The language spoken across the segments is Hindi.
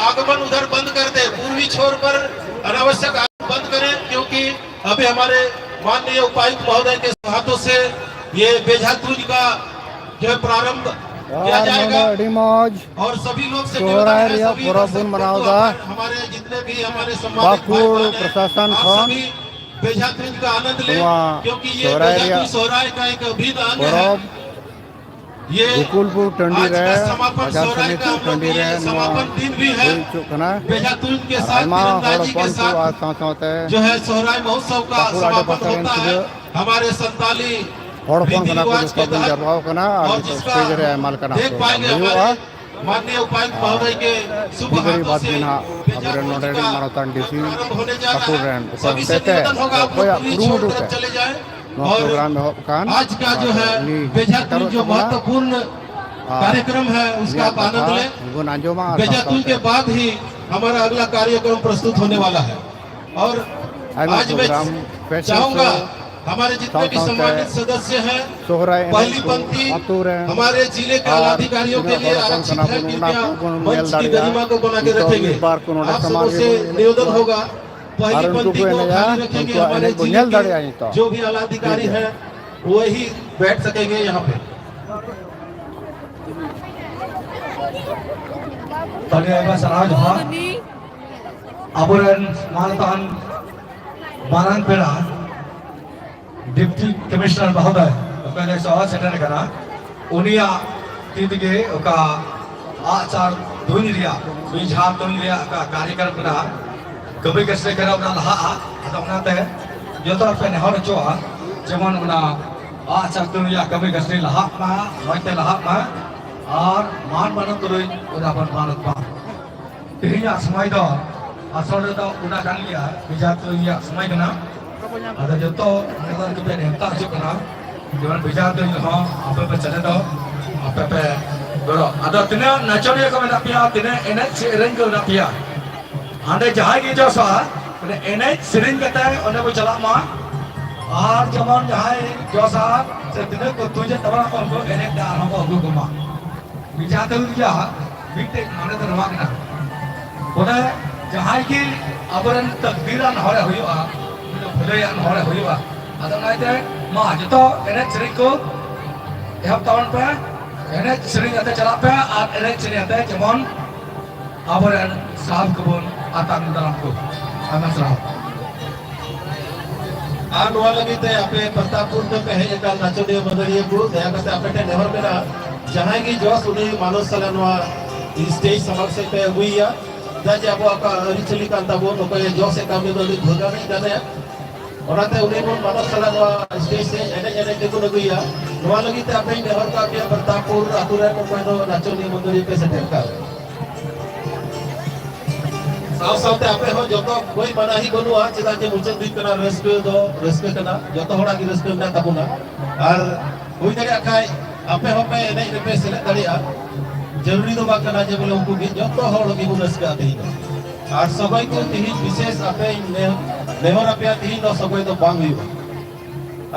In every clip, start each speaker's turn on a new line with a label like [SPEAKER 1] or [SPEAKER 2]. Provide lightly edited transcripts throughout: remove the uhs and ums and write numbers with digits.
[SPEAKER 1] आगमन उधर बंद कर दे, पूर्वी छोर पर अनावश्यक आगमन बंद करें, क्योंकि अभी हमारे माननीय उपायुक्त महोदय के हाथों से ये बेझा तुज का जो है प्रारंभ किया जाएगा। और सभी लोग से निवेदन है, सभी हमारे जितने भी हमारे सम्मानित भाई बहन हैं, आप सभी बेझा तुज का आनंद लें, क्योंकि ये बेझा तुज सोहराय का एक अभिन्न अंग है। ये
[SPEAKER 2] गोकुलपुर टंडी रे
[SPEAKER 1] समापन सोहराय का समापन दिन भी है। बेझा तुज के साथ तीरंदाजी के साथ जो है सोहराय महोत्सव का समापन होता है हमारे संताली रीति रिवाज के तहत, और जिसका देख पाएंगे हमारे माननीय उपायुक्त महोदय के शुभ हाथों से होने जा रहा है। सभी से निवेदन होगा छोड़कर चले जाए। और आज का जो है बेझा तुज जो महत्वपूर्ण कार्यक्रम है उसका आप आनंद लें। बेझा तुज के बाद ही हमारा अगला कार्यक्रम प्रस्तुत होने वाला है। और आज मैं चाहूंगा हमारे जितने भी सम्मानित सदस्य हैं, पहली पंक्ति हमारे जिले के अधिकारियों के लिए आरक्षित है, कृपया मंच की गरिमा को बना के रखेंगे। आप सबों से निवेदन होगा पहली पंक्ति को खाली रखेंगे। हमारे जिले के जो भी आलाधिकारी हैं वही बैठ सकेंगे यहाँ पे।
[SPEAKER 3] डिप्टी कमिश्नर महोदय सेटर करा उनिया तीगे आचार तुन बेझा तुन का कार्यक्रम करा कभी कसरे करा लहा जो पे नेहर चोआ जेमन आचार तुन कभी कसरे लहा मजते लहा और मान मानत तुरुई उदापन मानत पा तेहिया समय दो असल दो उना कान लिया बेझा तुन समय कना ada joto kita kita hentak juga jangan beja tu apa apa cakap tu apa apa bro ada tina nacoria kau nak pia tina enak sering kau nak pia anda jahai ke jasa tina enak sering kata orang boleh celak mah और जमान जहाँ जैसा सेतिने को तुझे तबला कौन को एनेक दा हम को अगु कुमा बिचाते हुए जा बिकते माने तो रवा किना बोले जहाँ की अबरन तकदीरान हरे हुआ भलायान हरे हुआ अदम नाइते माँ जितो एनेक सरिक को यह तावन पे एनेक सरिक आते चला पे और एनेक सरिक आते जमान अबरन साहब कबून आता निदान को हमें सराह
[SPEAKER 1] आन वाला भी ते अपने प्रतापपुर तो कहे एक नाचोनिया बदरिए को दया करते अपने टे नेहर मेरा जहाँ की जो सुनी मानव सलनवा स्टेज समक्ष पे हुई या जहाँ अब आपका रिचली का अंतर वो तो ये जो से काम में तो धोखा नहीं करने और आते उन्हें वो मानव सलनवा स्टेज से एने देखो न हुई या वाला भी ते अपने नेहर का अपने प्रतापपुर अतुरे को कोई तो नाचोनिया बदरिए पे से टेका साव सावते आपे हो जो तो कोई मना ही बनुआ चिदा जे मुचन दिन कना रस्के कना जो तो होड़ा की रस्के में ताबुना और हुई दरिया खाय आपे हो पे एने पे सेले दरिया जरूरी तो बा कना जे बोले उनको भी जो तो होड़ की रस्के आते ही और सबई को तिही विशेष आपे नेहर आपे तिही नो सबई तो बांग हुई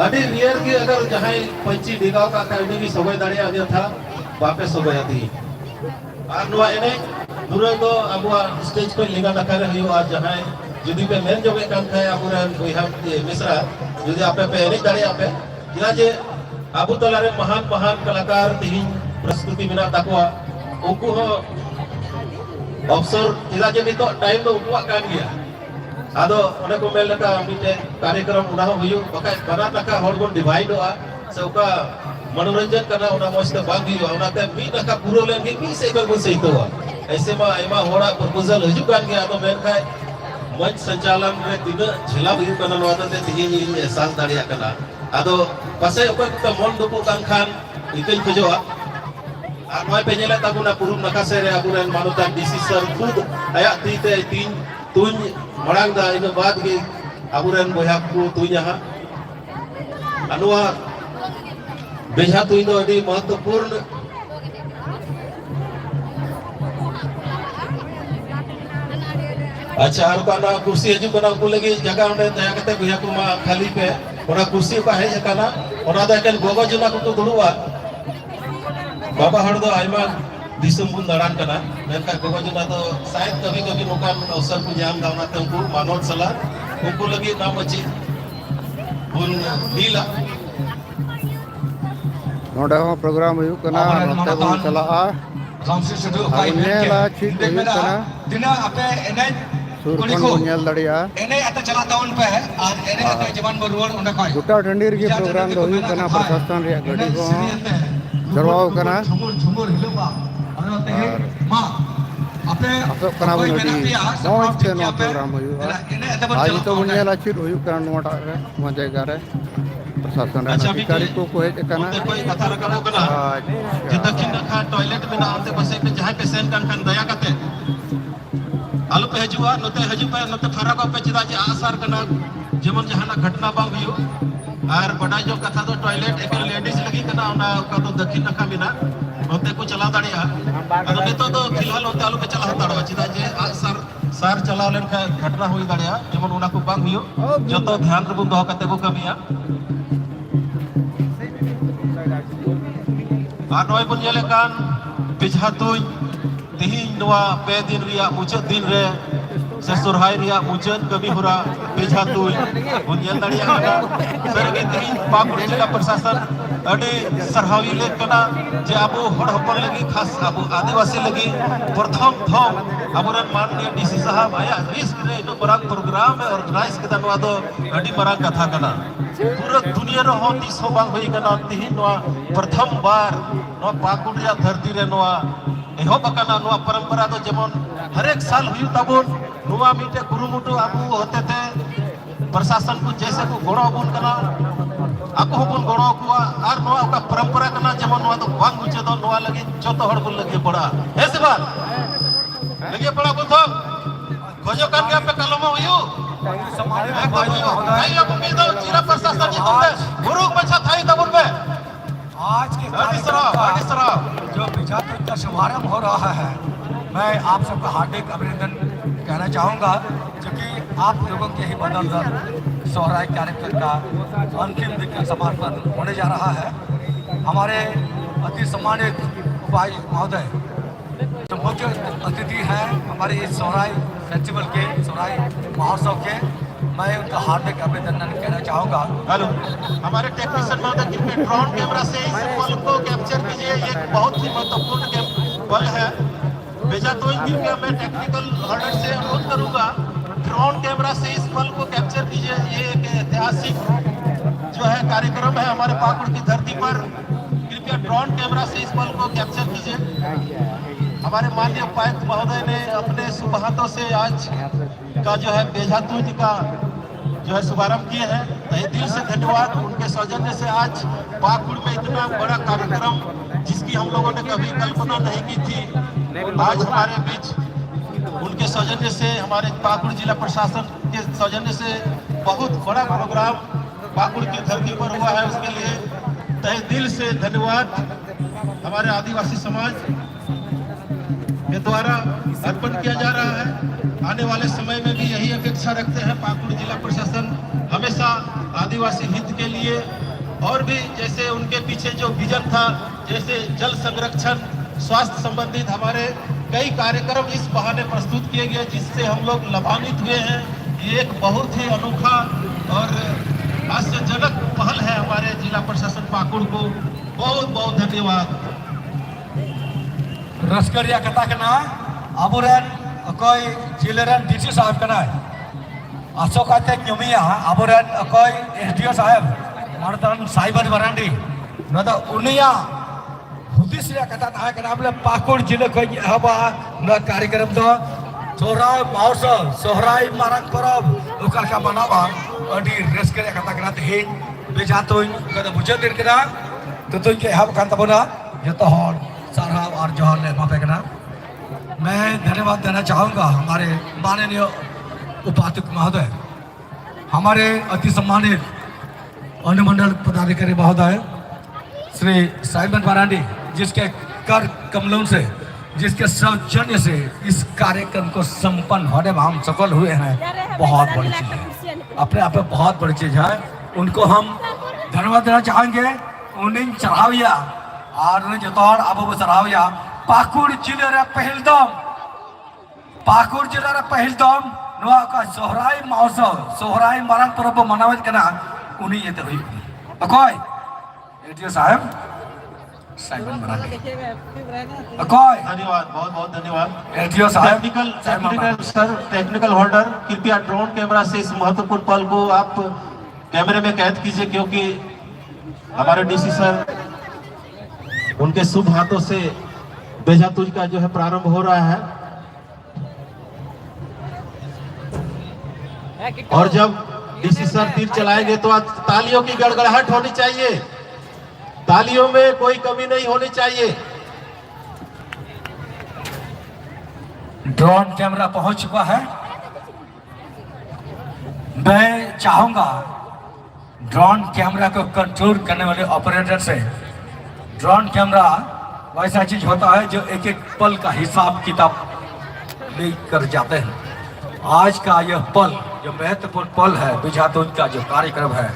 [SPEAKER 1] अभी रियर की अगर जहां पंची दिगाव का कायदे भी सबई दरिया आ था वापे सबई आती और नुआ एने दूर तो अब स्टेज पे लिंगा नकार हुआ आज जहाँ जुदी पे मेन जो काम खाए अब मिश्रा जुदी आपे पे एने दाड़े आपे जिला जे अबु तलारे महान महान कलाकार तीन प्रस्तुति बिना तकवा उनको हो अवसर जिला जे नितो टाइम तो उनको काम गया आदो उन्हें को मेल लगा मिटे कार्यक्रम उना हुई बका बना तका हर को डिवाइड हुआ से उका मनोरंजन करना उना मस्त बांगी हुआ उना ते मी तका पूरा लेंगे मी से कर सही तो हुआ ऐसे में एमा होड़ा प्रपोजल हजुकान गया तो मेन खाय मंच संचालन रे दिन झिला हुई कना नवादा ते तिही एहसास दाड़िया कना आदो पासे ओकर तो मन दुपु कान खान इकन खजोआ आर नय पे नेला ताबुना पुरुम नकासे रे अबुरेन मानुता डीसी सर खुद आया तीते तीन तुन मड़ांग दा इन बाद के अबुरेन बोया को तुन यहां अनुवा बेझा तुन दो अति महत्वपूर्ण अच्छा और काना कुर्सी हजू कना को लगे जगह उन्हें दया करते भैया को मा खाली पे ओना कुर्सी का है जकाना ओना दा कन गोगो जुना को दुड़ुआ बाबा हड़ दो आइमा दिसम बुन दाड़ान कना मेनका गोगो जना तो शायद कभी कभी नोकान अवसर को जाम दावना ते उनको मानवत सला उनको लगी नाम अच्छी बुन नीला
[SPEAKER 2] नोडे हो प्रोग्राम हुयुक कना नोते बुन चलाआ
[SPEAKER 3] रामसी सुदु
[SPEAKER 2] ᱟᱨ ᱧᱮᱞᱟ ᱪᱮᱫ ᱦᱩᱭᱩᱜ ᱠᱟᱱᱟ
[SPEAKER 3] ᱫᱤᱱᱟ ᱟᱯᱮ ᱮᱱᱮᱡ
[SPEAKER 2] ᱥᱩᱨ ᱠᱷᱚᱱ ᱵᱚᱱ ᱧᱮᱞ ᱫᱟᱲᱮᱭᱟᱜᱼᱟ
[SPEAKER 3] ᱮᱱᱮᱡ ᱟᱛᱮ ᱪᱟᱞᱟᱜ ᱛᱟᱵᱚᱱ ᱯᱮ ᱟᱨ ᱮᱱᱮᱡ ᱟᱛᱮ ᱡᱮᱢᱚᱱ ᱵᱚ ᱨᱩᱣᱟᱹᱲ ᱚᱸᱰᱮ ᱠᱷᱚᱱ
[SPEAKER 2] ᱜᱚᱴᱟ ᱴᱟᱺᱰᱤ ᱨᱮᱜᱮ ᱯᱨᱳᱜᱨᱟᱢ ᱫᱚ ᱦᱩᱭᱩᱜ ᱠᱟᱱᱟ ᱯᱨᱚᱥᱟᱥᱚᱱ ᱨᱮᱭᱟᱜ ᱜᱟᱹᱰᱤ ᱠᱚᱦᱚᱸ ᱡᱟᱨᱣᱟᱣ ᱠᱟᱱᱟ
[SPEAKER 3] ঝুমুর ঝুমুর হিলুᱵᱟ ᱟᱫᱚ ᱛᱮᱦᱮᱧ ᱢᱟ ᱟᱯᱮ
[SPEAKER 2] ᱟᱥᱚᱜ ᱠᱟᱱᱟ ᱵᱚᱱ ᱟᱹᱰᱤ ᱢᱚᱡᱽ ᱛᱮ ᱱᱚᱣᱟ ᱯᱨᱳᱜᱨᱟᱢ ᱦᱩᱭᱩᱜᱼᱟ
[SPEAKER 3] ᱮᱱᱮᱡ ᱟᱛᱮ ᱵᱚᱱ
[SPEAKER 2] ᱟᱨ
[SPEAKER 3] ᱪᱟᱞᱟᱜ
[SPEAKER 2] ᱱᱤᱛᱚᱜ ᱵᱚᱱ ᱧᱮᱞᱟ ᱪᱮᱫ ᱦᱩᱭᱩᱜ ᱠᱟᱱᱟ ᱱᱚᱣᱟᱴᱟᱜ ᱨᱮ ᱱᱚᱣᱟ ᱡᱟᱭᱜᱟ ᱨᱮ प्रशासन अधिकारी को हेज करना
[SPEAKER 1] कोई कथा रखा कना जे दक्षिण नाखा टॉयलेट में ना आते बसे पे जहां पे सेन कान दया करते आलू पे हजुआ नते हजु पे नते फरक पे चिदा जे आसार कना जेमन जहाना घटना बा हुयो और बड़ा जो कथा तो टॉयलेट एक लेडीज लगी कना ओना का तो दक्षिण नाखा बिना नते को चला दाड़िया अदो नितो तो फिलहाल ओते आलू पे चला हताड़वा चिदा जे आसार सार चला लेन का घटना हुई दाड़िया जेमन ओना को बांग हुयो जतो ध्यान रे बुन दो कते को कमिया नॉय बन जेले कान पिछा तुई तिहिन नवा पे दिन रिया मुचाद दिन रे से सुरहाय रिया मुचाद कभी हुरा पिछा तुई बन जेल दाड़िया कना सरगे तिहिन पाकुड़ जिला प्रशासन अडी सरहावी ले कना जे आबो हड़ हपन लगी खास आबो आदिवासी लगी प्रथम धम आबोरन माननीय डीसी साहब आया रिस्क रे नो बड़ा प्रोग्राम में ऑर्गेनाइज कदा नवा दो अडी मरांग कथा कना पूरा दुनिया रे हो दिस हो बांग होई कना तिहिन नवा प्रथम बार नवा पाकुड़ या धरती रे नवा एहो बकना नवा परंपरा तो जेमन हर एक साल हुई तबन नवा मिटे कुरुमुटु आबू होते थे प्रशासन को जैसे को गोड़ो बुन कना आको बुन गोड़ो को आर नवा का परंपरा कना जेमन नवा तो बांग उचे दो नवा लगी जतो हड़ बुन लगे पड़ा ऐसे बात लगे पड़ा बुन तो खोजो कान के पे कलम हुई भाई अब मिल दो जिला प्रशासन जी तुमने गुरु बचा थाई तबन पे
[SPEAKER 3] आज के कार्यक्रम जो बीजापुर का शुभारंभ हो रहा है मैं आप सबका हार्दिक अभिनंदन कहना चाहूँगा क्योंकि आप लोगों के ही बदौलत सोहराय कार्यक्रम का अंतिम विक्रम समापन होने जा रहा है। हमारे अति सम्मानित उपायुक्त महोदय जो मुख्य अतिथि हैं हमारे इस सोहराय फेस्टिवल के सोहराय महोत्सव के मैं उनका हार्दिक अभिनंदन कहना चाहूँगा।
[SPEAKER 1] हेलो हमारे टेक्नीशियन महोदय कृपया ड्रोन कैमरा से इस पल को कैप्चर कीजिए एक बहुत ही महत्वपूर्ण पल है बेजा तो कृपया मैं टेक्निकल ऑर्डर से अनुरोध करूंगा ड्रोन कैमरा से इस पल को कैप्चर कीजिए ये एक ऐतिहासिक जो है कार्यक्रम है हमारे पाकुड़ की धरती पर कृपया ड्रोन कैमरा से इस पल को कैप्चर कीजिए। हमारे माननीय उपायुक्त महोदय ने अपने शुभ हाथों से आज का जो है बेजातू जी का जो है शुभारंभ किए हैं तहे दिल से धन्यवाद उनके सौजन्य से आज पाकुड़ में इतना बड़ा कार्यक्रम जिसकी हम लोगों ने कभी कल्पना नहीं की थी आज हमारे बीच उनके सौजन्य से हमारे पाकुड़ जिला प्रशासन के सौजन्य से बहुत बड़ा प्रोग्राम पाकुड़ की धरती पर हुआ है उसके लिए तहे दिल से धन्यवाद हमारे आदिवासी समाज के द्वारा अर्पण किया जा रहा है। आने वाले समय में भी यही अपेक्षा रखते हैं पाकुड़ जिला प्रशासन हमेशा आदिवासी हित के लिए और भी जैसे उनके पीछे जो विजन था जैसे जल संरक्षण स्वास्थ्य संबंधित हमारे कई कार्यक्रम इस बहाने प्रस्तुत किए गए जिससे हम लोग लाभान्वित हुए हैं। ये एक बहुत ही अनोखा और आश्चर्यजनक पहल है हमारे जिला प्रशासन पाकुड़ को बहुत बहुत धन्यवाद।
[SPEAKER 3] रसकरिया कथा कना अबुरन अकोय जिलेरन डीसी साहब कना अशोकाते ᱧᱩᱢᱤᱭᱟ अबुरन अकोय एसडीओ साहब मारतन साइबर बरांडी नदा उनिया हुदिस रे कथा ताहे कना बोले पाकुड़ जिले को हबा न कार्यक्रम दो सोहराय महोत्सव सोहराय मारंग परब ओकर का बनावा अडी रसकरिया कथा कना ते बेजातुन कदा बुझे दिन कना तो के हब कान तबना जतो हर साराव और जोहर ले मापे कना। मैं धन्यवाद देना चाहूँगा हमारे माननीय उपायुक्त महोदय हमारे अति सम्मानित अनुमंडल पदाधिकारी महोदय श्री साइमन मरांडी जिसके कर कमलों से जिसके सौजन्य से इस कार्यक्रम को संपन्न होने में हम सफल हुए हैं बहुत बड़ी चीज़ है अपने आप में बहुत बड़ी चीज़ है। उनको हम धन्यवाद देना चाहेंगे उन्हें चढ़ाविया और उन्हें जतौर अब चढ़ाविया पाकुड़ जिले रे पहल दम नवा का सोहराई महोत्सव सोहराई मारंग परब मनावत कना उनी येते हुई अकोय एटीओ साहब साइमन मरांग अकोय
[SPEAKER 1] धन्यवाद, बहुत बहुत धन्यवाद।
[SPEAKER 3] एटीओ साहब
[SPEAKER 1] टेक्निकल होल्डर, कृपया ड्रोन कैमरा से इस महत्वपूर्ण पल को आप कैमरे में कैद कीजिए, क्योंकि हमारे डीसी सर उनके शुभ हाथों से बेजा तुझ का जो है प्रारंभ हो रहा है। और जब डीसी सर तीर चलाएंगे तो आज तालियों की गड़गड़ाहट होनी चाहिए, तालियों में कोई कमी नहीं होनी चाहिए।
[SPEAKER 3] ड्रोन कैमरा पहुंच चुका है। मैं चाहूंगा ड्रोन कैमरा को कंट्रोल करने वाले ऑपरेटर से, ड्रोन कैमरा वैसा चीज होता है जो एक एक पल का हिसाब किताब लेकर जाते हैं। आज का यह पल जो महत्वपूर्ण पल है बिझातुन का जो कार्यक्रम है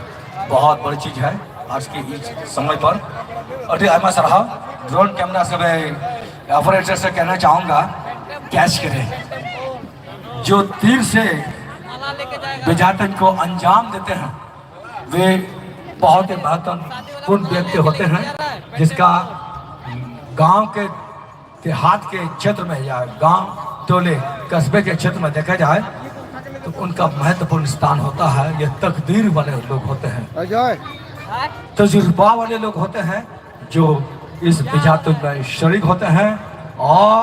[SPEAKER 3] बहुत बड़ी चीज है आज के इस समय पर। और सराहब ड्रोन कैमरा से मैं ऑपरेटर से कहना चाहूँगा कैच करें, जो तीर से बिझातुन को अंजाम देते हैं वे बहुत ही महत्वपूर्ण व्यक्ति होते हैं, जिसका गांव के देहात के क्षेत्र में या गांव टोले कस्बे के क्षेत्र में देखा जाए तो उनका महत्वपूर्ण स्थान होता है। ये तकदीर वाले लोग होते हैं, तजुर्बा वाले लोग होते हैं जो इस बिझातुन में शरीक होते हैं और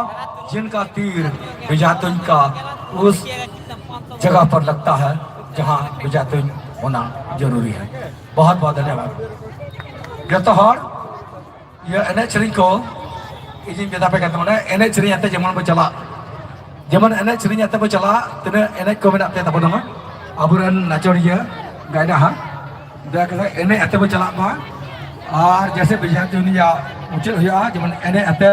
[SPEAKER 3] जिनका तीर बिझातुन का उस जगह पर लगता है जहां बिझातुन होना जरूरी है। बहुत बहुत धन्यवाद। यह एनएच को इजिन बेदा पे कहते हैं एनएच आते जेमन पे चला जेमन एनएच आते पे चला तिना एनएच को मेना पे तब ना अबुरन नाचोड़िया गायना हा दया कर एनएच आते पे चला मा और जैसे बिझातुन या मुझे हुआ जेमन एनएच आते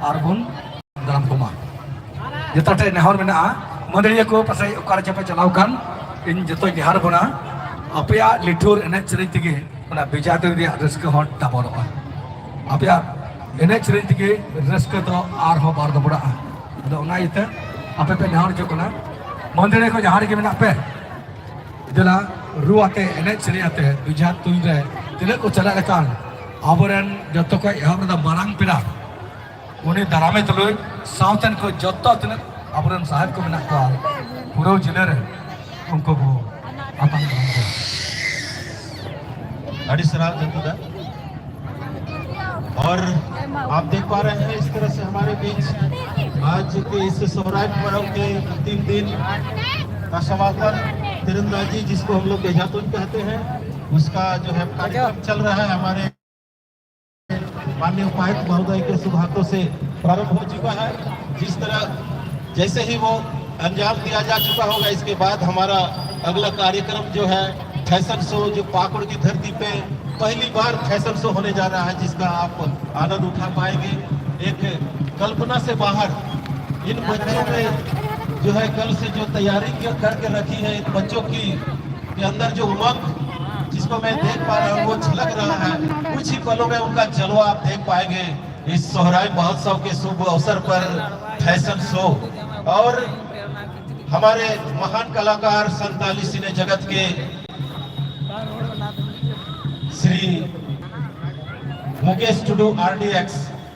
[SPEAKER 3] आरबुन दाम कुमा जताटे नेहर मेना मंडलिया को पासे ओकार चपे चलाव कान इन जतो नेहर बना अपया लिठुर एनएच तेगे ओना बिझातुन रिया रस्का हट ताबोरवा अपया एनएच तेगे रस्का तो आर हो बार दो बड़ा अदो ओना इते आपे पे नेहर जो कना मंडलिया को जहां रे मेना पे दिला रुआते एनएच आते बिझातुन रे तिना को चला लेकान आबरन जतो को एहर दा मारांग पेड़ा उन्हें दारामे तुलुई साउथन को जत्ता तिना आबरन साहब को मेना को पूरा जिले रे उनको वो आता और आप देख पा रहे हैं इस तरह से हमारे बीच आज के इस सोहराय पर्व के अंतिम दिन का समापन तीरंदाजी जिसको हम लोग बेजातुन कहते हैं उसका जो है कार्यक्रम चल रहा है। हमारे माननीय उपायुक्त महोदय के शुभ हाथों से प्रारंभ हो चुका है। जिस तरह जैसे ही वो अंजाम दिया जा चुका होगा इसके बाद हमारा अगला कार्यक्रम जो है फैशन शो, जो पाकुड़ की धरती पे पहली बार फैशन शो होने जा रहा है, जिसका आप आनंद उठा पाएंगे। एक कल्पना से बाहर इन बच्चों में जो है कल से जो तैयारी करके रखी है, इन बच्चों की के अंदर जो उमंग जिसको मैं देख पा रहा हूँ वो झलक रहा है। कुछ ही पलों में उनका जलवा आप देख पाएंगे इस सोहराय महोत्सव के शुभ अवसर पर फैशन शो। और हमारे महान कलाकार संताली सिने जगत के श्री मुकेश टुडू RDX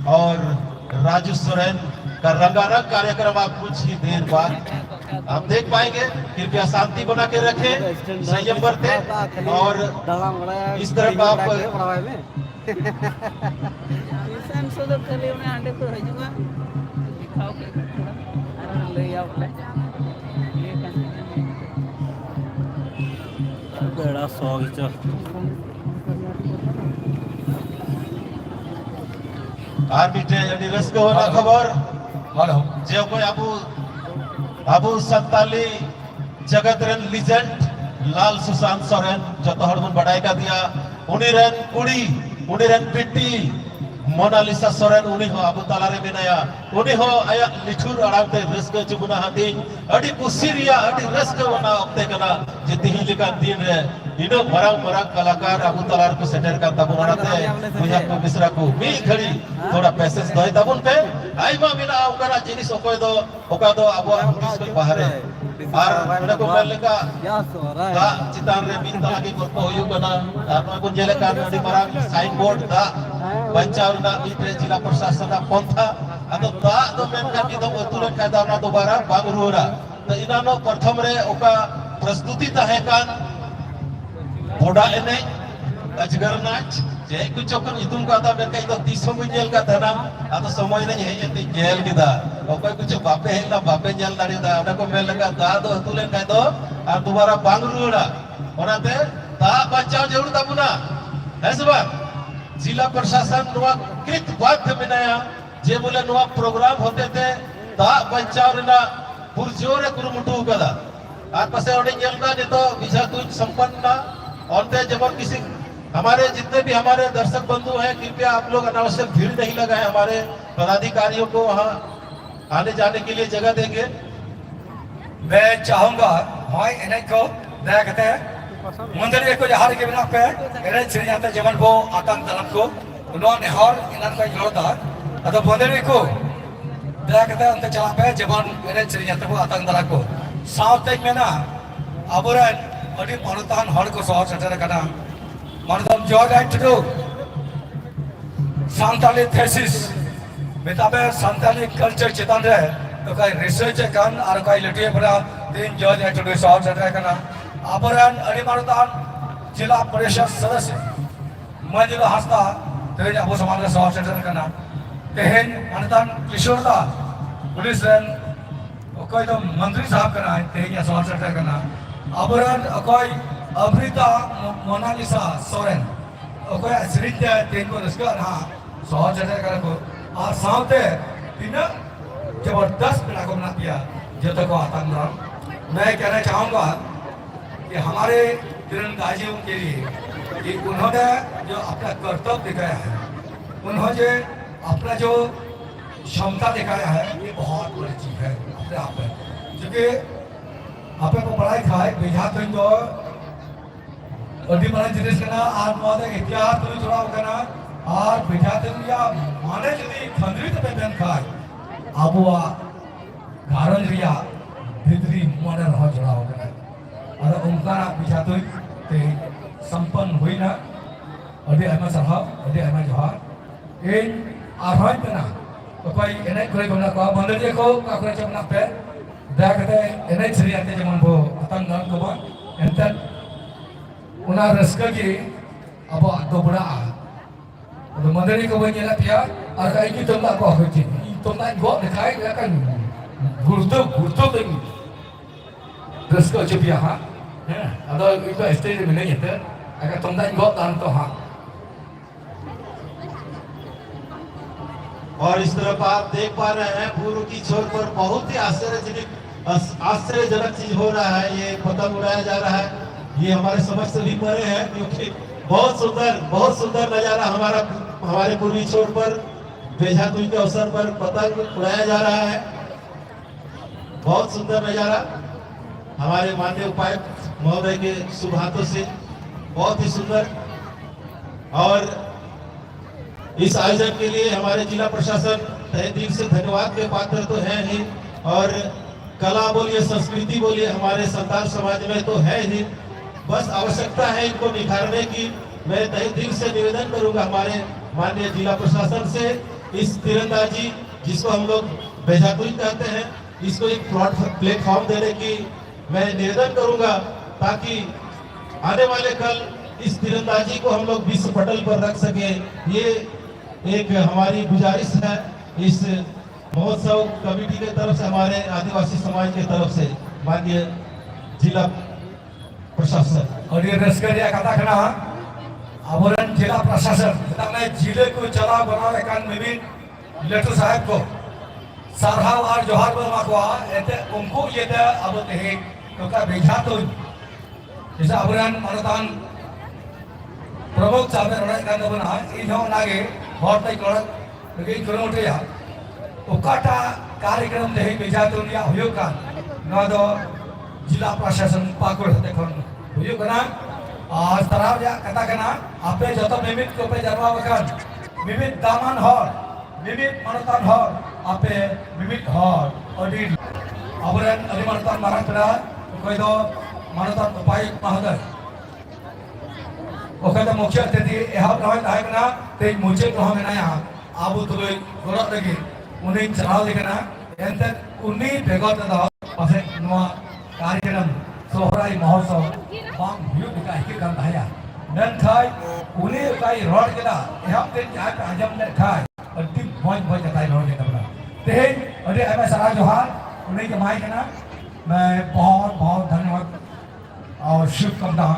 [SPEAKER 3] और राजू सोरेन का रंगारंग कार्यक्रम आप कुछ ही देर बाद आप देख पाएंगे। कृपया शांति बना के रखें, संयम बरतें और इस तरफ आप खबर जो कोई अबू संताली जगत रन लीजेंड लाल सुशांत सोरेन जो तो हड़बन बढ़ाई का दिया उन्हीं रन कुड़ी उन्हीं रन पिट्टी मोनालिसा सोरेन उन्हीं हो अबू तालारे बिनाया उन्हीं हो आया लिठुर अड़ाते रस्क चुबुना हाथी अड़ी कुसिरिया अड़ी रस्क वना अपते कना जितनी
[SPEAKER 1] लेका दिन रे इन मरांग कलाकार अबू तलार को सेटर का तब उनाते बुझा को बिसरा को मी घड़ी थोड़ा पैसेज दय तबन पे आइमा मिना ओकरा जिनिस ओकय दो ओका दो अब पुलिस को बाहर आर ओना को मेल लेका दा चितान रे बिन तला के गल्प होयु कना आर नो को जेले का अडी मरांग साइन बोर्ड दा बंचाव ना इतरे जिला प्रशासन पंथा अदो दा दो मेन का की दो तुरंत का दाना दोबारा बांग रुरा तो इनानो प्रथम रे ओका प्रस्तुति तहे कान थोड़ा एने अजगर नाच जे कुछ ओकन इतुम का दा मेन का तो 30 जेल का धना आतो समय नहीं है ये जेल किदा ओकय कुछ बापे है ना बापे जेल दाड़ी दा ओना को मेल लगा दा दो तुलेन का दो आ दोबारा बांग रुरा ओनाते दा बचाव जरूर ताबुना है सबा जिला प्रशासन नवा कृत बाध्य मेनाया जे बोले नवा प्रोग्राम होते थे दा बचाव रेना पुरजोरे कुरुमुटु कदा आर पासे ओडे जेलदा ने तो विजा कुछ संपन्न औरते जबर किसी हमारे जितने भी हमारे दर्शक बंधु हैं कृपया आप लोग अनावश्यक भीड़ नहीं लगाएं हमारे पदाधिकारियों को वहां आने जाने के लिए जगह देंगे
[SPEAKER 3] मैं चाहूंगा भाई इन्हें को दया करते हैं मंदिर को जहां के बिना पे इन्हें श्री जाते जीवन को आतंक दलन को उन्होंने हर इन्हें का जोड़ता अतो मंदिर को दया करते हैं उनके चला पे जीवन इन्हें श्री जाते को आतंक दलन को साउथ में ना अबुरन अडी मानतान हर को सहर सेटर कना मानदम जॉर्ज एक्टू सांताली थेसिस मेताबे सांताली कल्चर चितान रे तो कई रिसर्च कान और कई लटिए परा तीन जॉर्ज एक्टू सहर सेटर कना अबुरन अडी मानतान जिला परिषद सदस्य मंजुला हस्ता तेज अबो समाज सहर सेटर कना तेहन मानतान किशोरदा पुलिस रन कोई तो मंत्री साहब करना है तेज या सहर सेटर करना अबरन कोई अमृता मोनालिसा सोरेन कोई श्रीत्य तीन को रसकर हाँ सहर सेटर करना को और साथ तीन जबरदस्त बिना को बना दिया जो तक आतंक मैं कहना चाहूँगा कि हमारे तीरंदाजियों के लिए कि उन्होंने जो अपना कर्तव्य दिखाया है उन्होंने अपना जो क्षमता दिखाया है ये बहुत बड़ी चीज है अपने आप में क्योंकि आपको पढ़ाई खाए बेजा तो जो अभी बड़ा जिनिस करना आज मौत इतिहास तो थोड़ा करना और बेजा तो या माने जल्दी खंडरी तो बेबन खाए अब वो कारण रिया भितरी माने रह जोड़ा हो गया और उनका बेजा तो संपन्न हुई ना अभी ऐमा सरहाब अभी ऐमा जोहार इन आह्वान करना तो कोई इन्हें कोई बोला को मंदिर को काकुरे चमना पे दया करते इन्हें श्री आते जमान वो आतंक गान को बा एंटर उन्हें रस्क की अब तो बड़ा तो मंदिर को वही ना पिया और कहीं की तुमला को होती तुमला को दिखाई गया kan गुरुतो तो रस्क चुपिया हाँ अगर itu स्टेज में नहीं है अगर तुमला को तान तो हाँ
[SPEAKER 1] और इस तरफ आप देख पा रहे हैं पूर्व की छोर पर बहुत ही आश्चर्यजनक चीज हो रहा है ये पतंग उड़ाया जा रहा है ये हमारे समझ से भी परे है क्योंकि बहुत सुंदर नजारा हमारे पूर्वी छोर पर बेजा तुई के अवसर पर पतंग उड़ाया जा रहा है बहुत सुंदर नजारा हमारे माननीय उपायुक्त महोदय के शुभ हाथों से बहुत ही सुंदर और इस आयोजन के लिए हमारे जिला प्रशासन तहे दिल से धन्यवाद के पात्र तो है ही और कला बोलिए संस्कृति बोलिए हमारे संतान समाज में तो है ही बस आवश्यकता है इनको निखारने की मैं तहे दिल से निवेदन करूंगा हमारे माननीय जिला प्रशासन से इस तीरंदाजी जिसको हम लोग बेजातुई कहते हैं इसको एक प्लेटफॉर्म देने की मैं निवेदन करूंगा ताकि आने वाले कल इस तीरंदाजी को हम लोग विश्व पटल पर रख सके ये एक हमारी गुजारिश है इस महोत्सव कमेटी के तरफ से हमारे आदिवासी समाज के तरफ से माननीय जिला प्रशासन
[SPEAKER 3] और ये रसकरिया कथा करना अबरन जिला प्रशासन तने जिले को चला बनावे कान विभिन्न लेटू साहब को सरहाव और जोहार बरमा को एते उनको ये अब ते तो का बेजा तो जैसे अबरन मनतान प्रमुख साहब ने कान बना इनो नागे बहुत तक कर लगे करो उठया ओकाटा कार्यक्रम दे बेजा तो या होयो कान न दो जिला प्रशासन पाकुड़ देखन हुयुग कना और सराव या कथा कना आपे जतो मिमित को पे जरवा बकन मिमित दामान हर मिमित मनतान हर आपे मिमित हर अडी अबरन अडी मनतान मारक पेड़ा कोई दो मनतान उपायुक्त महोदय ओके तो मुख्य अतिथि एहब रहा है कना ते मुझे तो हम ना यहाँ आबू तुलोई गोरख लगी उन्हें चलाओ देखना एंते उन्हीं बेगोत दा पासे नवा कार्यक्रम सोहराई महोत्सव बांग भ्यू दिखा ही कर रहा नन खाई उन्हीं काई रोड के दा एहब ते जाट आजम ने खाई अति बहुत बहुत जताई रोड के कपड़ा ते अरे हमें सारा जोहार उन्हीं के माई कना मैं बहुत बहुत धन्यवाद और शुभकामना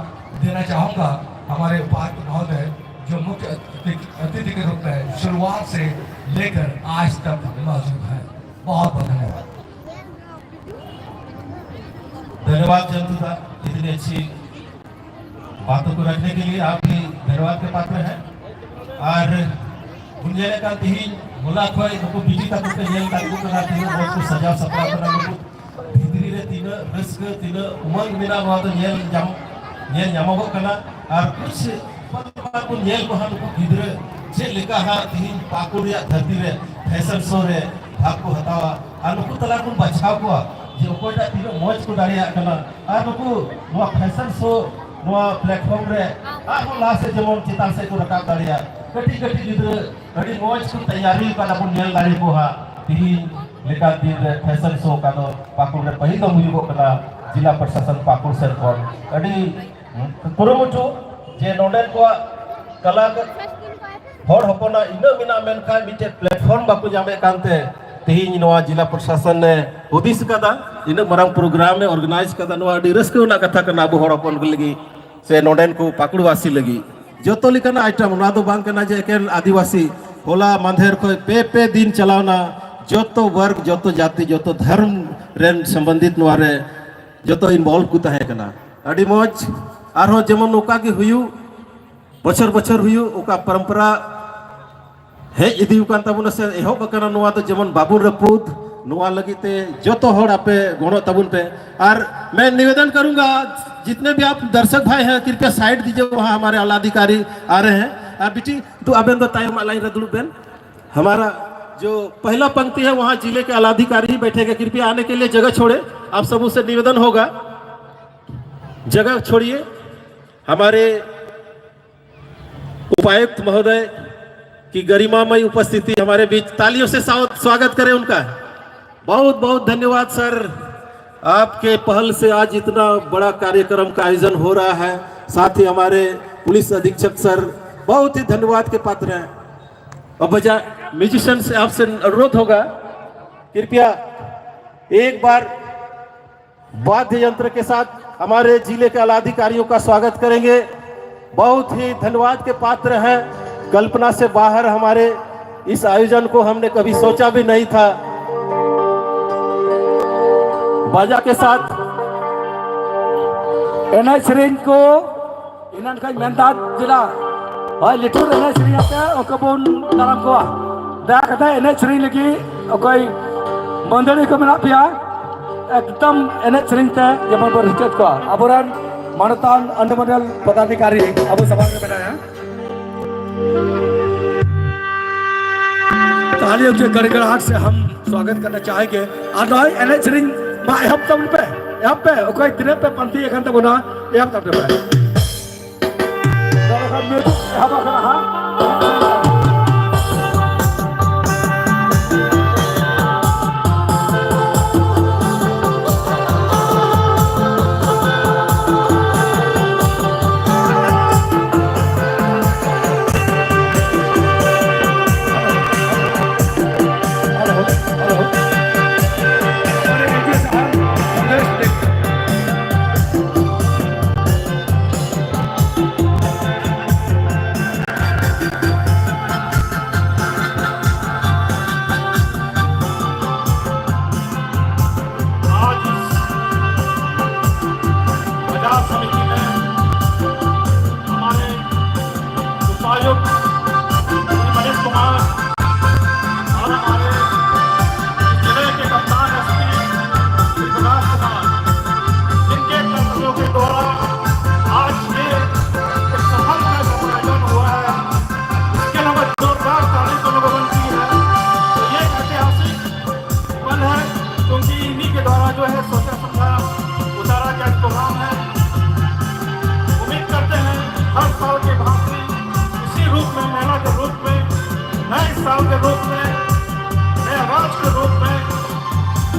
[SPEAKER 3] देना चाहूँगा हमारे उपायुक्त महोदय जो मुख्य अतिथि के रूप में शुरुआत से लेकर आज तक मौजूद है। बहुत बहुत धन्यवाद।
[SPEAKER 1] धन्यवाद जंतुदा, इतनी अच्छी बातों को रखने के लिए आप भी धन्यवाद के पात्र हैं। और मुझे का तीन बोला कोई उनको बिजी तक उनके जेल तक को करा तीन बहुत कुछ सजा सपना बना लोग भीतरी रे तीन रिस्क तीन उमंग बिना बहुत जेल जामो को करना और कुछ को जेल को हम गिद्रे जे लेका हा तीन पाकुर या धरती रे फैशन शो रे भाग को हटावा और नुकु तला को बचाव को जे ओकोटा तीन मौज को डारिया करना और नुकु नुआ फैशन शो नुआ प्लेटफॉर्म रे और लास्ट से जमोन चितान से को रकाब डारिया कटी कटी गिद्रे कटी मौज को तैयारी का अपन जेल डारी को हा तीन लेका दिन फैशन शो का तो पाकुर रे पहिल तो मुझे को कला जिला प्रशासन पाकुर से कौन कटी कुरुमुटु जे नोडेल को कला हर हपना इना बिना मेनखा मिटे प्लेटफॉर्म बाकु जामे कांते तेहिन नवा जिला प्रशासन ने हुदिस कदा इन मरंग प्रोग्राम में ऑर्गेनाइज कदा नवा अडी रस्क ना कथा कना अबो हर हपन लगी से नोडेन को पाकुड़वासी लगी जोतो लिकना आइटम ना दो बांग कना जे एकेन आदिवासी होला मांधेर को पे दिन चलावना जोतो वर्ग जोतो जाति जोतो धर्म रेन संबंधित नवारे जोतो इन्वॉल्व को तहे कना अडी मौज आरो जेमन ओका के हुयु बछर बछर हुयु ओका परंपरा हे इदी उकान तबुन से एहो बकना नवा तो जेमन बाबू रपूत नवा लगीते जोतो होड़ आपे गोणो तबुन पे। और मैं निवेदन करूंगा जितने भी आप दर्शक भाई हैं कृपया साइड दीजिए, वहाँ हमारे आला अधिकारी आ रहे हैं। बेटी तो अबेन तो टाइम लाइन रदुल बेन हमारा जो पहला पंक्ति है वहाँ जिले के आला अधिकारी ही बैठेंगे, कृपया आने के लिए जगह छोड़े। आप सबों से निवेदन होगा जगह छोड़िए। हमारे उपायुक्त महोदय की गरिमामय उपस्थिति हमारे बीच, तालियों से स्वागत करें उनका। बहुत बहुत धन्यवाद सर, आपके पहल से आज इतना बड़ा कार्यक्रम का आयोजन हो रहा है। साथ ही हमारे पुलिस अधीक्षक सर बहुत ही धन्यवाद के पात्र हैं। और बजाय म्यूजिशियन से आपसे अनुरोध होगा कृपया एक बार वाद्य यंत्र के साथ हमारे जिले के आला अधिकारियों का स्वागत करेंगे। बहुत ही धन्यवाद के पात्र हैं। कल्पना से बाहर हमारे इस आयोजन को हमने कभी सोचा भी नहीं था। बाजा के साथ एनआई श्रेणी को इन्हन का मेहनत जिला भाई लिटूर एनआई श्रेणी आते हैं और कबून दाराम को दया करता है एनआई श्रेणी लगी और कोई मंदिर को मिला पिया एकदम एनएच रिंगते जमन पर हिचत को अबोरन मानतान अंडमंडल पदाधिकारी अबो सभा में बैठा है। तालियों के गड़गड़ाहट से हम स्वागत करना चाहेंगे। आदोय एनएच रिंग मा एहब तब पे ओके दिन पे पंथी एखन तक बना एहब तब पे तो हम म्यूजिक एहब रहा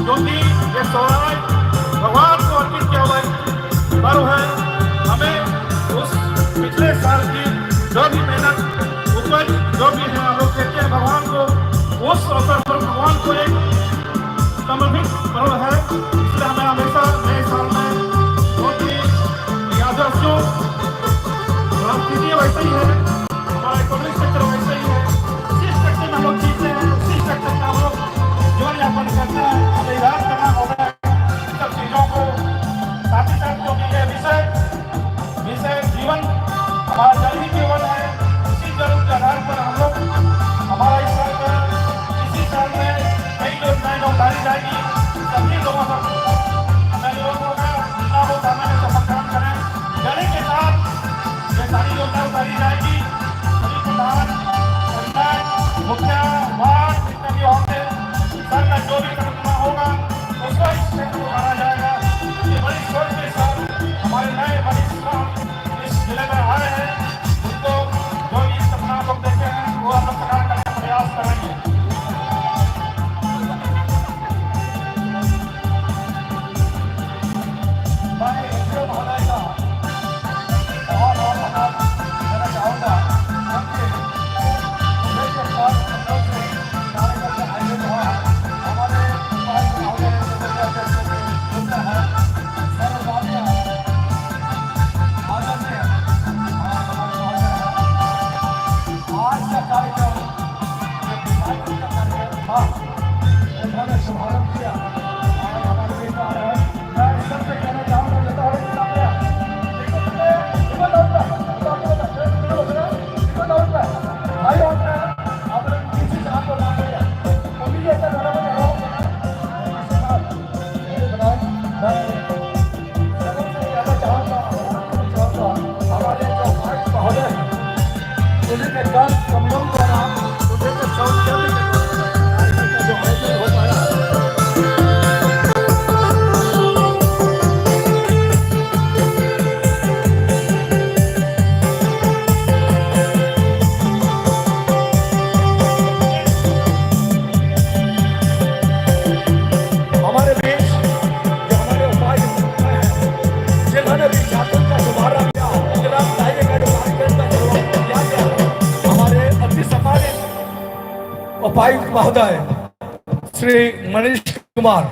[SPEAKER 4] क्योंकि ये स्वराज भगवान को अर्पित किया हुआ पर्व है। हमें उस पिछले साल की जो भी मेहनत उपज जो भी है हम लोग कहते हैं भगवान को, उस अवसर पर भगवान को एक समर्पित पर्व है। इसलिए हमें हमेशा नए साल में बहुत ही याददाश्तों स्थिति वैसे ही है, हमारा इकोनॉमिक सेक्टर वैसे ही है, उसी सेक्टर में हम लोग जीते हैं, उसी सेक्टर में हम लोग जीवन यापन करते हैं। हमें याद करना होगा सब चीज़ों को, साथ ही साथ क्योंकि ये विषय जीवन हमारा जल ही जीवन है। इसी जल के आधार पर हम लोग हमारा इस साल में इसी साल में कई योजनाएं उतारी जाएगी। सभी लोगों का मैं लोगों का जितना हो सामान्य से मतदान करें, जल के साथ ये सारी योजना उतारी जाएगी। सभी प्रधान पंचायत मुखिया वार्ड जितने भी होंगे सर का जो भी कार्यक्रम होगा उसको इस क्षेत्र में उतारा जाएगा। ये बड़ी सोच के साथ हमारे नए वरिष्ठ इस जिले में आए हैं, उनको जो भी सपना लोग देखे हैं वो हम लोग साकार करने का प्रयास करेंगे।
[SPEAKER 3] उपायुक्त महोदय श्री मनीष कुमार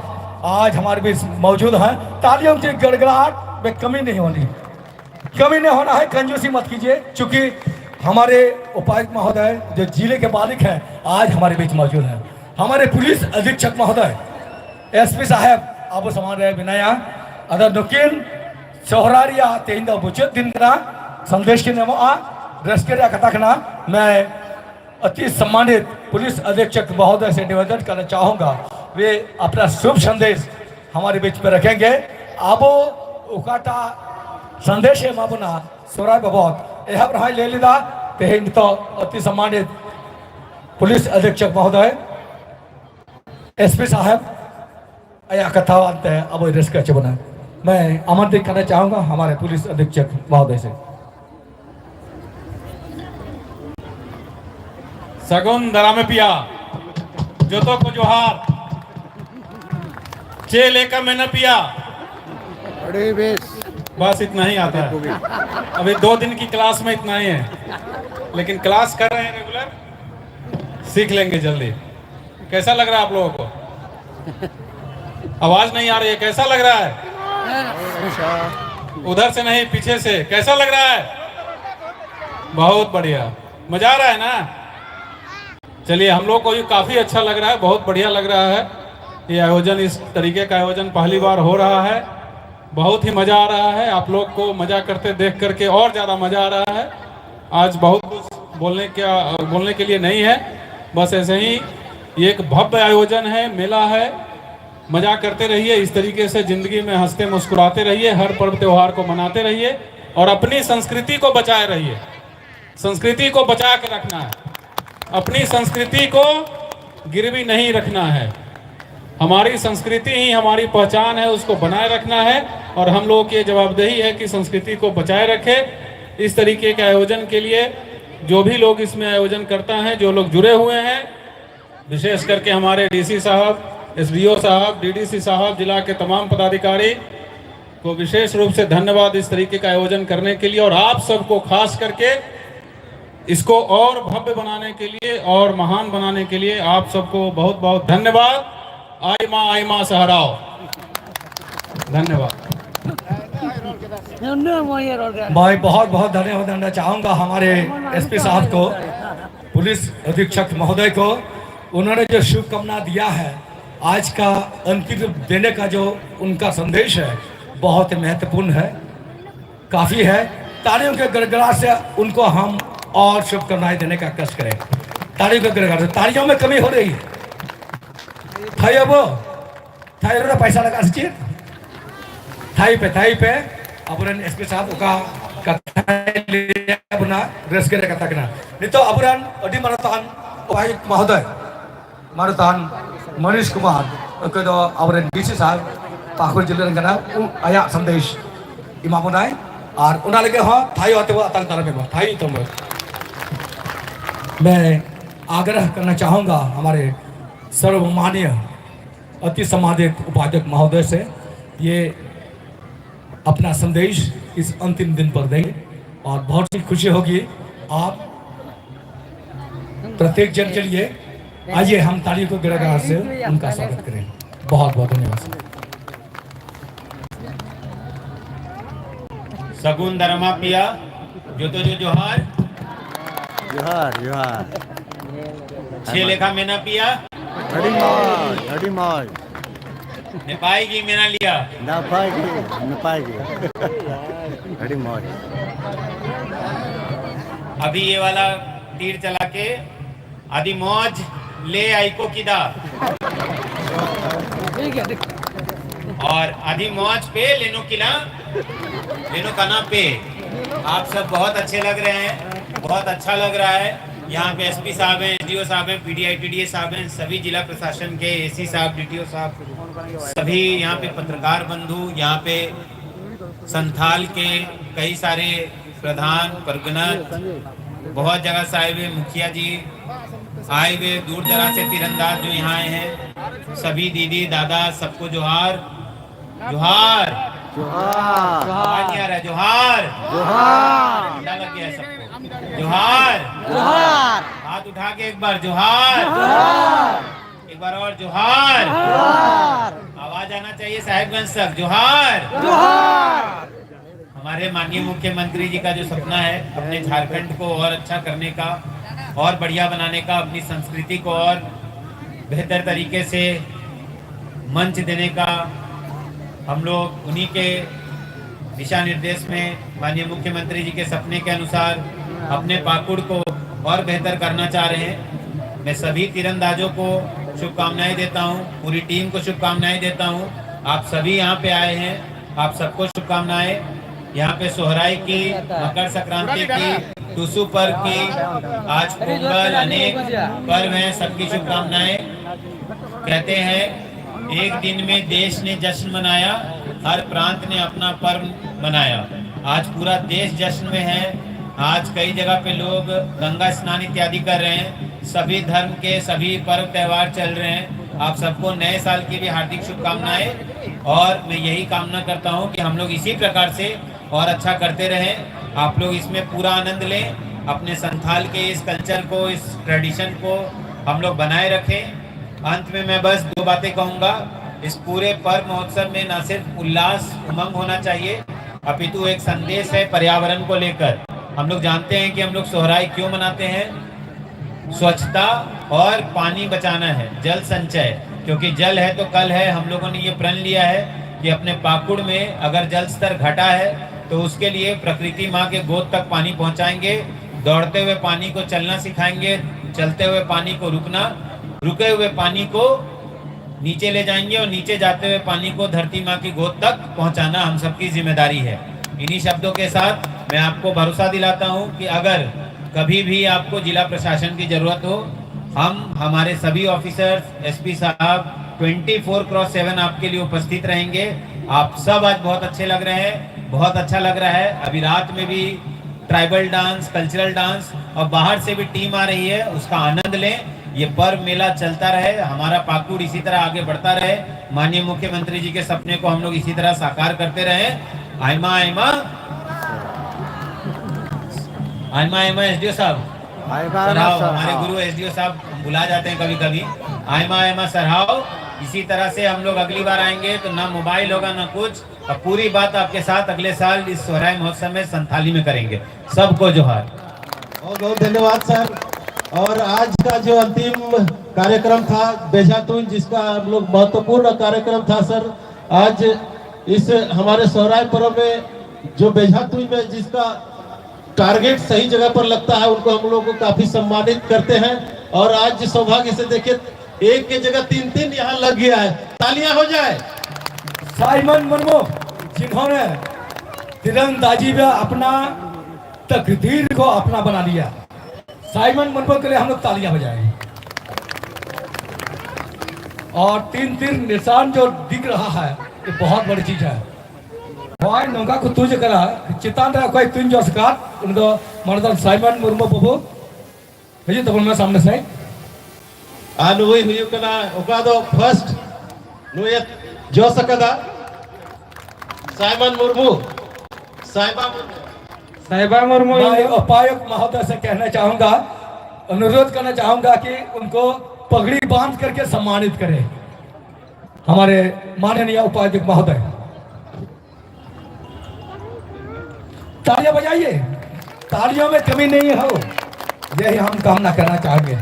[SPEAKER 3] आज हमारे बीच मौजूद हैं। तालियों की गड़गड़ाहट में कमी नहीं होना है, कंजूसी मत कीजिए। चूंकि हमारे उपायुक्त महोदय जो जिले के मालिक हैं आज हमारे बीच मौजूद हैं। हमारे पुलिस अधीक्षक महोदय एसपी साहब अब समारोह विनया अदर नुकिन सोहरारिया तेहिंद बुचत दिन का संदेश के नमो रस्केरिया कथाखना मैं अति सम्मानित पुलिस अधीक्षक महोदय से निवेदन करना चाहूँगा, वे अपना शुभ संदेश हमारे बीच में रखेंगे। अब उकाटा संदेश है माबुना सोराय बहुत यह रहा ले लिदा तेहिंद तो अति सम्मानित पुलिस अधीक्षक महोदय एसपी साहब अया कथा अंत है अब रस्का चुना मैं आमंत्रित करना चाहूँगा हमारे पुलिस अधीक्षक महोदय से।
[SPEAKER 5] सगुन दरामे पिया जोतो को जोहार चे लेकर मैंने पिया
[SPEAKER 2] अरे बेस
[SPEAKER 5] बस इतना ही आता है। अभी 2 दिन की क्लास में इतना ही है, लेकिन क्लास कर रहे हैं रेगुलर, सीख लेंगे जल्दी। कैसा लग रहा है आप लोगों को? आवाज नहीं आ रही है, कैसा लग रहा है? उधर से नहीं पीछे से, कैसा लग रहा है? बहुत बढ़िया, मजा आ रहा है ना? चलिए, हम लोग को ये काफी अच्छा लग रहा है, बहुत बढ़िया लग रहा है। ये आयोजन, इस तरीके का आयोजन पहली बार हो रहा है, बहुत ही मजा आ रहा है। आप लोग को मजा करते देख करके और ज्यादा मजा आ रहा है। आज बहुत कुछ बोलने के लिए नहीं है, बस ऐसे ही ये एक भव्य आयोजन है, मेला है। मजा करते रहिए, इस तरीके से जिंदगी में हंसते मुस्कुराते रहिए, हर पर्व त्योहार को मनाते रहिए और अपनी संस्कृति को बचाए रहिए। संस्कृति को बचा के रखना है, अपनी संस्कृति को गिरवी नहीं रखना है। हमारी संस्कृति ही हमारी पहचान है, उसको बनाए रखना है और हम लोगों की जवाबदेही है कि संस्कृति को बचाए रखें। इस तरीके के आयोजन के लिए जो भी लोग इसमें आयोजन करता है, जो लोग जुड़े हुए हैं, विशेष करके हमारे डीसी साहब, एसडीओ साहब, डीडीसी साहब, जिला के तमाम पदाधिकारी को विशेष रूप से धन्यवाद इस तरीके का आयोजन करने के लिए, और आप सबको खास करके इसको और भव्य बनाने के लिए और महान बनाने के लिए आप सबको बहुत बहुत धन्यवाद। आई माँ सहराओ। धन्यवाद।
[SPEAKER 3] मैं बहुत बहुत धन्यवाद देना चाहूँगा हमारे एसपी साहब को, पुलिस अधीक्षक महोदय को। उन्होंने जो शुभकामना दिया है, आज का अंतिम रूप देने का जो उनका संदेश है बहुत महत्वपूर्ण है, काफ़ी है। तालियों के गड़गड़ाहट से उनको हम और शुभकामनाएं देने का कष्ट करें। तालियों के गड़गड़ाहट, तालियों में कमी हो रही है। थाई अब थाई पैसा लगा सचिए थाई पे अबुरन एसपी साहब का कथा बुना रस्के रे कथा कना नितो अबुरन अडी मारतान उपायुक्त महोदय मारतान मनीष कुमार को दो अबुरन डीसी साहब पाकुर जिले रे कना आया संदेश इमा बुनाय और उना लगे हो थाई होते हुआ अतल तरफ में थाई तो मैं आग्रह करना चाहूँगा हमारे सर्वमान्य अति सम्मानित उपाध्यक्ष महोदय से, ये अपना संदेश इस अंतिम दिन पर देंगे और बहुत सी खुशी होगी। आप प्रत्येक जन के लिए आइए हम तालियों को गिड़गिड़ा से उनका स्वागत करें। बहुत बहुत धन्यवाद।
[SPEAKER 6] सगुन धर्मा पिया जो तो जो जोहार
[SPEAKER 2] जोहार
[SPEAKER 6] छे लेखा मेना पिया
[SPEAKER 2] अड़ी मौज
[SPEAKER 6] ने पाएगी मेना लिया
[SPEAKER 2] ना पाएगी अड़ी मौज।
[SPEAKER 6] अभी ये वाला तीर चला के आदि मौज ले आई को किदा और आदि मौज पे लेनो किला लेनो कना पे। आप सब बहुत अच्छे लग रहे हैं, बहुत अच्छा लग रहा है। यहाँ पे एसपी साहब हैं, एसडीओ साहब हैं, पीडीआई साहब हैं, सभी जिला प्रशासन के एसी साहब, डीटीओ साहब, सभी यहाँ पे पत्रकार बंधु, यहाँ पे संथाल के कई सारे प्रधान परगना बहुत जगह से आए हुए, मुखिया जी आए हुए, दूर दराज से तीरंदाज जो यहाँ आए हैं, सभी दीदी दादा सबको जोहार जोहार
[SPEAKER 2] जोहार
[SPEAKER 6] आवाज नहीं आ रहा है, जोहार जोहार ठंडा लग गया है सबको। जोहार जोहार हाथ उठा के एक बार जोहार एक बार और जोहार आवाज आना चाहिए साहिबगंज तक। जोहार हमारे माननीय मुख्यमंत्री जी का जो सपना है अपने झारखंड को और अच्छा करने का और बढ़िया बनाने का, अपनी संस्कृति को और बेहतर तरीके से मंच देने का, हम लोग उन्हीं के दिशा निर्देश में माननीय मुख्यमंत्री जी के सपने के अनुसार अपने पाकुड़ को और बेहतर करना चाह रहे हैं। मैं सभी तीरंदाजों को शुभकामनाएं देता हूं, पूरी टीम को शुभकामनाएं देता हूं। आप सभी यहाँ पे आए हैं, आप सबको शुभकामनाएं। यहाँ पे सोहराई की, मकर संक्रांति की, टुसु पर्व की, आज पोंगल, अनेक पर्व हैं, सबकी शुभकामनाएं। कहते हैं एक दिन में देश ने जश्न मनाया, हर प्रांत ने अपना पर्व मनाया। आज पूरा देश जश्न में है। आज कई जगह पे लोग गंगा स्नान इत्यादि कर रहे हैं। सभी धर्म के सभी पर्व त्यौहार चल रहे हैं। आप सबको नए साल की भी हार्दिक शुभकामनाएं और मैं यही कामना करता हूं कि हम लोग इसी प्रकार से और अच्छा करते रहें। आप लोग इसमें पूरा आनंद लें, अपने संथाल के इस कल्चर को, इस ट्रेडिशन को हम लोग बनाए रखें। अंत में मैं बस दो बातें कहूँगा। इस पूरे पर्व महोत्सव में न सिर्फ उल्लास उमंग होना चाहिए, अपितु एक संदेश है पर्यावरण को लेकर। हम लोग जानते हैं कि हम लोग सोहराई क्यों मनाते हैं, स्वच्छता और पानी बचाना है, जल संचय, क्योंकि जल है तो कल है। हम लोगों ने ये प्रण लिया है कि अपने पाकुड़ में अगर जल स्तर घटा है तो उसके लिए प्रकृति माँ के गोद तक पानी पहुँचाएंगे। दौड़ते हुए पानी को चलना सिखाएंगे, चलते हुए पानी को रुकना, रुके हुए पानी को नीचे ले जाएंगे और नीचे जाते हुए पानी को धरती माँ की गोद तक पहुँचाना हम सबकी जिम्मेदारी है। इन्हीं शब्दों के साथ मैं आपको भरोसा दिलाता हूं कि अगर कभी भी आपको जिला प्रशासन की जरूरत हो, हम हमारे सभी ऑफिसर्स, एसपी साहब 24/7 आपके लिए उपस्थित रहेंगे। आप सब आज बहुत अच्छे लग रहे हैं, बहुत अच्छा लग रहा है। अभी रात में भी ट्राइबल डांस, कल्चरल डांस और बाहर से भी टीम आ रही है, उसका आनंद लें। ये पर्व मेला चलता रहे, हमारा पाकुड़ इसी तरह आगे बढ़ता रहे, माननीय मुख्यमंत्री जी के सपने को हम लोग इसी तरह साकार करते रहे। आयमा आयमा आयमा आयमा एसडीओ साहब सराव, हमारे गुरु एसडीओ साहब बुला जाते हैं कभी कभी। आयमा आयमा सराव। इसी तरह से हम लोग अगली बार आएंगे तो ना मोबाइल होगा ना कुछ, अब पूरी बात आपके साथ अगले साल इस सोहराय महोत्सव में संथाली में करेंगे। सबको जोहार।
[SPEAKER 1] बहुत बहुत धन्यवाद सर। और आज का जो अंतिम कार्यक्रम था बेजातुन, जिसका हम लोग महत्वपूर्ण कार्यक्रम था सर, आज इस हमारे सोहराय पर्व में जो बेजातुन में जिसका टारगेट सही जगह पर लगता है उनको हम लोग को काफी सम्मानित करते हैं। और आज सौभाग्य से देखिए एक के जगह 3-3 यहाँ लग गया है। तालियां हो जाए।
[SPEAKER 3] साइमन मुर्मू जिन्होंने तीरंदाजी में अपना तकदीर को अपना बना लिया, साइमन मुर्मू के लिए हम लोग तालियां बजाएं। और 3-3 निशान जो दिख रहा है ये बहुत बड़ी चीज है। भाई नौका को तुझे करा चितान रहा कोई तुम जो सकार उनको मर्दन साइमन मुर्मू बाबू भेजिए तब मैं सामने से
[SPEAKER 1] नुई हुई कना ओका दो फर्स्ट नुई जो सकदा साइमन मुर्मू साइबा मुर्मू
[SPEAKER 3] मैं उपायुक्त महोदय से कहना चाहूंगा, अनुरोध करना चाहूंगा कि उनको पगड़ी बांध करके सम्मानित करें हमारे माननीय उपायुक्त महोदय। तालियां बजाइए, तालियों में कमी नहीं हो, यही हम कामना करना चाहेंगे।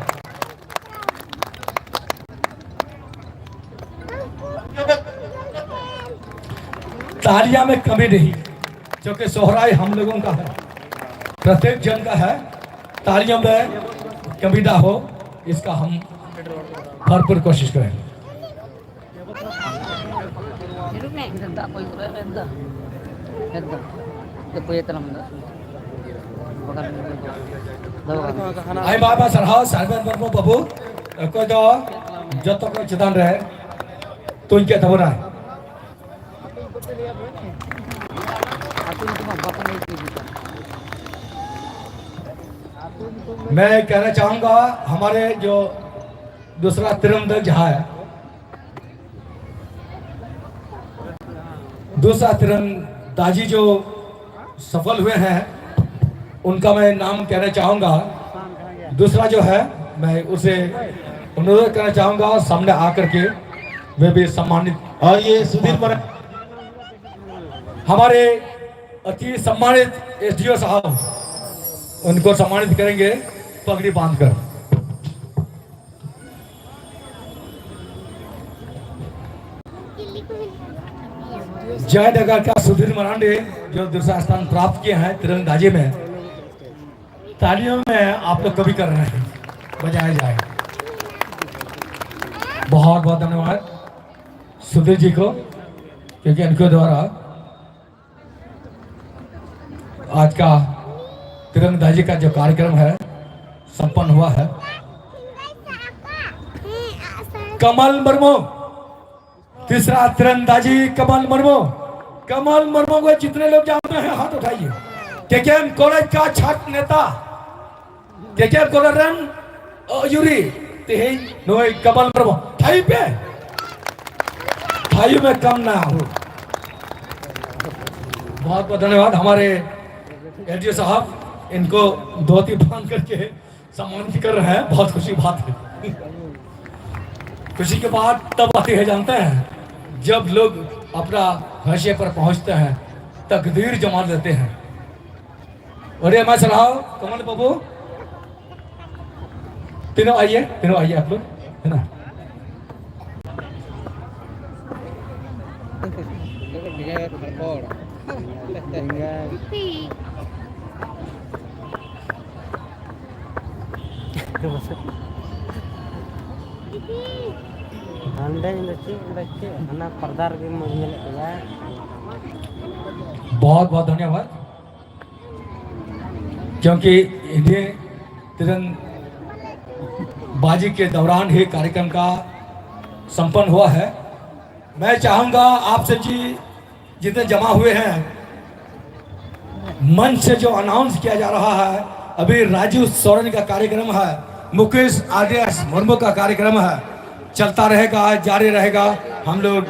[SPEAKER 3] तालियां में कमी नहीं, क्योंकि सोहराय हम लोगों का है, प्रत्येक जन का है। तालियों में कमी ना हो, इसका हम भरपूर कोशिश करें। आई बाबा सरहाव साइमन मुर्मू बाबू को जो जब तक चितान रहे तो इनके दबरा है। मैं कहना चाहूंगा हमारे जो दूसरा तीरंदाज है, दूसरा तीरंदाजी जो सफल हुए हैं उनका मैं नाम कहना चाहूंगा। दूसरा जो है मैं उसे अनुरोध करना चाहूंगा सामने आकर के वे भी सम्मानित।
[SPEAKER 1] और ये सुधीर मरा
[SPEAKER 3] हमारे अति सम्मानित एसडीओ साहब उनको सम्मानित करेंगे पगड़ी बांधकर। जयनगर का सुधीर मरांडे जो दूसरा स्थान प्राप्त किए हैं तीरंदाजी में, तालियों में आप लोग कभी कर रहे हैं, बजाया जाए। बहुत बहुत धन्यवाद सुधीर जी को, क्योंकि इनके द्वारा आज का तीरंदाजी का जो कार्यक्रम है संपन्न हुआ है। कमल मुर्मू तीसरा तीरंदाजी कमल मुर्मू। कमल मुर्मू को जितने लोग जानते हैं हाथ उठाइए। केकेएम कॉलेज का छात्र नेता, केकेएम कॉलेज रन यूरी तेही नोई कमल मुर्मू थाई पे थाई में कम ना हो। बहुत बहुत धन्यवाद हमारे एसडीओ साहब, इनको धोती बांध करके सम्मानित कर रहे हैं। बहुत खुशी बात है। खुशी के बाद तब आती है जानते हैं जब लोग अपना हाशिए पर पहुंचते हैं, तकदीर जमा देते हैं। और ये मैं सलाह कमल बाबू तीनों आइए आप लोग, है ना। बहुत बहुत धन्यवाद, क्योंकि इन्हें तीरंदाजी के दौरान ही कार्यक्रम का संपन्न हुआ है। मैं चाहूंगा आपसे जी जितने जमा हुए हैं, मंच से जो अनाउंस किया जा रहा है, अभी राजू सोरेन का कार्यक्रम है, मुकेश आरडीएक्स मुर्मू का कार्यक्रम है, चलता रहेगा, जारी रहेगा। हम लोग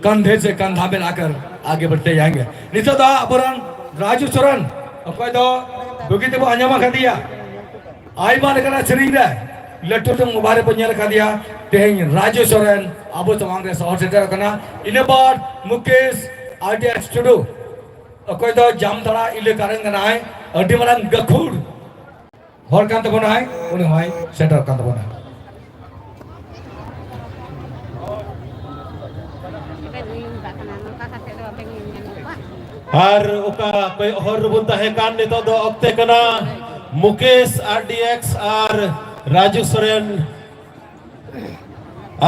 [SPEAKER 3] कंधे से कंधा मिलाकर आगे बढ़ते जाएंगे। नितो दा अपरन राजू सोरेन अकोय दो बुगी तेबो आंजमा खदिया आइमा लेकना सेरिंग रे लट्टू तो मुबारक पंजल खदिया तेहें राजू सोरेन अबो तमांग रे सहर सेटर कना इने बाद मुकेश आरडीएक्स टुडू अकोय दो जामतड़ा इले कारंग नाय अडी मारांग गखुड़ हर कान तबनाय उनि हाय सेटर कान तबनाय
[SPEAKER 1] और उका कोई और बुंता है कान ने तो दो अक्ते कना मुकेश आरडीएक्स और राजू सोरेन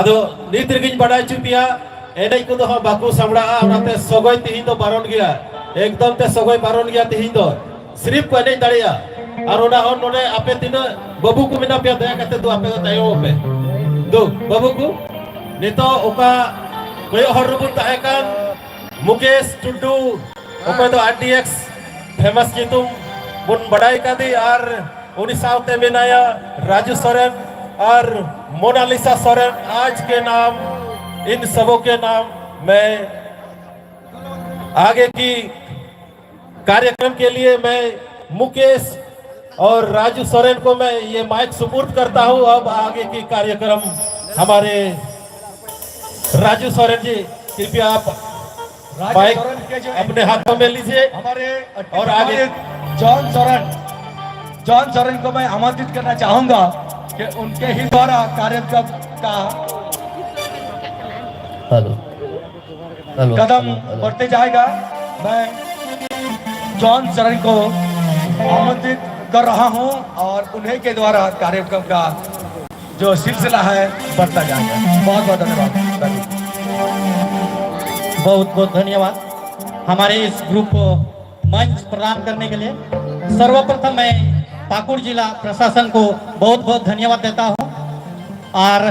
[SPEAKER 1] आदो नीतिरगिन बड़ाई चुपिया एनई को दो हम बाकू सामड़ा आनाते सगोय तिहिन दो बारन गया एकदम ते सगोय बारन गया तिहिन दो सिर्फ को एनई दाड़िया और ओना हन नोने आपे तिन बाबू को मिना पे दया करते दो आपे दो तायो पे दो बाबू को नेतो उका कोई और बुंता है कान मुकेश टुडू ओके तो आरडीएक्स फेमस जितुम बुन बड़ाई का दी और उनी साउते मेनाया राजू सोरेन और मोनालिसा सोरेन। आज के नाम इन सबों के नाम मैं आगे की कार्यक्रम के लिए मैं मुकेश और राजू सोरेन को मैं ये माइक सुपुर्द करता हूं। अब आगे की कार्यक्रम हमारे राजू सोरेन जी कृपया आप माइक अपने हाथों में लीजिए
[SPEAKER 3] हमारे
[SPEAKER 1] और आगे
[SPEAKER 3] जॉन सोरेन को मैं आमंत्रित करना चाहूंगा कि उनके ही द्वारा कार्यक्रम का कदम बढ़ते जाएगा। मैं जॉन सोरेन को आमंत्रित कर रहा हूं और उन्हीं के द्वारा कार्यक्रम का जो सिलसिला है बढ़ता जाएगा। बहुत बहुत धन्यवाद।
[SPEAKER 7] बहुत बहुत धन्यवाद हमारे इस ग्रुप को मंच प्रदान करने के लिए। सर्वप्रथम मैं पाकुड़ जिला प्रशासन को बहुत बहुत धन्यवाद देता हूं और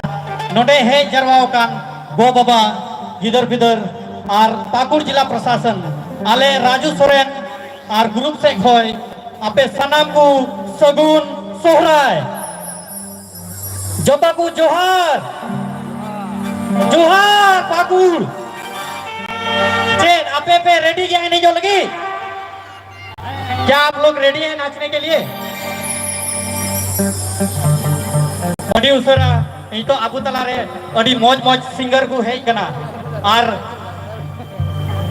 [SPEAKER 7] नोडे है जरवाओ कान गो बाबा इधर बिधर और पाकुड़ जिला प्रशासन आले राजू सोरेन और ग्रुप से खोय आपे सनाम को सगुन सोहराय जोता को जोहार जोहार पाकुड़ आपे पे रेडी क्या नहीं जो लगी? क्या आप लोग रेडी हैं नाचने के लिए? अड़ी उसरा ये तो अबू तला रे अड़ी मौज मौज सिंगर को है कना और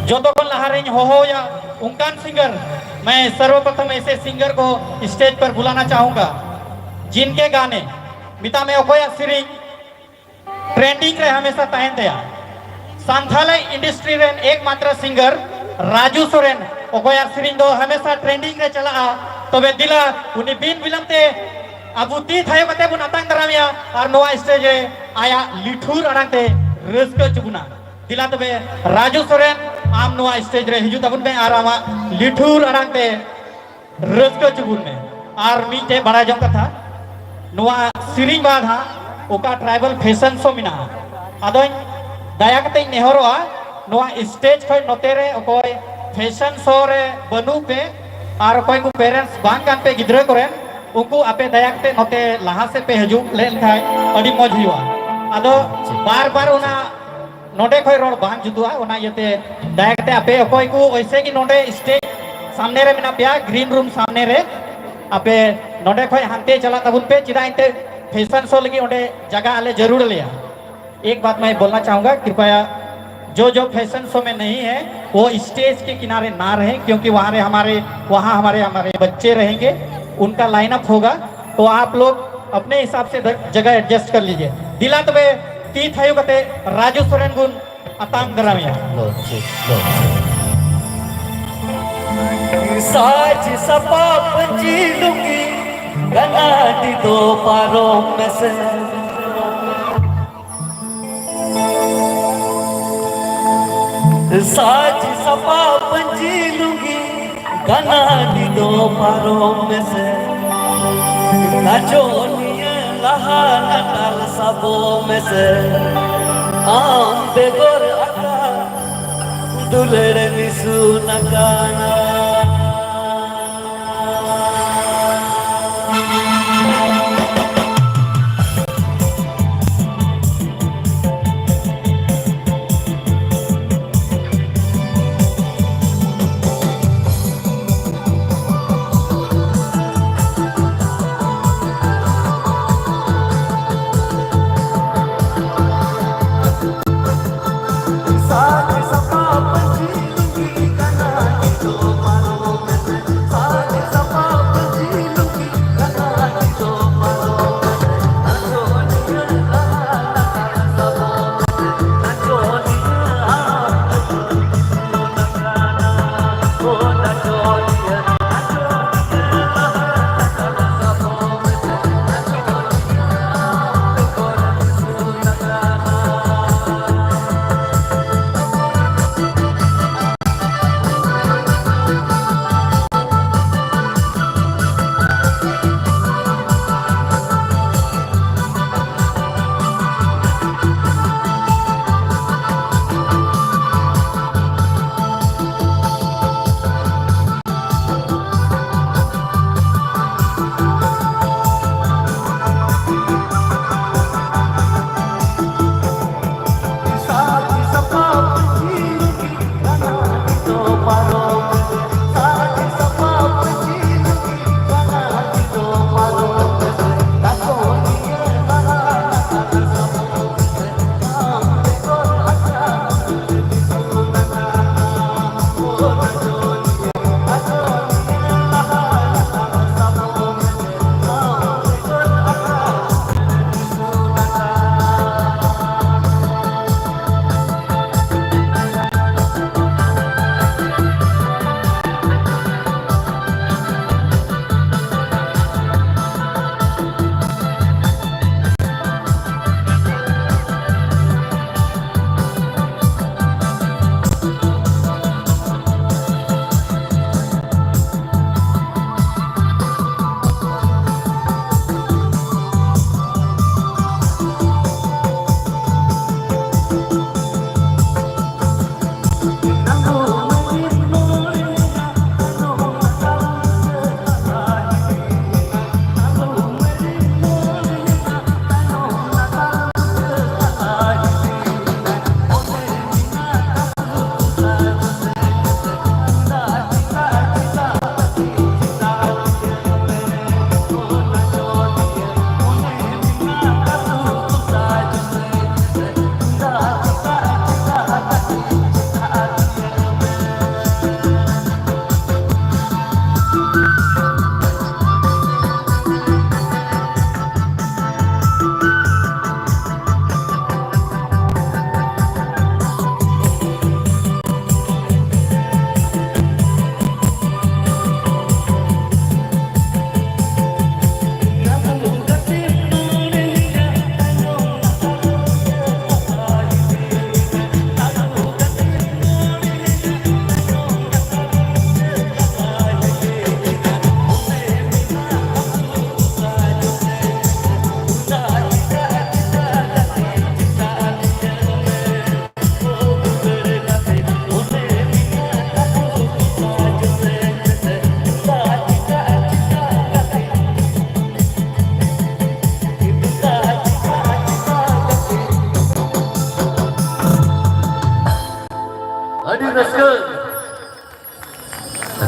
[SPEAKER 7] जो तो कौन लहा रही हो या उनकान सिंगर मैं सर्वप्रथम ऐसे सिंगर को स्टेज पर बुलाना चाहूंगा जिनके गाने मिता में ओकोया सिरिंग ट्रेंडिंग रे हमेशा तहन दया सांथालय इंडस्ट्री रेन एकमात्र सिंगर राजू सोरेन ओकोया सिरिंग दो हमेशा ट्रेंडिंग रे चला तबे दिला उनी बिन विलंबते अबू ती थायो कते बुन अतांग दरामिया और नोआ स्टेज रे आया लिठुर अड़ांगते रस्क चुबुना दिला तबे राजू सोरेन आम नोआ स्टेज रे हिजु तबुन में आरामा लिठुर अड़ांगते रस्क चुबुन में और मीते बड़ा जम कथा नोआ सिरिंग बाद हा ओका ट्राइबल फैशन शो मिना आदो दया कते नेहरोआ नोआ स्टेज खय नोते रे ओकोय फैशन शो रे बनु पे और ओकोय को पेरेंट्स बांग कान पे गिद्रे करे उनको आपे दया कते नोते लहा से पे हजू लेन थाय अडी मौज हुआ आदो बार बार ओना नोडे खय रोड बांग जुदुआ ओना यते दया कते आपे ओकोय को वैसे कि नोडे स्टेज सामने रे मिना पिया ग्रीन रूम सामने रे आपे नोडे खय हांते चला तबुन पे चिदा इते फैशन शो लगी ओडे जगह आले जरूर लिया। एक बात मैं बोलना चाहूंगा कृपया जो जो फैशन शो में नहीं है वो स्टेज के किनारे ना रहे क्योंकि वहाँ हमारे बच्चे रहेंगे उनका लाइनअप होगा तो आप लोग अपने हिसाब से जगह एडजस्ट कर लीजिए। दिला तबे ती थायो कते राजू सोरेन गुन अतांग दरामिया
[SPEAKER 8] साज सपा पंजी लुंगी गना दी दो पारों में से साज सपा पंजी लुंगी गना दी दो पारों में से नाचो निये लहा नटाल सबों में से आम बेगोर अका दुलड़े निसु नकाना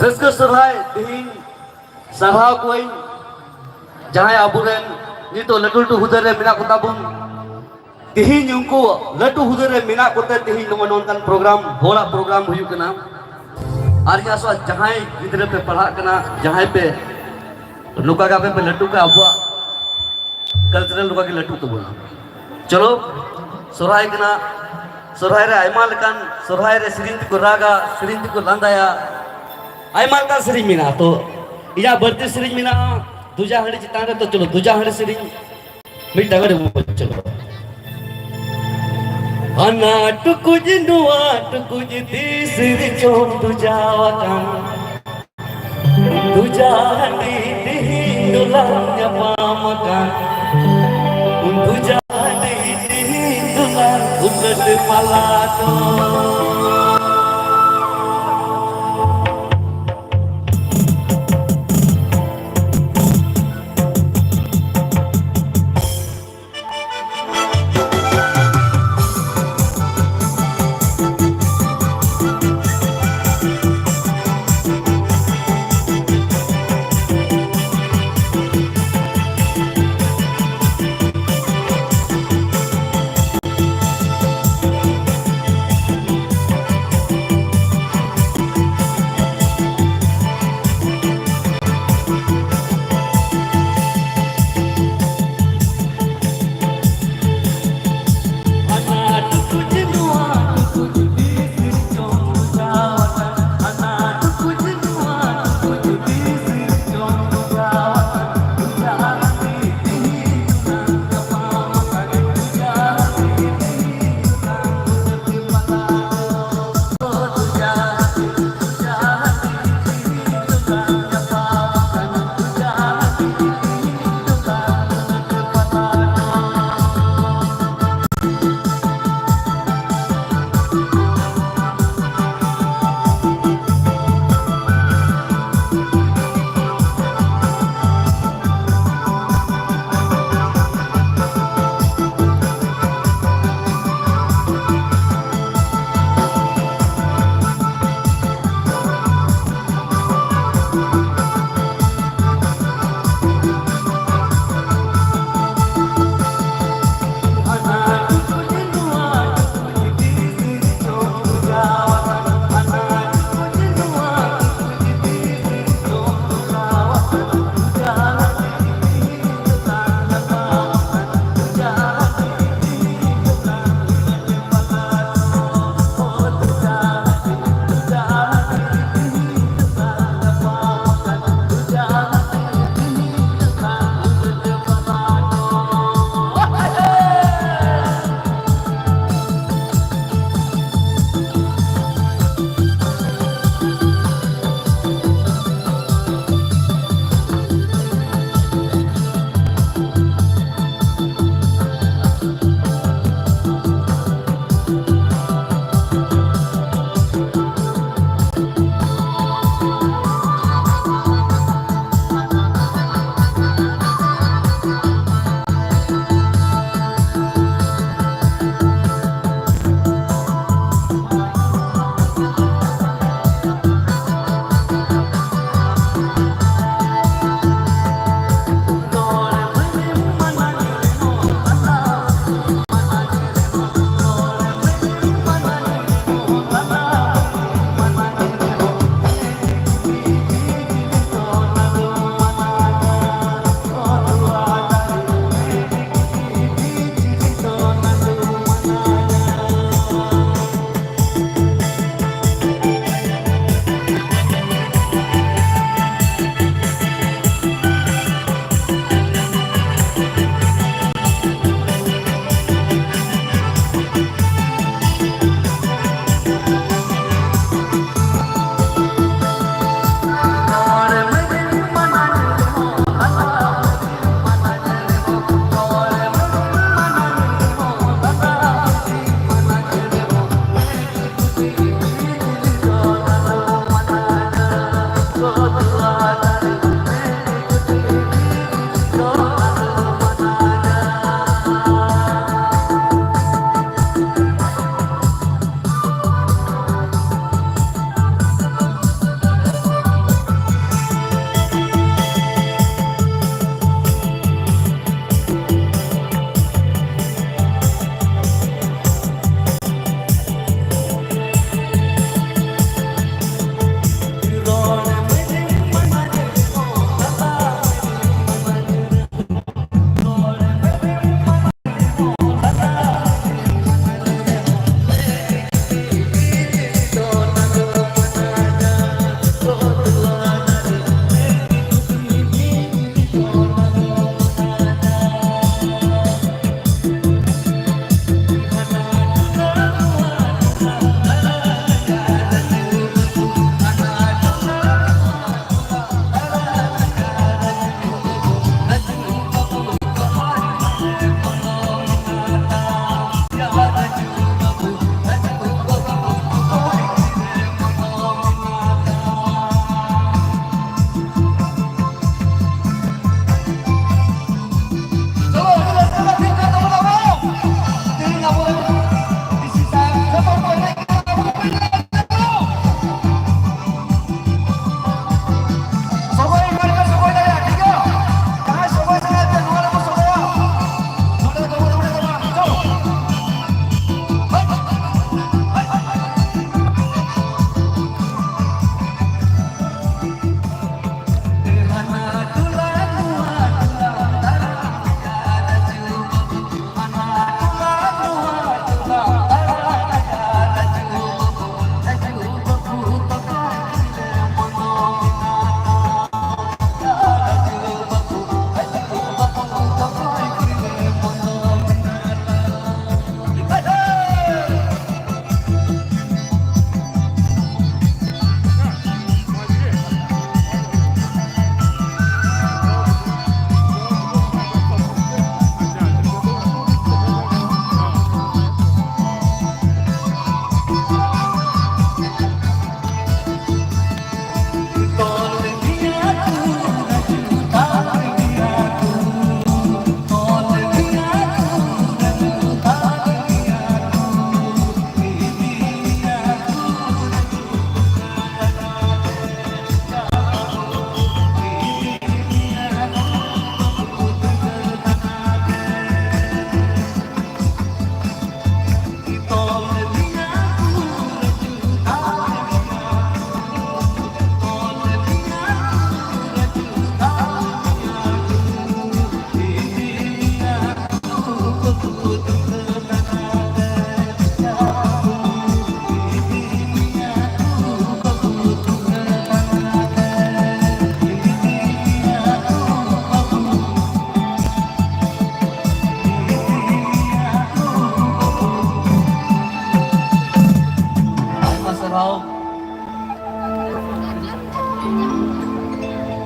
[SPEAKER 8] rusk सरहाय तेहिं sarhau kuing jahai aburen nito latu latu hudar re mina kota bun tihin nyungku latu hudar re mina kota tihin menonton program bola program huyuk kena arya so jahai gidre pe padha kena jahai pe luka ka pe latu ka abwa cultural luka ki latu to bola chalo sorhai kena sorhai re aimal kan sorhai re sirinti ko raga sirinti ko landaya aimal kan siring mina to iya berarti sering mina tuja hari citanda to chalo tuja hari sering mita gade mo chalo ana tukuj nuwa tukuj tisri chom tuja wakan tuja hari dihindulang nyapamakan tuja hari dihindulang ulat malato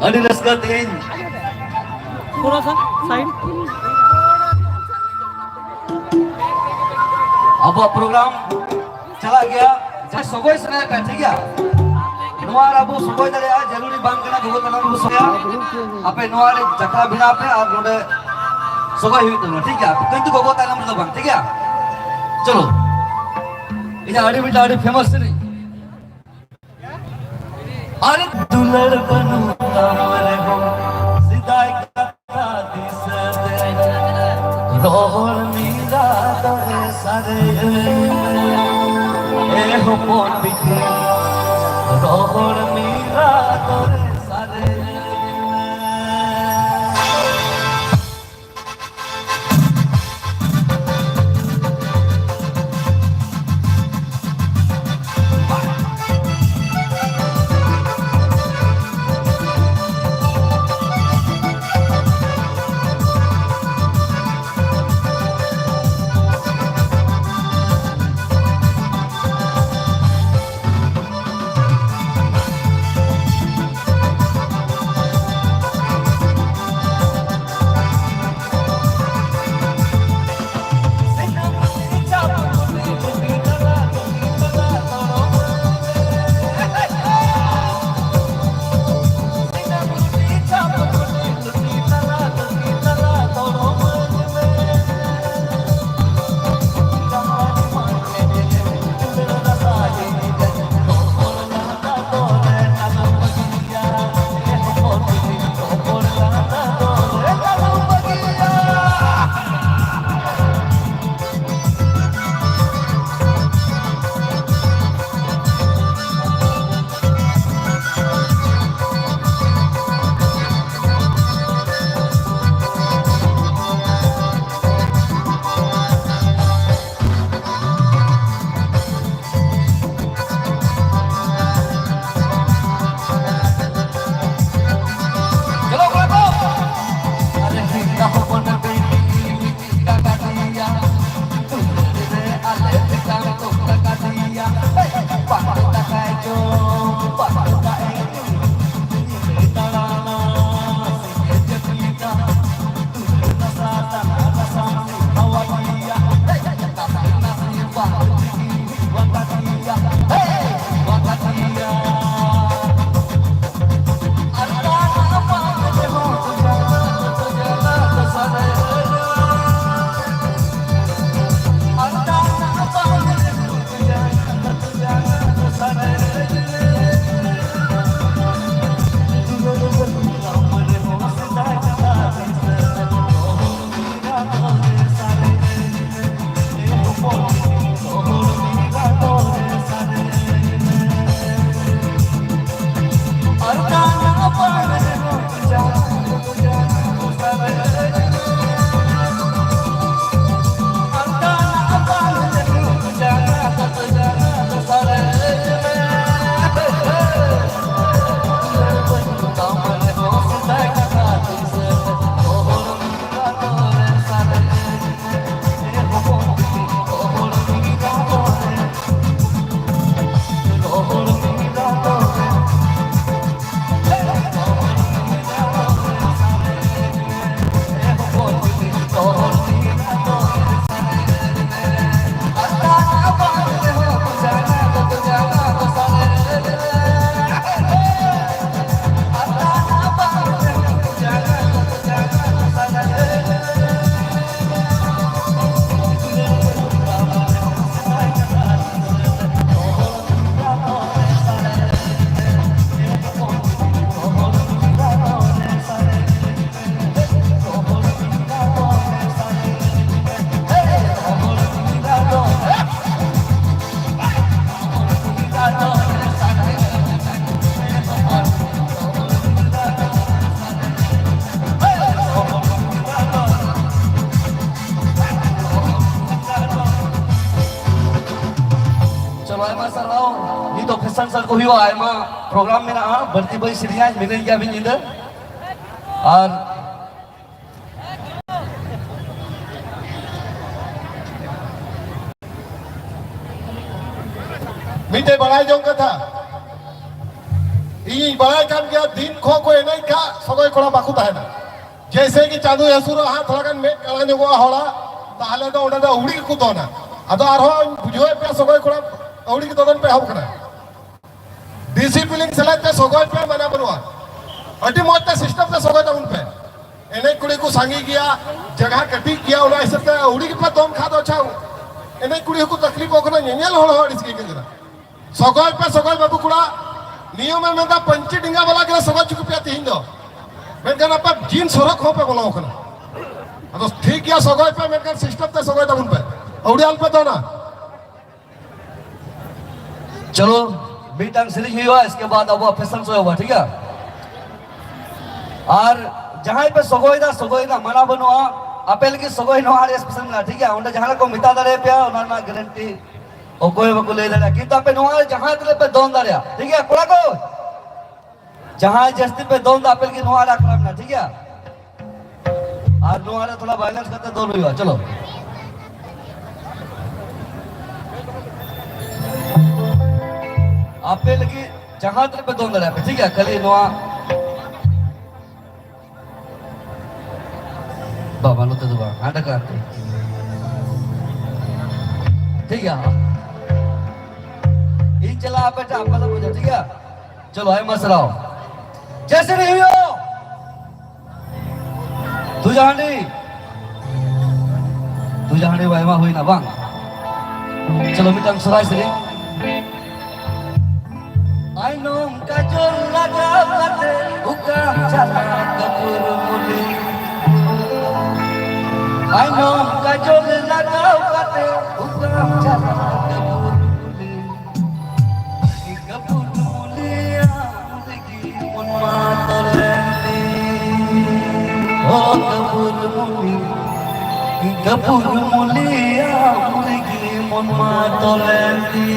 [SPEAKER 8] Adi raska tingin.
[SPEAKER 7] थोड़ा सा साइड
[SPEAKER 8] अब प्रोग्राम चला गया जब सगोई समय का ठीक है नवार अब सगोई दरे जरूरी बांग करना बहुत तना बहुत सोया आपे नवार जकरा बिना पे और नोडे सगोई हुई तो ठीक है किंतु गोगो तना मतलब बांग ठीक है चलो इधर आड़ी बिटा आड़ी फेमस नहीं अरे दुलर बनू तारे हो सिदाई का दिस दे रोहर मीरा तोरे सारे ए हो पोन बिके रोहर मीरा तोरे सारे हुआ आयमा प्रोग्राम में ना भर्ती बई सीरिया मिले गया भी जिंदा और
[SPEAKER 4] मिटे बड़ाई जों कथा इ बड़ाई कान गया दिन खो को एनै का सगय कोड़ा बाकु ताहेना जैसे कि चांदू हसुर हा थोड़ा गान में कला जगो होला ताहले तो ओडा उड़ी को दोना अदो आरो बुझोय पे सगय कोड़ा उड़ी के दोदन पे हब कना डिसिप्लिन सलात पे सगय पे मना बनवा अटी मोटे सिस्टम पे सगय उन पे एनै कुड़ी को सांगी गया जगह कटी किया ओला ऐसे पे उड़ी के पे दम खा दो छाऊ एनै कुड़ी को तकलीफ ओखना नेनेल होल हो इसके के सगय पे सगय बाबू कुड़ा नियम में मेदा पंची डिंगा वाला के सगय चुक पे तिहिं दो मेनकन आप जीन सरक हो पे बोला ओखना अदो ठीक गया सगय पे मेनकन सिस्टम पे सगय दबुन पे औडियाल पे दो ना
[SPEAKER 8] चलो बीटांग सिलिंग हुआ इसके बाद अब फैशन शो हुआ ठीक है और जहां पे सगोयदा मना बनवा अपेल की सगोय नो आर स्पेशल ना ठीक है उन्हें जहां को मिता दरे पे उन्हें गारंटी ओ कोई बको ले दरे किंतु पे नो जहां तले पे दोन दरिया ठीक है कोड़ा को जहां जस्ती पे दोन दा अपेल की नो आर आक्रम ना ठीक है और नो आर थोड़ा बैलेंस करते दोन हुआ चलो अपेल की जहां तले पे दोन दरिया पे ठीक है कली नो बाबा लो तो दुआ आटा करते ठीक है इन चला बेटा आपका तो बुझो ठीक है चलो है मसराओ जैसे नहीं हो तू जाने वाइमा हुई ना बांग चलो मिटंग सराय से आई नो का जो लगा लगे हुक्म चला कपूर मुली I know kajol lagao kate ukam chala kabul mulia muligi mon matolenti oh kabul mulia muligi mon matolenti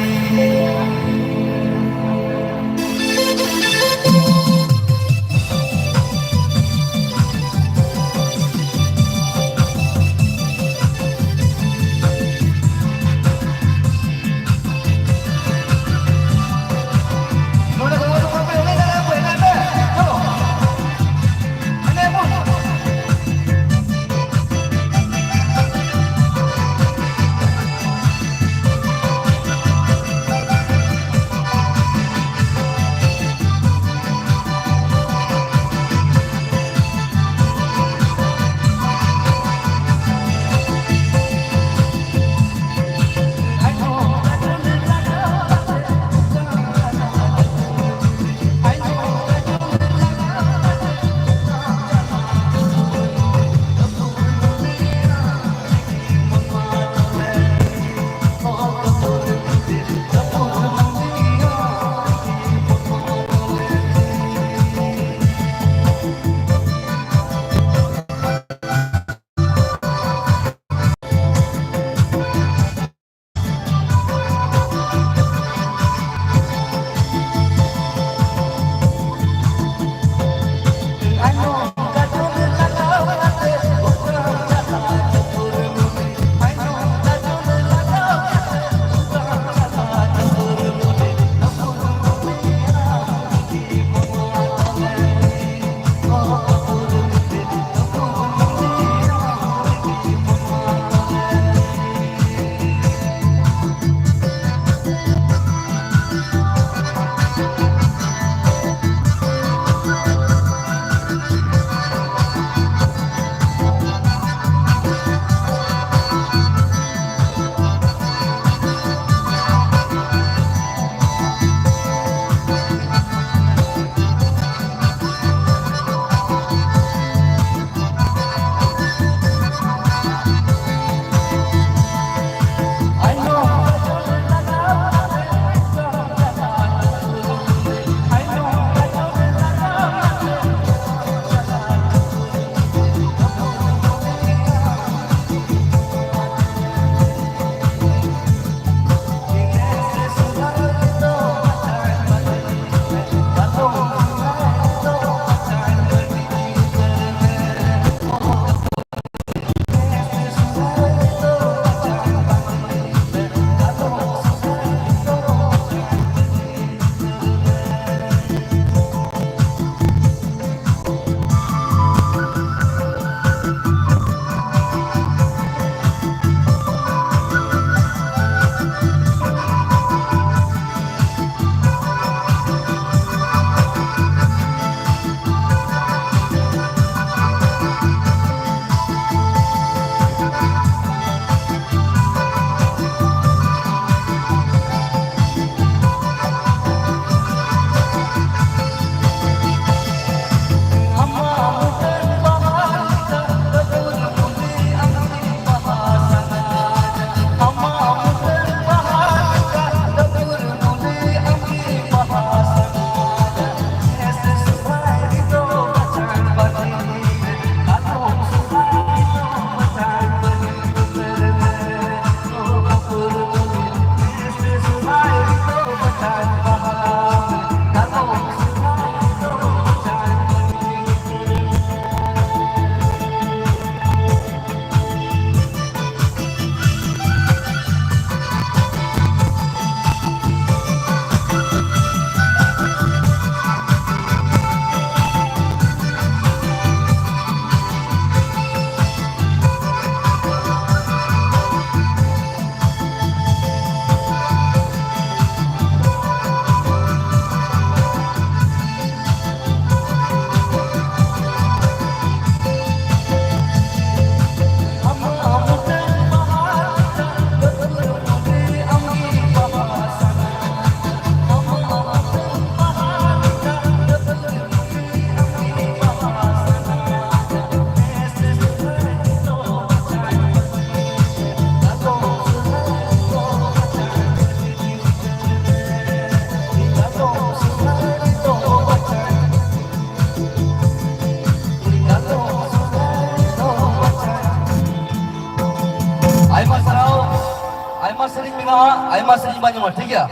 [SPEAKER 8] Aima Tsering बानी मा ठीक गया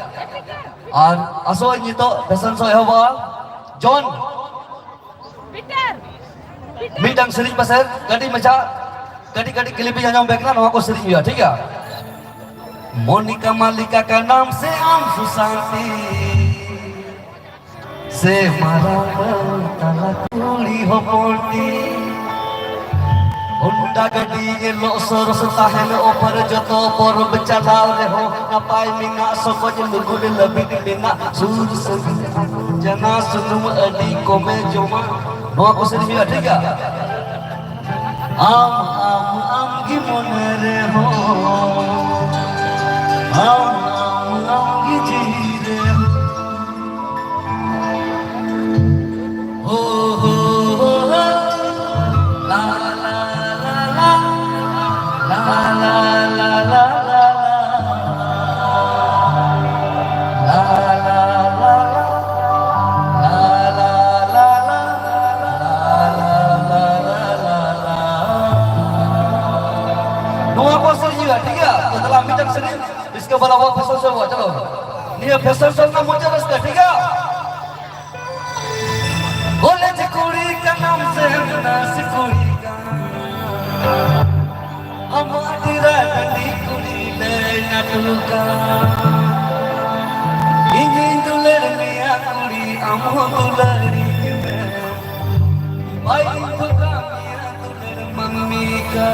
[SPEAKER 8] और असो नितो फैशन शो एहोबा जॉन मिटang सेरिंग pasar kadi macha kadi clip जाना बैकना नवा को सेरिंग हुआ ठीक है मोनिका मालिका का नाम से आम सुशांति से मारा तला कुड़ी हो पोटी हुंडा गड्डी ये लोसर सताहन ओपर जतो परब चलाव रे हो नपाय मिना सकज लुगुल लबिद बिना सूर सगी जना सुनुम अडी को में जोमा नवा को सेरिंग हुआ ठीक है आम की मन रे हो आम की जी रे हो ला ला ला ला ला ला ला ला ठीक है तो तला मीटक से इसके बाद वो फैशन शो हुआ चलो ये फैशन शो का मुझे बस ठीक है कॉलेज कुड़ी का नाम से नास कुड़ी का हमारी रानी कुड़ी ले नटुका इंजिन दुलर मिया कुड़ी अमो दुलरी भाई दुका मिया दुलर मम्मी का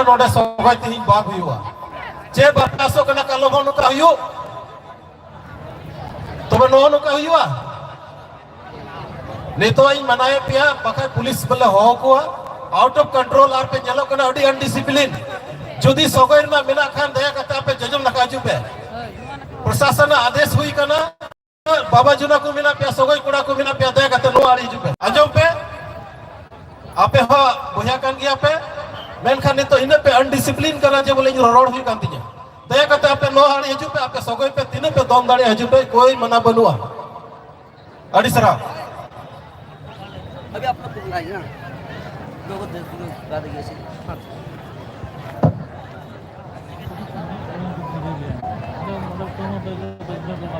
[SPEAKER 1] नोडे सोगय तिहिन बाग हुआ चे बरदासो कना का लोगों नुका हुयो तबे नो नुका हुआ नेतो इन मनाए पिया बका पुलिस बले हो को आउट ऑफ कंट्रोल आर पे जलो कना अडी अनडिसिप्लिन जदी सोगय ना मिना खान दया कता पे जजम नका जुबे प्रशासन आदेश हुई कना बाबा जुना को मिना पिया सोगय कुड़ा को मिना पिया दया कता नो आड़ी जुबे अजो पे आपे हो बुया कान गया पे मेनखान नितो इन पे अनडिसिप्लिन करा जे बोले रोड हुई कांती जे दया कते आपे नो हाड़ी हजू पे आपे सगोय पे तीन पे दोम दाड़ी हजू पे कोई मना बनुआ अड़ी सरा
[SPEAKER 8] अभी आप लोग बुलाइए ना लोगों को बता दीजिए से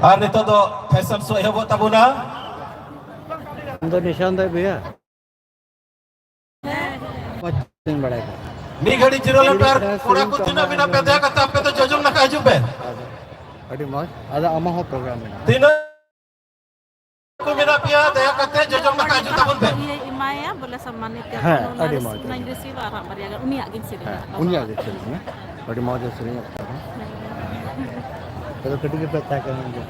[SPEAKER 1] और नितो दो फैशन शो हेबो तबुना
[SPEAKER 2] निशान दे भैया दिन बढ़ाएगा
[SPEAKER 1] मी घड़ी जीरो लटर कोड़ा को तीन बिना पे दया कते आपे तो जजम नका हजू पे
[SPEAKER 2] अड़ी मौज आदा अमा हो प्रोग्राम में
[SPEAKER 1] तीन को बिना पिया दया कते जजम नका हजू तबुन पे
[SPEAKER 9] ये इमाया बोले सम्मानित कर
[SPEAKER 2] हाँ, अड़ी मौज
[SPEAKER 9] नाइन रिसीव आ रहा मरिया उन्हीं आगे से
[SPEAKER 2] उन्हीं आगे चलिए अड़ी मौज से नहीं आता है तो कटी के पता करेंगे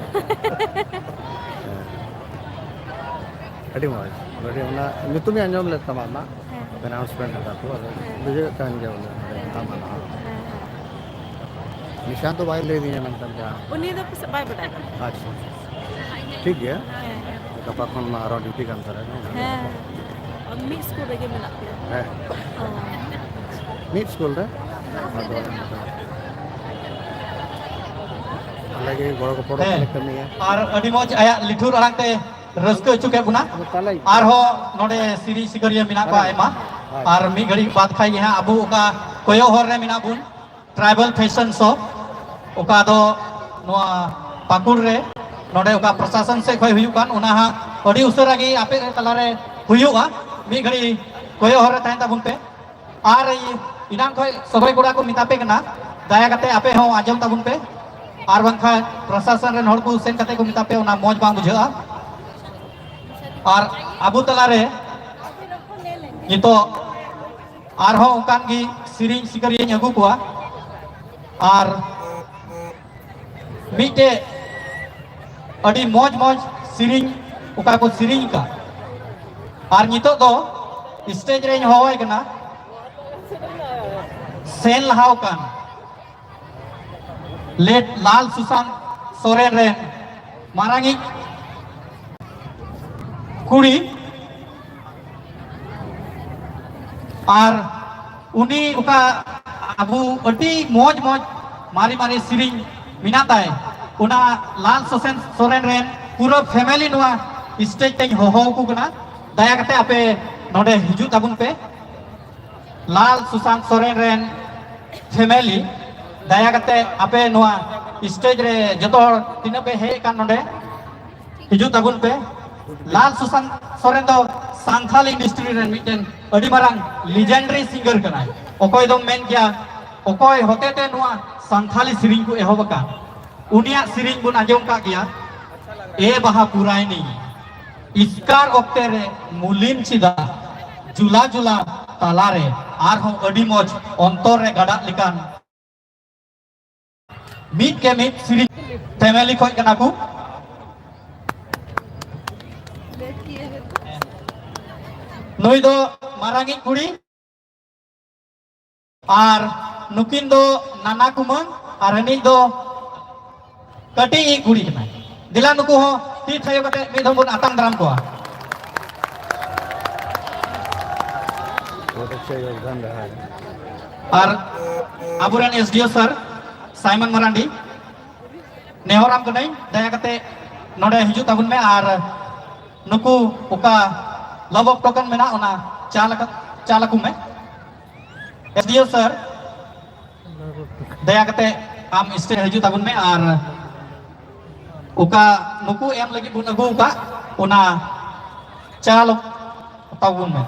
[SPEAKER 2] अड़ी मौज अड़ी उना नितुम अंजम लेता मामा अनाउंसमेंट होता तो मुझे कहने के बोले निशान तो भाई ले दिए नंतर क्या
[SPEAKER 9] उन्हीं तो बाय बताएगा
[SPEAKER 2] अच्छा ठीक है कपा कौन मारो ड्यूटी काम कर रहा है
[SPEAKER 9] और मिक्स को देके मिला
[SPEAKER 2] है मीट स्कूल रे लगे बड़ो को पड़ो कमी है
[SPEAKER 7] और अडी मौज आया लिठुर अड़ांग ते रस्को चुके बुना और हो नोडे सिरी सिकरिया मिना को आयमा और मी घड़ी बात खाई है अबू का कोयो हर रे मिना बुन ट्राइबल फैशन शो ओका दो नोआ पाकुड़ रे नोडे ओका प्रशासन से कोई हुयु कान उना हा अडी उसरा गी आपे तला रे हुयुआ मी घड़ी कोयो हर रे ताइन ताबुन पे और इनान कोई सबई गुड़ा को मितापे कना दया कते आपे हो आजम ताबुन पे और बंखा प्रशासन रे हर को सेन कते को मितापे उना मौज बांग बुझा और अबू तला रे नितो और हो उनकान की सिरिंग सिकरिया अगू को और मीटे अड़ी मौज मौज सिरिंग उका को सिरिंग का और नितो दो स्टेज रे होय कना सेन लहाव कान लेट लाल सुशांत सोरेन रे मारांगी कुड़ी और उनी उका अबू अटी मौज मौज मारी मारी सिरिंग मिनाता है उना लाल सोसेन सोरेन रेन पूरा फैमिली नुआ स्टेज ते हो को कना दया कते आपे नोडे हिजू ताबुन पे लाल सुशांत सोरेन रेन फैमिली दया कते आपे नुआ स्टेज रे जतो तीन पे हे कान नोडे हिजू ताबुन पे लाल सुशांत सोरेन दो सांथाल इंडस्ट्री रे मिटन अडी मारंग लेजेंडरी सिंगर कनाय ओकोय दो मेन क्या ओकोय होते ते नुआ सांथाली सिरिंग को एहोबका उनिया सिरिंग बुन आजम का गया ए बहा पुराय नहीं इसकार ओक्ते रे मुलिन चिदा जुला जुला ताला रे आर हो अडी मौज अंतर रे गडा लिकान मीट के मीट सिरिंग फैमिली खोय कना को नई दो मारांगी कुड़ी और नुकिन दो नाना कुमंग और हनी दो कटी ई कुड़ी कना दिला नुकु हो ती थायो कते मिधम बुन आतंग द्राम को
[SPEAKER 2] बहुत अच्छा योगदान रहा है
[SPEAKER 7] और अबुरन एसडीओ सर साइमन मरांडी नेहराम कनाई दया कते नोडे हिजु ताबुन में और नुकु उका लवक टोकन मेना ओना चालकु में एसडीओ सर दया कते आम स्टेज हिजु ताबुन में और उका नुकु एम लगी बुन अगु उका ओना चालक ताबुन में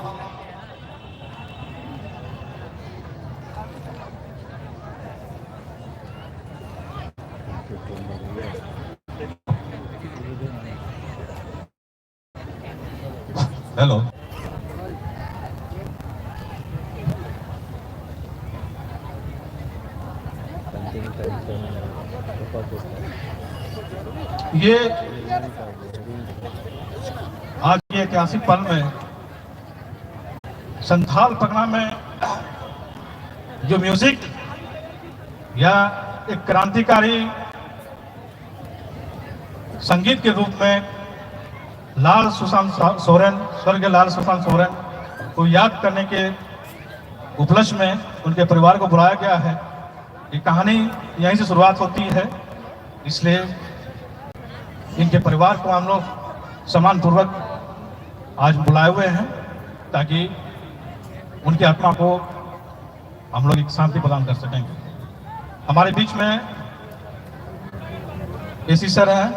[SPEAKER 1] हेलो
[SPEAKER 4] ये आज के ऐतिहासिक पल में संथाल परगना में जो म्यूजिक या एक क्रांतिकारी संगीत के रूप में लाल सुशांत सोरेन स्वर्गीय लाल सुशांत सोरेन को याद करने के उपलक्ष्य में उनके परिवार को बुलाया गया है। ये कहानी यहीं से शुरुआत होती है, इसलिए इनके परिवार को हम लोग सम्मानपूर्वक आज बुलाए हुए हैं ताकि उनकी आत्मा को हम लोग एक शांति प्रदान कर सकेंगे। हमारे बीच में एसी सर हैं,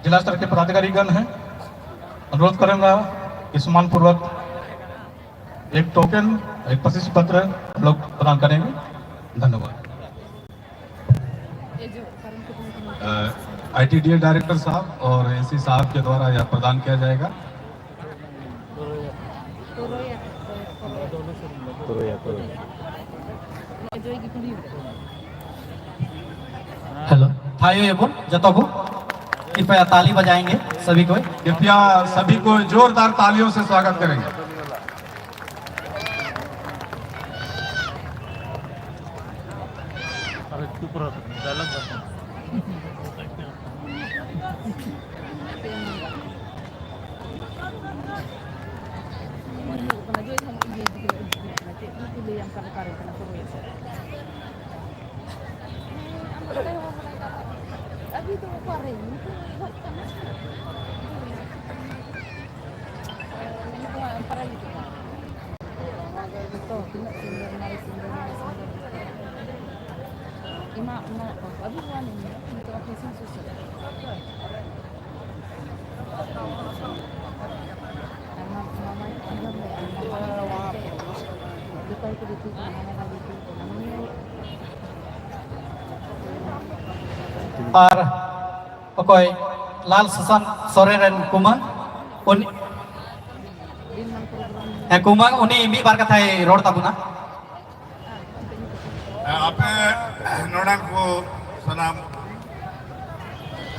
[SPEAKER 4] जिला स्तर के पदाधिकारीगण हैं। अनुरोध करूंगा कि सम्मानपूर्वक एक टोकन एक प्रशस्ति पत्र हम लोग प्रदान करेंगे। धन्यवाद।
[SPEAKER 1] आईटीडीए डायरेक्टर साहब और एसी साहब के द्वारा यह प्रदान किया जाएगा।
[SPEAKER 7] हेलो भाइयों एवं जतो को कृपया ताली बजाएंगे सभी को।
[SPEAKER 1] कृपया सभी को जोरदार तालियों से स्वागत करेंगे।
[SPEAKER 7] और ओकोय लाल सुशांत सोरेन कुमार कुमार उन्हीं मी बार कथा रोड ताबुना
[SPEAKER 4] आपे नोडन को सनाम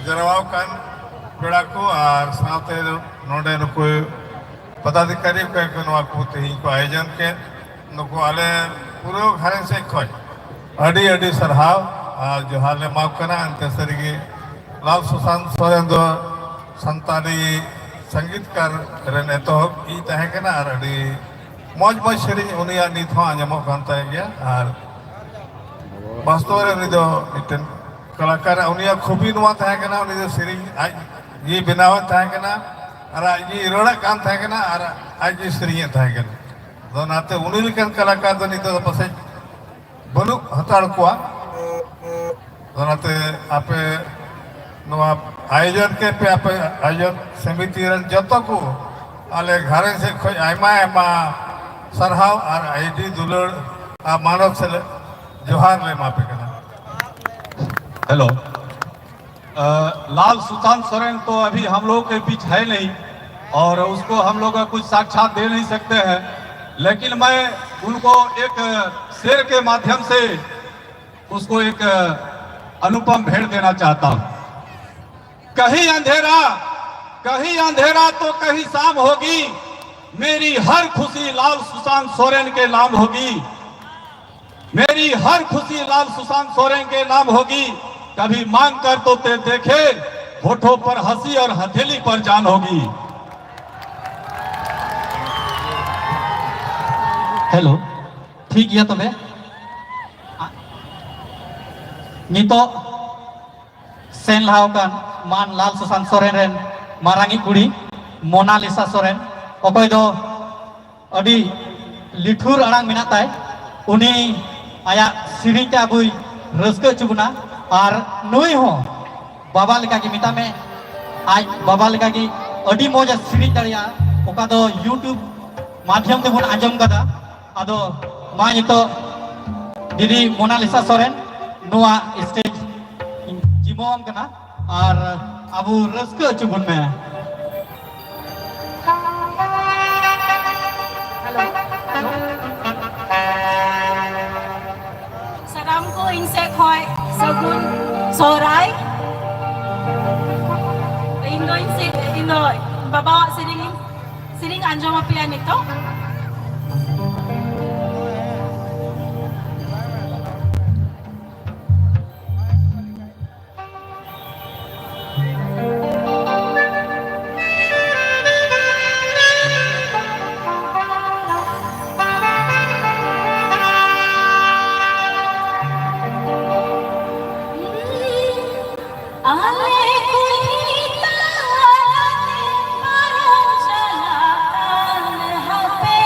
[SPEAKER 4] जरवाव कान पेड़ा को और साथ नोडे नुको पदाधिकारी को नवा को तेही को आयोजन के नुको आले पूरे घर से खोय अडी अडी सरहाव जो हाले माफ करा अंते सरगी लाल सुशांत सोरेन दो संतानी संगीतकार रने तो ई तहे कना और अडी मौज मौज सेरिंग उनिया नित हो आंजमो कान तहे गया और वास्तव रे दो इतन कलाकार उनिया खूबी नुआ तहे कना उनि दो सेरिंग आज ये बनाव तहे कना और आज ये रोड़ा कान तहे कना और आज ये सेरिंग तहे कना दो नाते उनि लेकन कलाकार दो नित दो पसे बनु हताड़ कोआ दो नाते आपे नुआ आयोजन के पे आपे आयोजन समिति रन जतो को आले घरे से खोज आयमा आयमा सरहाव और आईडी दुलड़ आ मानव से जोहार ले मापे कना।
[SPEAKER 1] हेलो लाल सुशांत सोरेन तो अभी हम लोगों के बीच है नहीं और उसको हम लोग कुछ साक्षात दे नहीं सकते हैं, लेकिन मैं उनको एक शेर के माध्यम से उसको एक अनुपम भेंट देना चाहता हूं। कहीं अंधेरा तो कहीं शाम होगी, मेरी हर खुशी लाल सुशांत सोरेन के नाम होगी, मेरी हर खुशी लाल सुशांत सोरेन के नाम होगी। कभी मांग कर तो ते देखे, होठों पर हंसी और हथेली पर जान होगी।
[SPEAKER 7] हेलो ठीक है तबे नितो सेन लाहकान मान लाल सुशांत सोरेन रेन मारांगी कुड़ी मोनालिसा सोरेन अकय दो अडी लिठुर अड़ांग मिना ताय उनी आया सिरी ते अबुई रस्के चुबना और नुई हो बाबा लेका की मिता में आज बाबा लेका की अडी मौज सिरी दरिया ओका दो यूट्यूब माध्यम ते बन आंजम कदा आदो मा नितो दीदी मोनालिसा सोरेन नुआ स्टेज जिमोम कना और अबु रस्के चुबन में
[SPEAKER 9] Salam ko inse khoi sagun sorai. Indo inse indo baba siring anjom apian itu. Ale kuita maro jalakan hape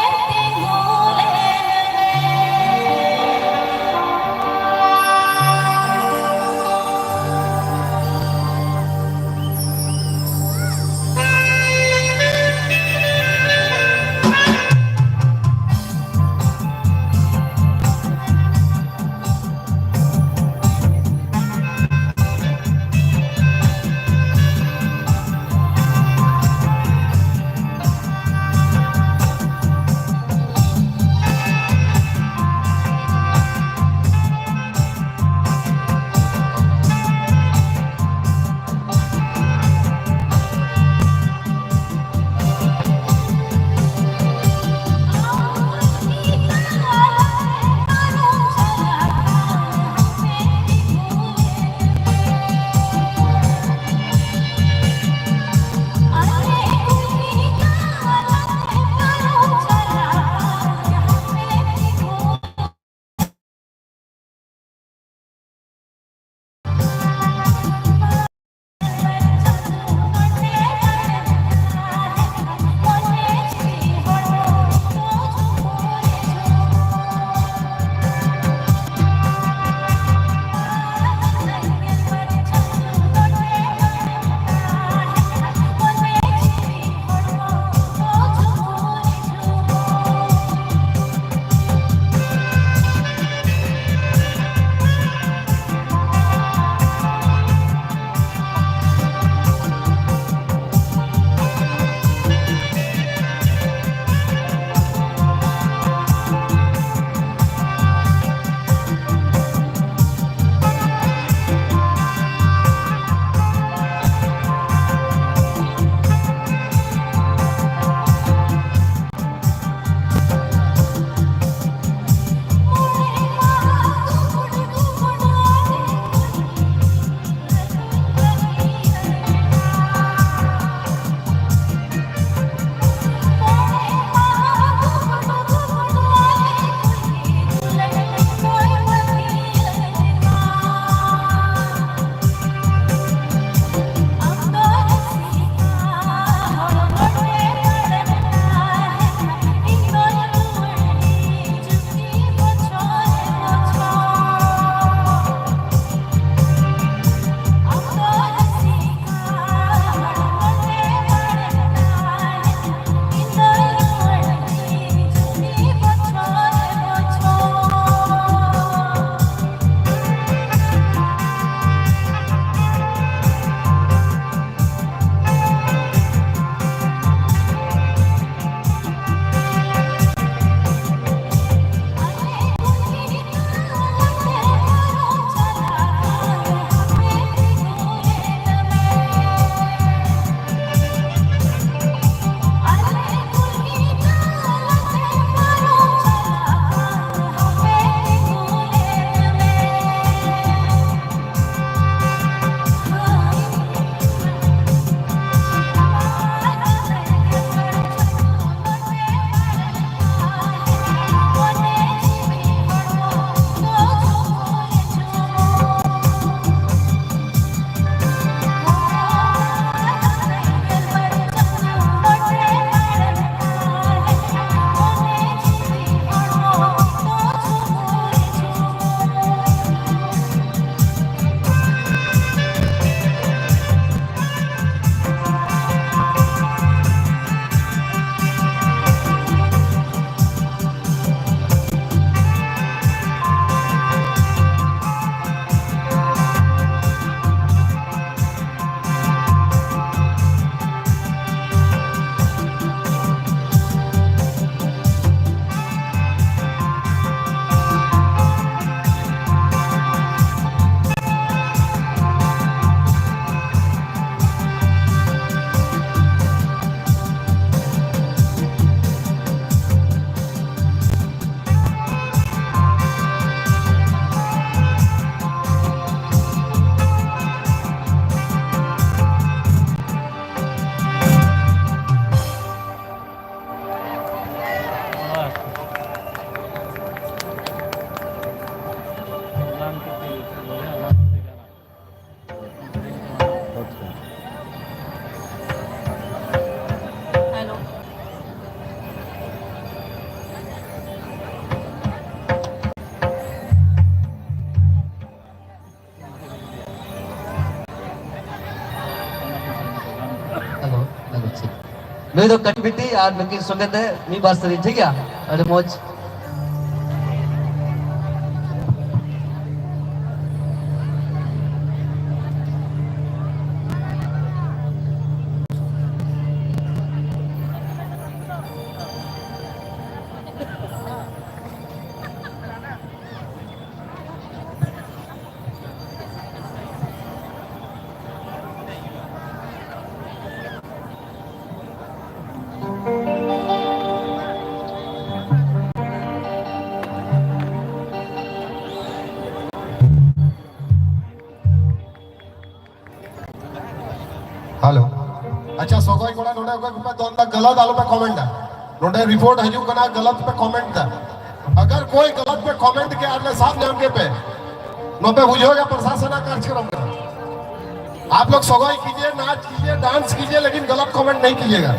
[SPEAKER 8] ᱱᱩᱭ ᱫᱚ ᱠᱟᱹᱴᱤᱡ ᱵᱤᱴᱤ ᱟᱨ ᱱᱩᱠᱤᱱ ᱥᱚᱸᱜᱮ ᱛᱮ ᱢᱤᱫ ᱵᱟᱨ ᱥᱮᱨᱮᱧ ᱴᱷᱤक ᱜᱮᱭᱟ ᱟᱹᱰᱤ ᱢᱚᱡᱽ
[SPEAKER 4] हेलो अच्छा सगोई कोड़ा नोडे को पे दोनदा गलत आलो पे कमेंट है नोडे रिपोर्ट हजू कना गलत पे कमेंट था अगर कोई गलत पे कमेंट के अगले साथ नाम के पे नो पे बुझोगा प्रशासन कार्यक्रम का आप लोग सगोई कीजिए नाच कीजिए डांस कीजिए लेकिन गलत कमेंट नहीं कीजिएगा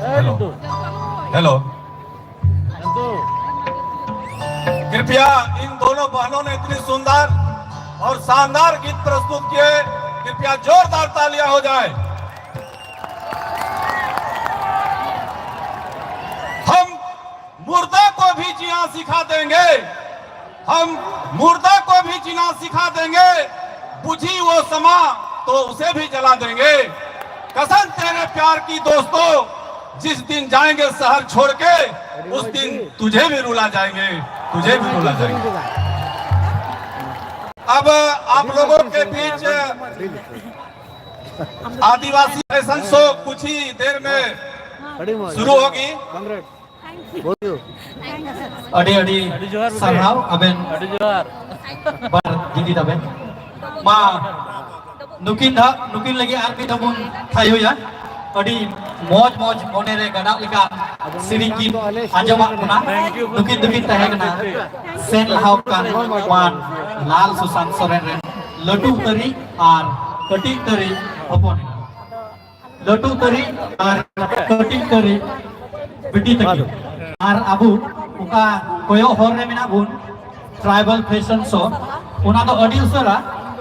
[SPEAKER 3] हेलो हेलो कृपया इन दोनों बहनों ने इतनी सुंदर और शानदार गीत प्रस्तुत किए, कृपया जोरदार तालियां हो जाए। हम मुर्दा को भी जीना सिखा देंगे, हम मुर्दा को भी जीना सिखा देंगे, बुझी वो समा तो उसे भी जला देंगे। कसम तेरे प्यार की दोस्तों, जिस दिन जाएंगे शहर छोड़ के, उस दिन तुझे भी रुला जाएंगे, तुझे भी रुला जाएंगे। अब आप लोगों के बीच आदिवासी फैशन शो कुछ ही देर में शुरू होगी।
[SPEAKER 7] अड़ी अड़ी सरहाव अबेन बर दीदी तबेन मा नुकिन लगी आर भी तबुन थायो या अड़ी मौज मौज मोने रे गड़ा लिका सिरी की आजमा बना नुकिन तहगना सेन लहाव कान वान लाल सुशांत सोरेन रे लटू तरी आर कटी तरी हपन लटू तरी आर कटी तरी बिटी तकी आर अबू उका कोयो हर रे मेना बुन ट्राइबल फैशन शो उना तो अड़ी उसरा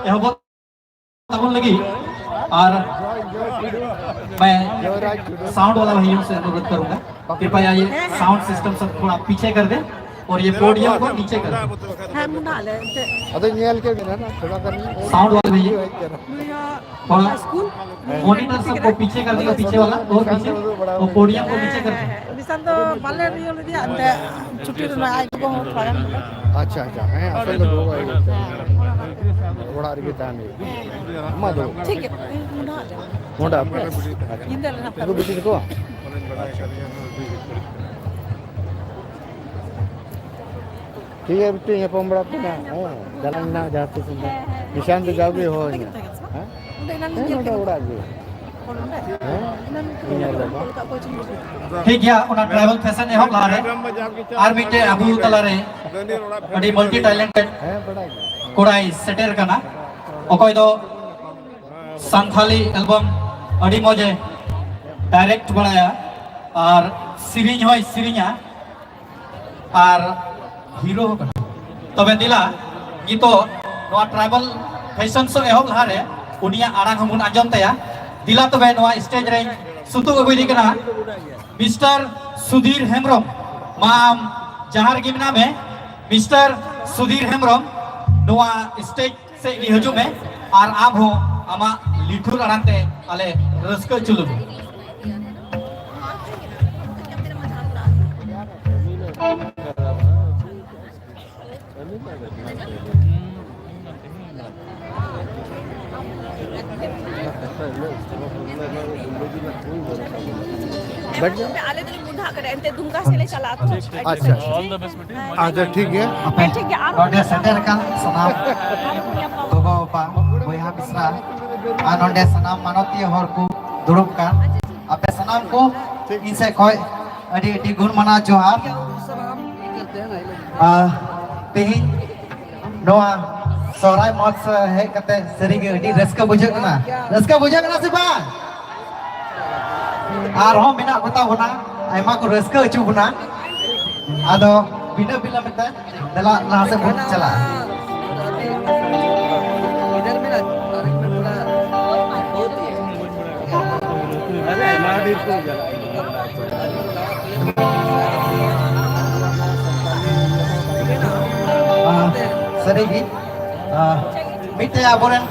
[SPEAKER 7] एहब तबुन लगी। और मैं साउंड वाला भाइयों से अनुरोध करूंगा, कृपया ये साउंड सिस्टम सब थोड़ा पीछे कर दे और ये पोडियम को नीचे कर दे। साउंड वाले भैया थोड़ा मॉनिटर सबको पीछे कर दिया, पीछे वाला और पीछे और पोडियम को नीचे कर दे।
[SPEAKER 2] अच्छा अच्छा है असल तो होगा थोड़ा आगे ताने मत हो
[SPEAKER 9] ठीक है
[SPEAKER 2] मोटा तो बिटी को ठीक है बिटी ये पमड़ा पे ना जालन ना जाते सुंदर निशान तो जाओगे हो हैं मोटा उड़ा गए
[SPEAKER 7] ठीक है उना ट्रैवल फैशन एहब ला रे आर मिटे अबू तला रे अडी मल्टी टैलेंटेड कोड़ाई सेटर कना ओकोय दो संथाली एल्बम अडी मजे डायरेक्ट बनाया और सिरिंज होय सिरिंजा और हीरो हो कना तबे दिला गीतो नोआ ट्राइबल फैशन शो एहब ला रे उनिया आरांग हमन आजम तया दिला तबे नोआ स्टेज रे सुतु अगुई दिकना मिस्टर सुधीर हेम्ब्रम माम जहार गे मेना में मिस्टर सुधीर हेम्ब्रम नोआ स्टेज से हजू में और आम हो आमा लिठुर आरांते आले रस्क चुलु
[SPEAKER 2] अच्छा ठीक है
[SPEAKER 7] नोडे सेटर का सनाम गोगो बा बोया मिश्रा आ नोडे सनाम मानती हर को दुरुब का आपे सनाम को इनसे कोई अडी अडी गुण मना जोहार तेही नोआ सोराय मॉक्स है कते सरी के अडी रस्का बुझकना से बा आर हो मिना बता होना आयमा को रस्का अचु बना आदो बिना बिना मत दला लहा से बहुत चला इधर मेरा अरे महावीर को सरेगी मिटे आबोरन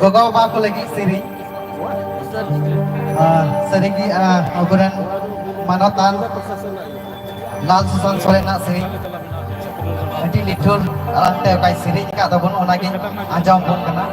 [SPEAKER 7] गोगो बा को लगी सिरी सरेगी आबोरन मानोतान लाल सुशांत सोरेना सिरी अटी लिठुर आते काय सिरी का दबन ओनागे आजम बन कना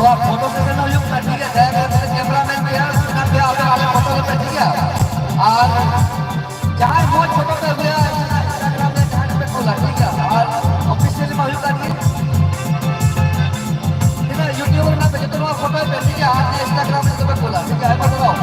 [SPEAKER 8] Dua foto sekarang na yuk tadi ya, saya cameraman dia sekarang dia ada foto le tadi ya. और जहाँ बहुत फोटो कर दिया इंस्टाग्राम में जहाँ पे खोला ठीक है और ऑफिशियली मालूम कर दिया ठीक है यूट्यूबर ना भेजे तो वहाँ फोटो पे ठीक है आज इंस्टाग्राम में तो खोला ठीक है बताओ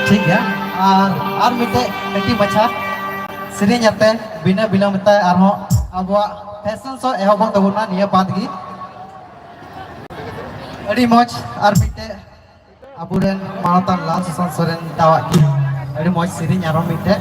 [SPEAKER 8] ठीक है और मिटे कटी बचा सेरेंग आते बिना बिलम्ब ते आरो आबो फैशन शो एहबन तबना निया बात गी अड़ी मौज और मिटे अबुरेन मानतान लाल सुसन सोरेन दावा की अड़ी मौज सेरेंग आरो मिटे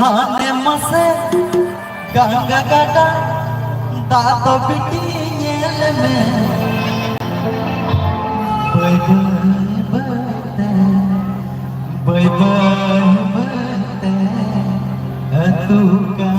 [SPEAKER 8] हाने मसे गंगा गटा दातो बिटी येल में बय बय तू का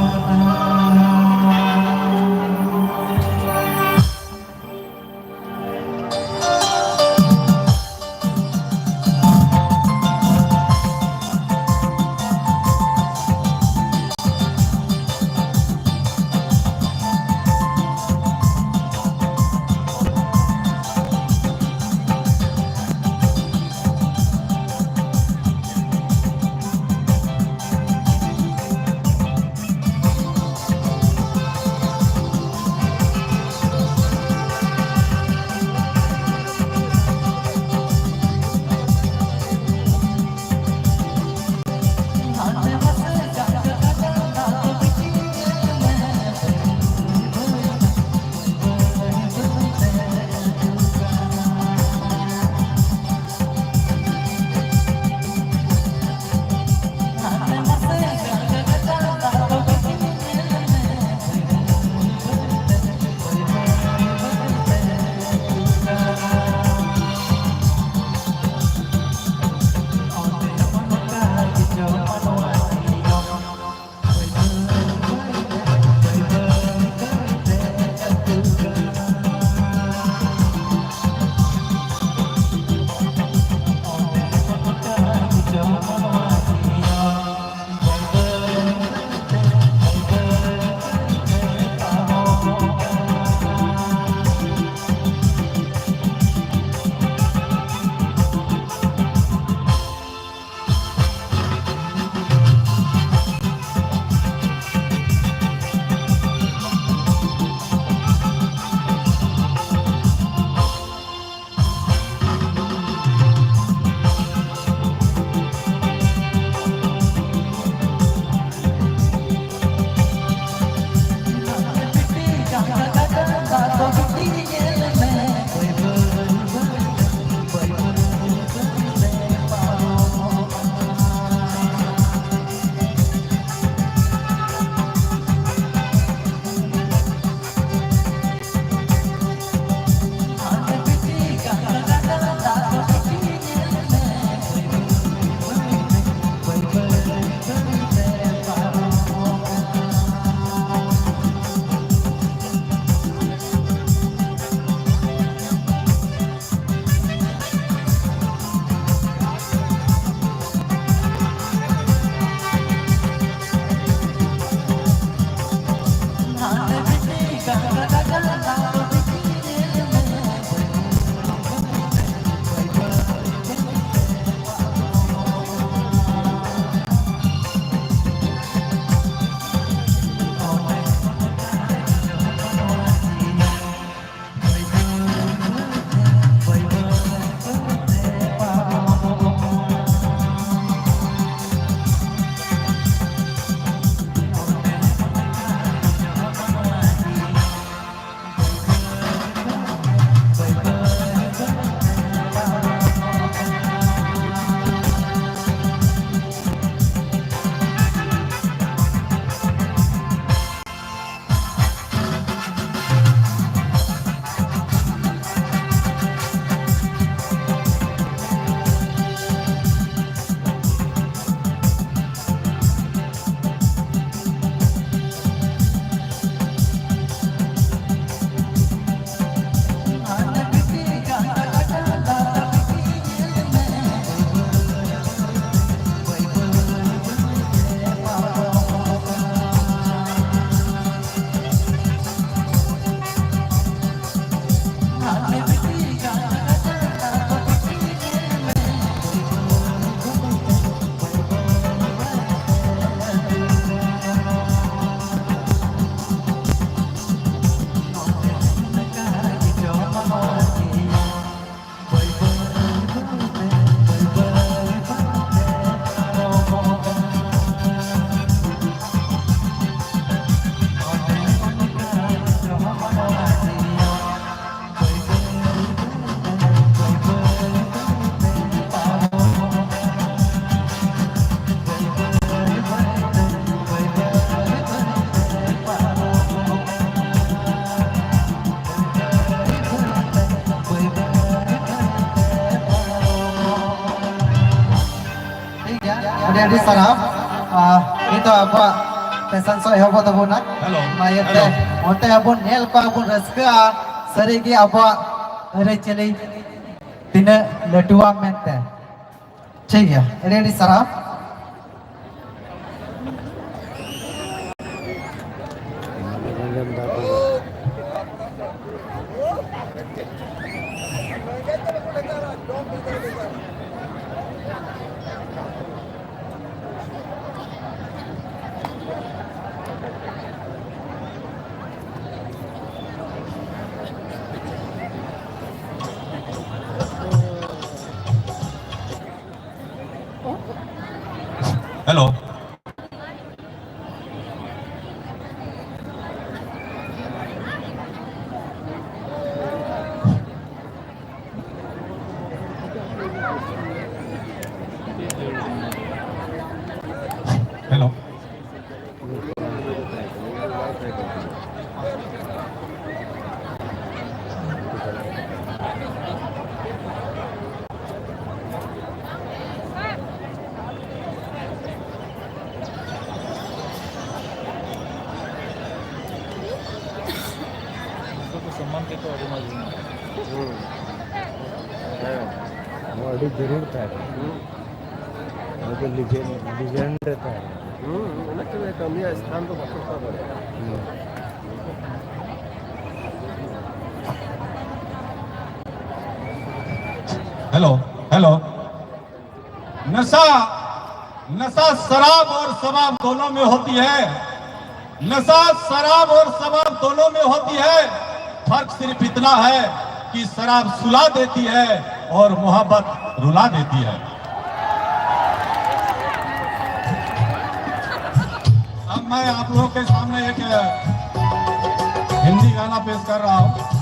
[SPEAKER 10] ᱟᱹᱰᱤ ᱥᱟᱨᱦᱟᱣ ᱱᱤᱛᱚᱜ ᱟᱵᱚᱣᱟᱜ ᱯᱮᱥᱮᱱ ᱥᱚ ᱮᱦᱚᱵᱚᱜ ᱛᱟᱵᱚᱱᱟ ᱤᱭᱟᱹᱛᱮ ᱚᱱᱛᱮ ᱟᱵᱚ ᱧᱮᱞ ᱠᱚᱣᱟ ᱵᱚᱱ ᱨᱟᱹᱥᱠᱟᱹᱜᱼᱟ ᱥᱟᱹᱨᱤᱜᱮ ᱟᱵᱚᱣᱟᱜ ᱟᱹᱨᱤᱪᱟᱹᱞᱤ ᱛᱤᱱᱟᱹᱜ ᱞᱟᱹᱴᱩᱣᱟ ᱢᱮᱱᱛᱮ ᱴᱷᱤक गया ᱟᱹᱰᱤ ᱥᱟᱨᱦᱟᱣ
[SPEAKER 3] हेलो हेलो
[SPEAKER 2] वो अभी जरूर था वो तो लीजेंड था स्थान तो
[SPEAKER 3] हेलो हेलो नशा नशा शराब और शबाब दोनों में होती है नशा शराब और शबाब दोनों में होती है फर्क सिर्फ इतना है कि शराब सुला देती है और मोहब्बत रुला देती है अब मैं आप लोगों के सामने एक हिंदी गाना पेश कर रहा हूं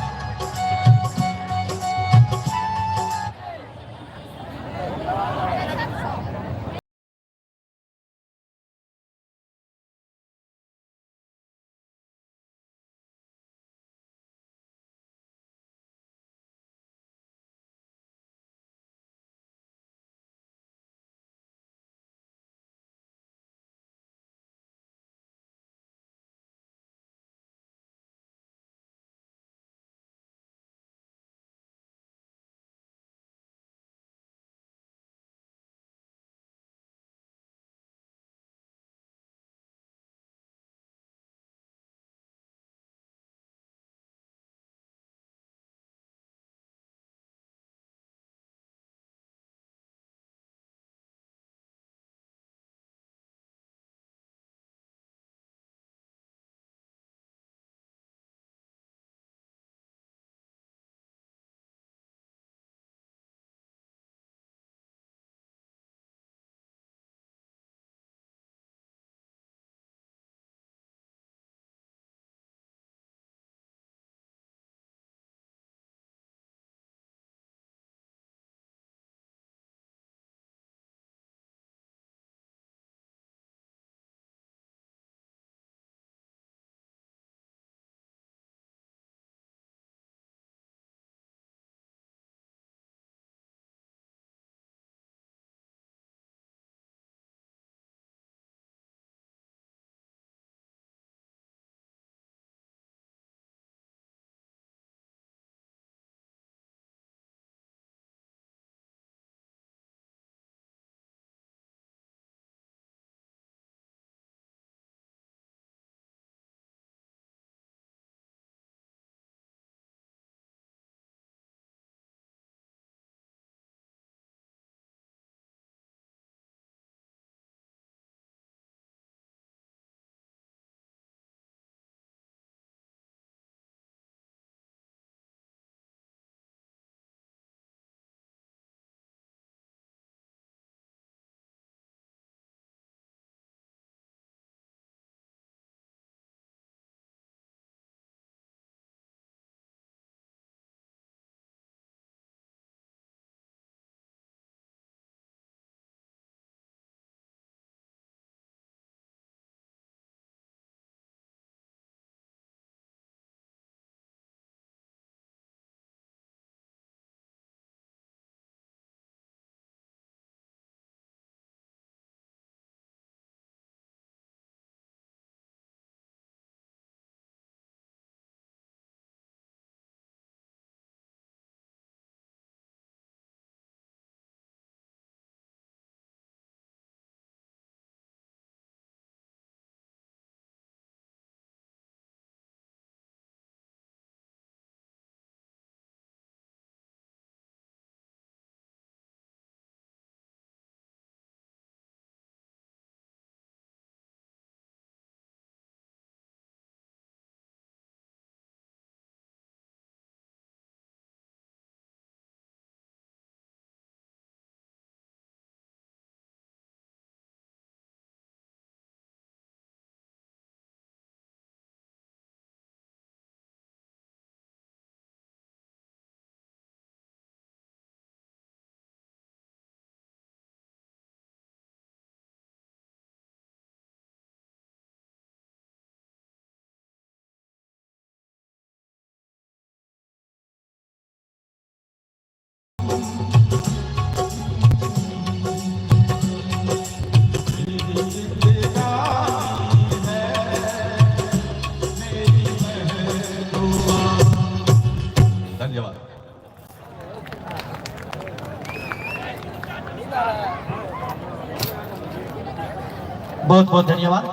[SPEAKER 7] बहुत बहुत धन्यवाद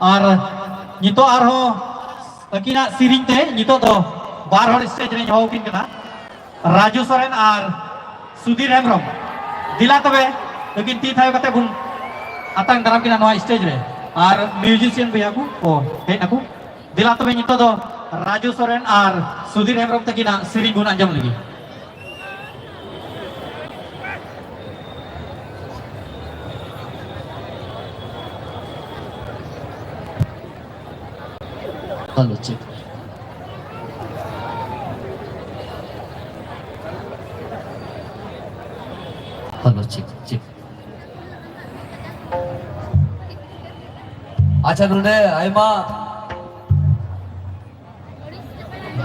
[SPEAKER 7] और नितो आरो अकिना सिरिंग ते नितो दो बार हर स्टेज रे हो किन कना राजू सोरेन और सुधीर हेम्ब्रम दिला तबे लेकिन ती थायो कते बुन atang dalam kina noa stage re और म्यूजिशियन भैया को ओ हे aku दिला तबे नितो दो राजू सोरेन और सुधीर हेम्ब्रम तकिना सिरिंग गुन अंजम लगी
[SPEAKER 8] Halo cik. Halo cik, cik. Acha nunde aima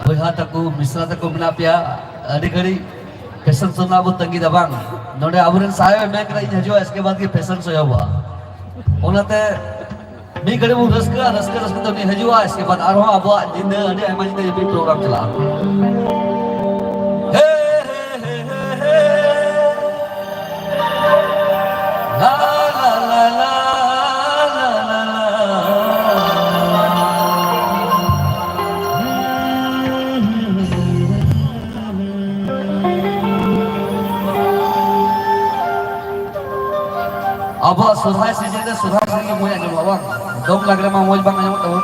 [SPEAKER 8] boyha taku misra taku menapia adi gari fashion show na bu tangi dabang nonde aburen sayo me kira in hajo iske baad ki fashion show hua onate मी गड़े वो रस्का तो नहीं हजूआ इसके बाद आरोह अब जिंदे अने एम जिंदे भी प्रोग्राम चला हे ला ला ला ला अब सुधार सीजन से सुधार सीजन में आने वाला दम लग रहा है मौज बंग आने वाला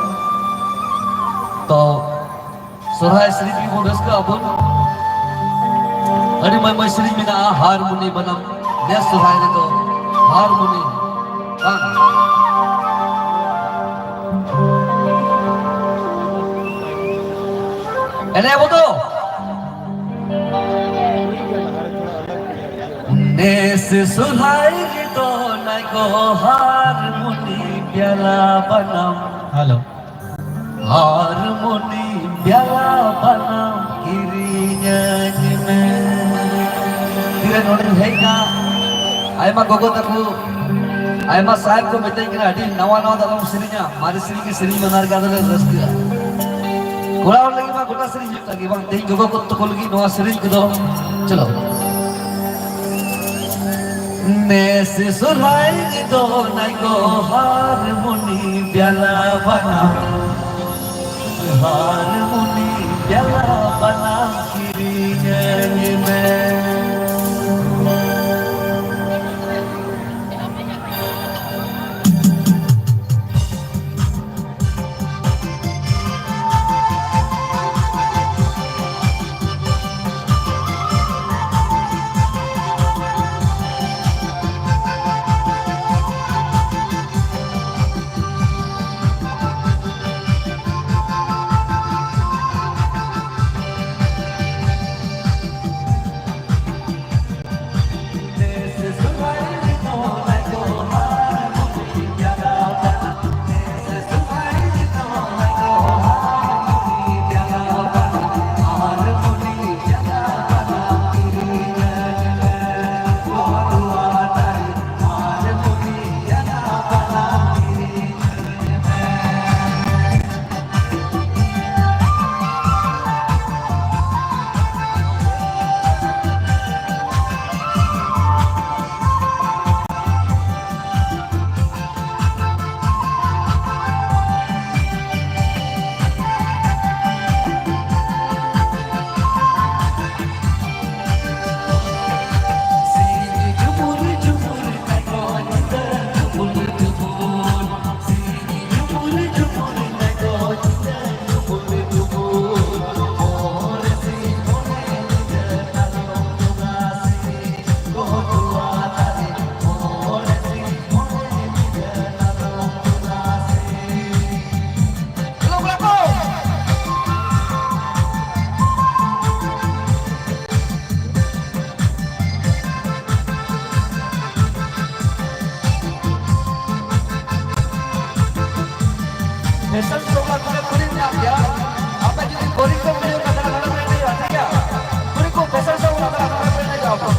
[SPEAKER 8] तो सुधार सीजन की बोनस का अब अरे मैं सीजन में ना हारमोनी बनाम नेस सुधार ने तो हारमोनी अरे वो तो नेस सुधार तो को हारमोनी प्याला बनाम
[SPEAKER 7] हेलो
[SPEAKER 8] हारमोनी प्याला बनाम किरिnya tidak nolin heka ayma gogo taku ayma sahib ko betai kira adi nawa dalam serinya mari seri ki seri manar ka dale raska kula lagi ma gota seri lagi bang dei gogo ko to lagi nawa seri ko do chalo नेसे सुनाई दो नाई को हारमोनी प्याला बना हारमोनी प्याला बना किरिया में Besok sekolah kulit ya. Apa jadi kulit kau beli kata-kata ini ya? Kulit kau besok sekolah kata-kata ini apa?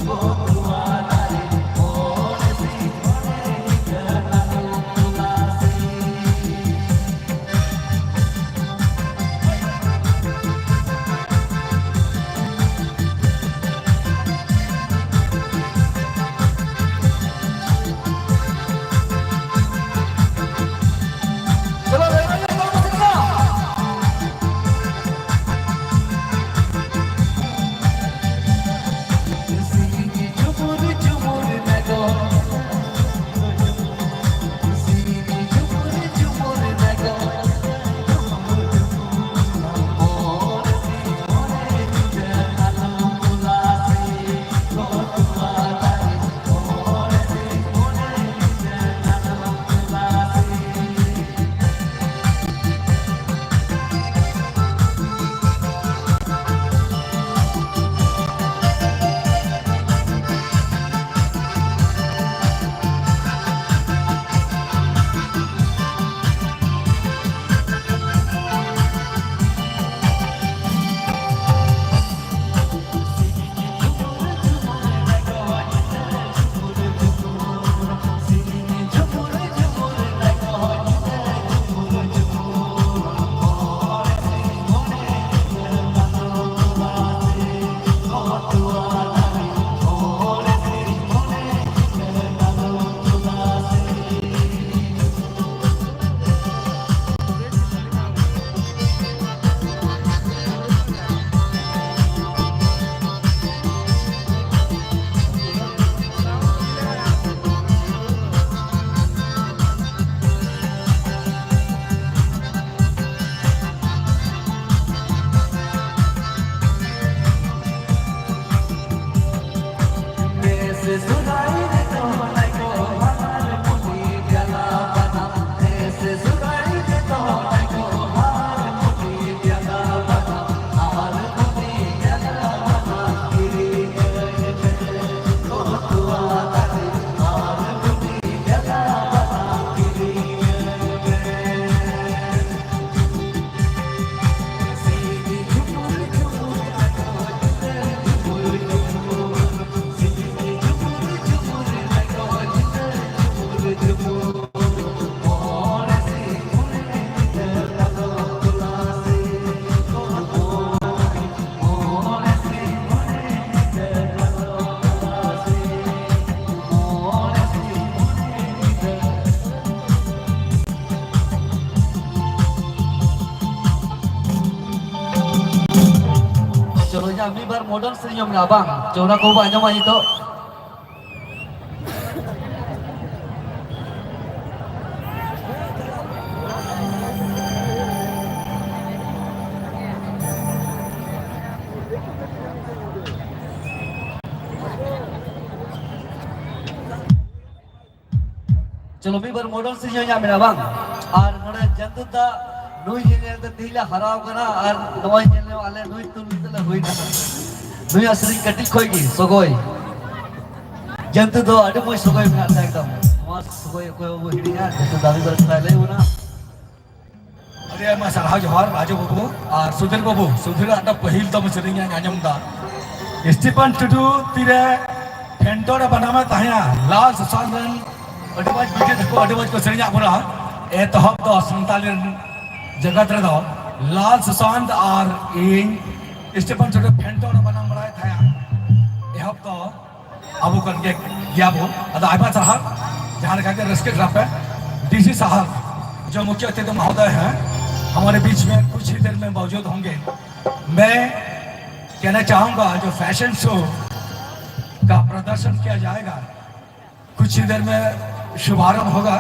[SPEAKER 8] Oh Contohnya mibar modal senyum abang. Coba kau banyak mah itu. चलो भी बार मॉडल से यहाँ मेरा बांग और नोड़ा जंतु ता नुई जेने ता तीला हराव कना और नवाई जेने वाले नुई तुम तले हुई ना नुई असली कटी खोई की सोगोई जंतु तो अड़े मोई सोगोई में आता एकदम मार सोगोई कोई वो हिड़ी ना जंतु दावी बार पहले वो ना
[SPEAKER 3] अरे मैं सरहा जोहार राजू बाबू और सुधीर आता पहिल तो मुझे रिंगा न्याजम दा स्टीफन टुडू तीरे फेंटोरा बनामा ताहिया लाल सुशांतन अडवाज बीजे देखो अडवाज को सरिया बोला ए तो हम तो संताली जगत रे दो लाल सुशांत और इन स्टीफन टुडू फेंटोरा बनाम बड़ा था ए हम तो अबू कन के गया वो अदा आइबा साहब जहां का के रेस्क्यू ड्राफ्ट है डीसी साहब जो मुख्य अतिथि महोदय हैं हमारे बीच में कुछ ही देर में मौजूद होंगे। मैं कहना चाहूंगा जो फैशन शो का प्रदर्शन किया जाएगा कुछ ही देर में शुभारंभ होगा।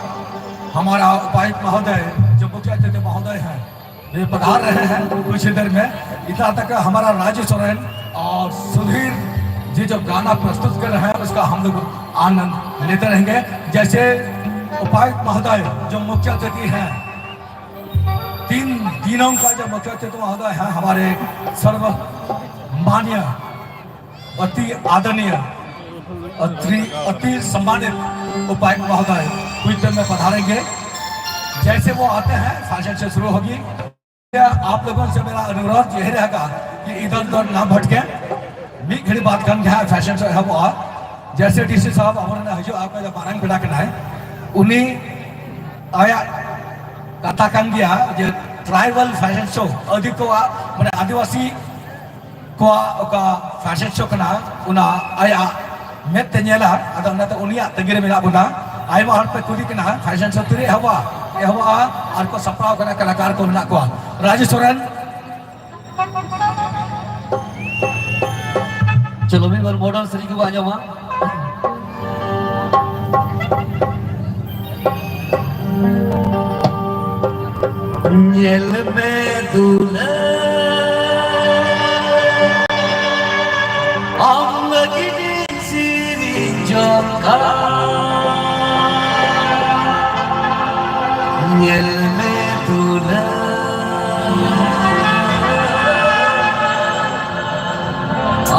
[SPEAKER 3] हमारा उपायुक्त महोदय जो मुख्य अतिथि महोदय हैं वे पधार रहे हैं कुछ ही देर में। इतना तक हमारा राजू सोरेन और सुधीर जी जो गाना प्रस्तुत कर रहे हैं उसका हम लोग आनंद लेते रहेंगे। जैसे उपायुक्त महोदय जो मुख्य अतिथि हैं 3 दिनों का जो मुख्य अतिथि महोदय है हमारे सर्वमान्य अति आदरणीय अति सम्मानित उपायुक्त महोदय कुछ देर में पधारेंगे। जैसे वो आते हैं फैशन से शुरू होगी। आप लोगों से मेरा अनुरोध यही रहेगा कि इधर उधर ना भटके मी घड़ी बात कर है फैशन से है वो जैसे डीसी साहब हमारे हजू आपका जो पारंग बिड़ा करना है उन्हीं आया कथा कान गया जो ट्राइबल फैशन शो अधिक को माने आदिवासी को का फैशन शो करना उना आया मेत तेनेला अदा उना तो उनिया तंगिरे मेरा बुना आइमा हर पे कुली करना फैशन शो तुरी हवा ए हवा और को सप्राव करना कलाकार को मेना को राजू सोरेन चलो भी मॉडल सरी को आ जाओ मां Nyel medula Amma gidin sirin joka Nyel medula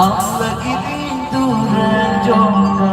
[SPEAKER 3] Amma gidin duran joka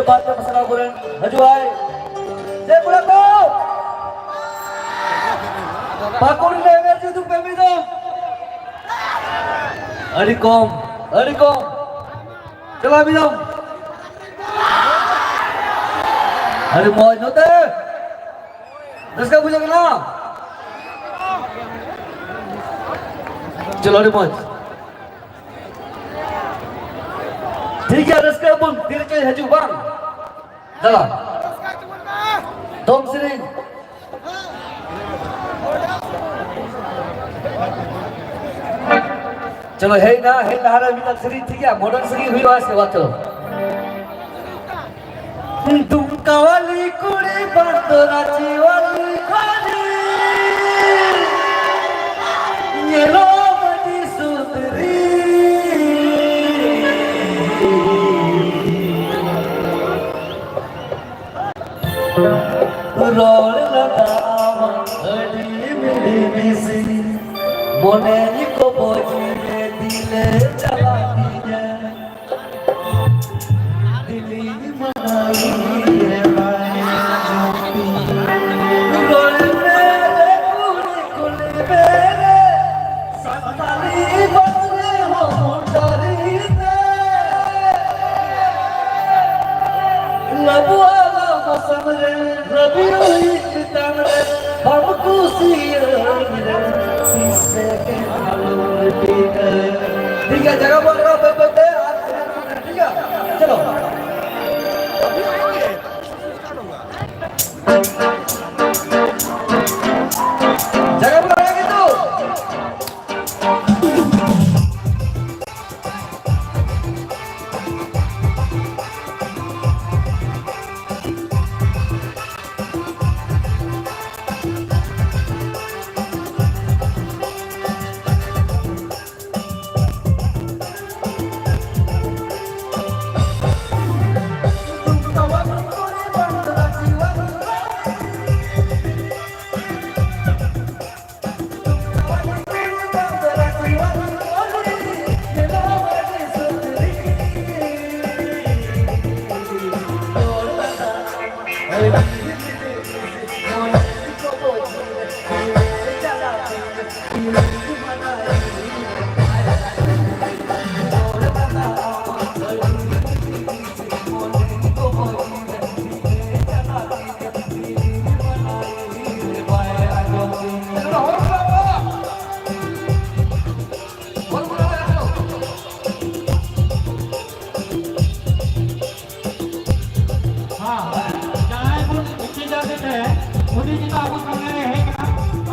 [SPEAKER 8] baca masalah bulan hajuai. Saya pulang tu. Pakul ni energi tu pembi tu. Adikom, adikom. Coba bilang. Ada mau note. Teruskan punya kena. चलो रिमोट ठीक है रस का बुन तीर के हजू बांग चला तुम सिरी चलो है ना है लहरा मिला सिरी ठीक है मॉडर्न सिरी हुई आज के बाद चलो तुम कवाली कुड़ी बंदराची वाली खाली ये लो रोल लगावा घड़ी मेरी मिसी मोने को बोझी दे दिले चला दिया दिली मनाई है भाई रोल मेरे कुली कुली मेरे संताली बने हो है जगह बोल रहा हूँ पे ठीक है चलो जगह बोल रहा है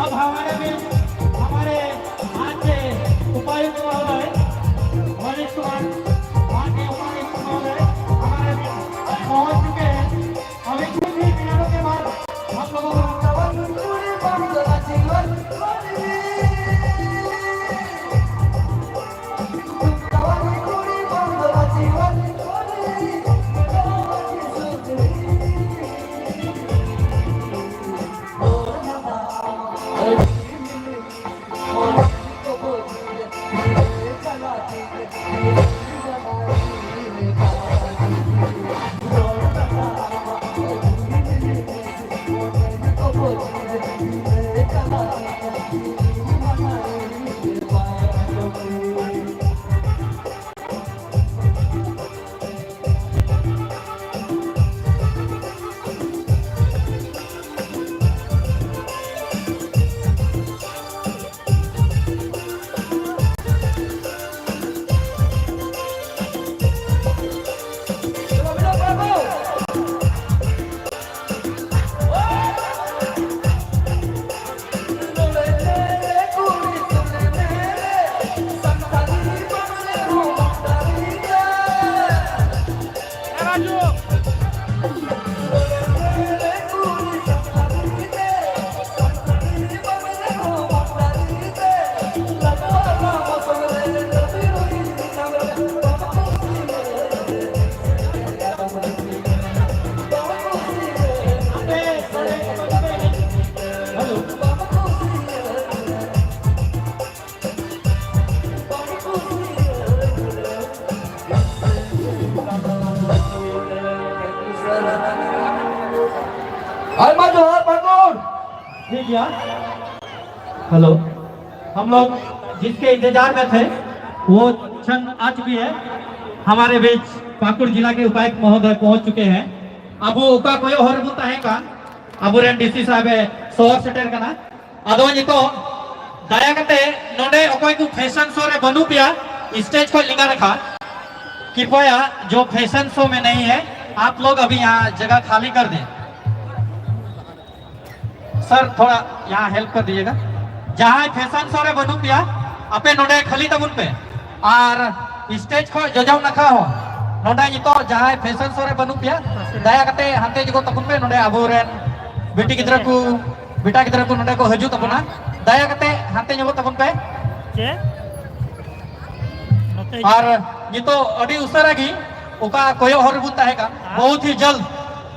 [SPEAKER 7] अब हमारे बीच हमारे आज के उपायुक्त महोदय वरिष्ठ के उपायुक्त महोदय हमारे बीच पहुंच चुके हैं। अभी कुछ ही मिनटों के बाद हम लोगों को हेलो, हम लोग जिसके इंतजार में थे वो क्षण आ चुकी है। हमारे बीच पाकुड़ जिला के उपायुक्त महोदय पहुंच चुके हैं। अब वो उका कोई और बुता है का अब रेन डीसी साहब सोहर सेटर करना अदो नितो दया करते नोडे ओकोई को फैशन शो रे बनू पिया स्टेज को लिंगा रखा। कृपया जो फैशन शो में नहीं है आप लोग अभी यहाँ जगह खाली कर दें। सर थोड़ा यहाँ हेल्प कर दीजिएगा। जहाँ फैशन शो रे बनू पिया अपे नोडे खाली तबुन पे और स्टेज को जजाव नखा हो नोडे नितो जहाँ फैशन शो रे बनू पिया दया करते हाथे जगो तबुन पे नोडे अबो रेन बेटी गिद्रा को बेटा गिद्रा को नोडे को हजू तबुना दया करते हाथे जगो तबुन पे और ये तो अड़ी उसरा की उका कोई और बुता है का बहुत ही जल्द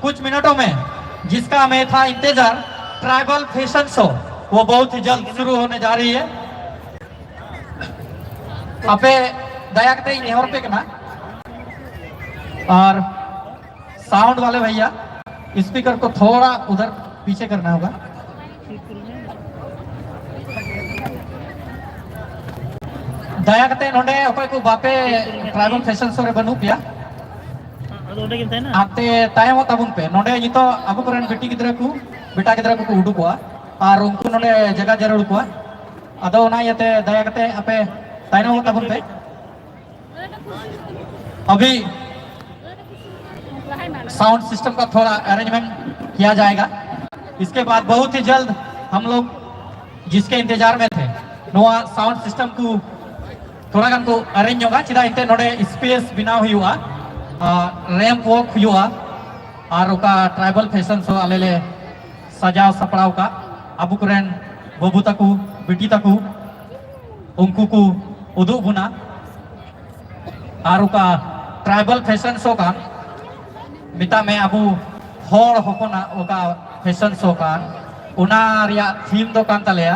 [SPEAKER 7] कुछ मिनटों में जिसका हमें था इंतजार ट्राइबल फैशन शो वो बहुत ही जल्द शुरू होने जा रही है। अपे दया करते यहाँ पे करना और साउंड वाले भैया स्पीकर को थोड़ा उधर पीछे करना होगा। दया करते नोडे ओके को बापे ट्राइबल फैशन शो रे बनू पिया आते तायम तबुन पे नोडे नितो अबो करन बेटी गिद्रा को बेटा गिद्रा को उडुकवा और उनको नोडे जगह जरूर को अदो ना यते दया करते अपे तायम तबुन पे अभी साउंड सिस्टम का थोड़ा अरेंजमेंट किया जाएगा। इसके बाद बहुत ही जल्द हम लोग जिसके इंतजार में थे नोआ साउंड सिस्टम को थोड़ा गान को अरेंज होगा चिदा इनते नोडे स्पेस बिना हुआ रैंप वॉक हुआ और उका ट्राइबल फैशन शो आलेले सजाव सपड़ाव का अबू कुरेन बबू तकू बिटी तकू उनको को उदू बुना और उका ट्राइबल फैशन शो का मिता में अबू हॉर होकोना उका फैशन शो का उना रिया थीम दो कान तलेया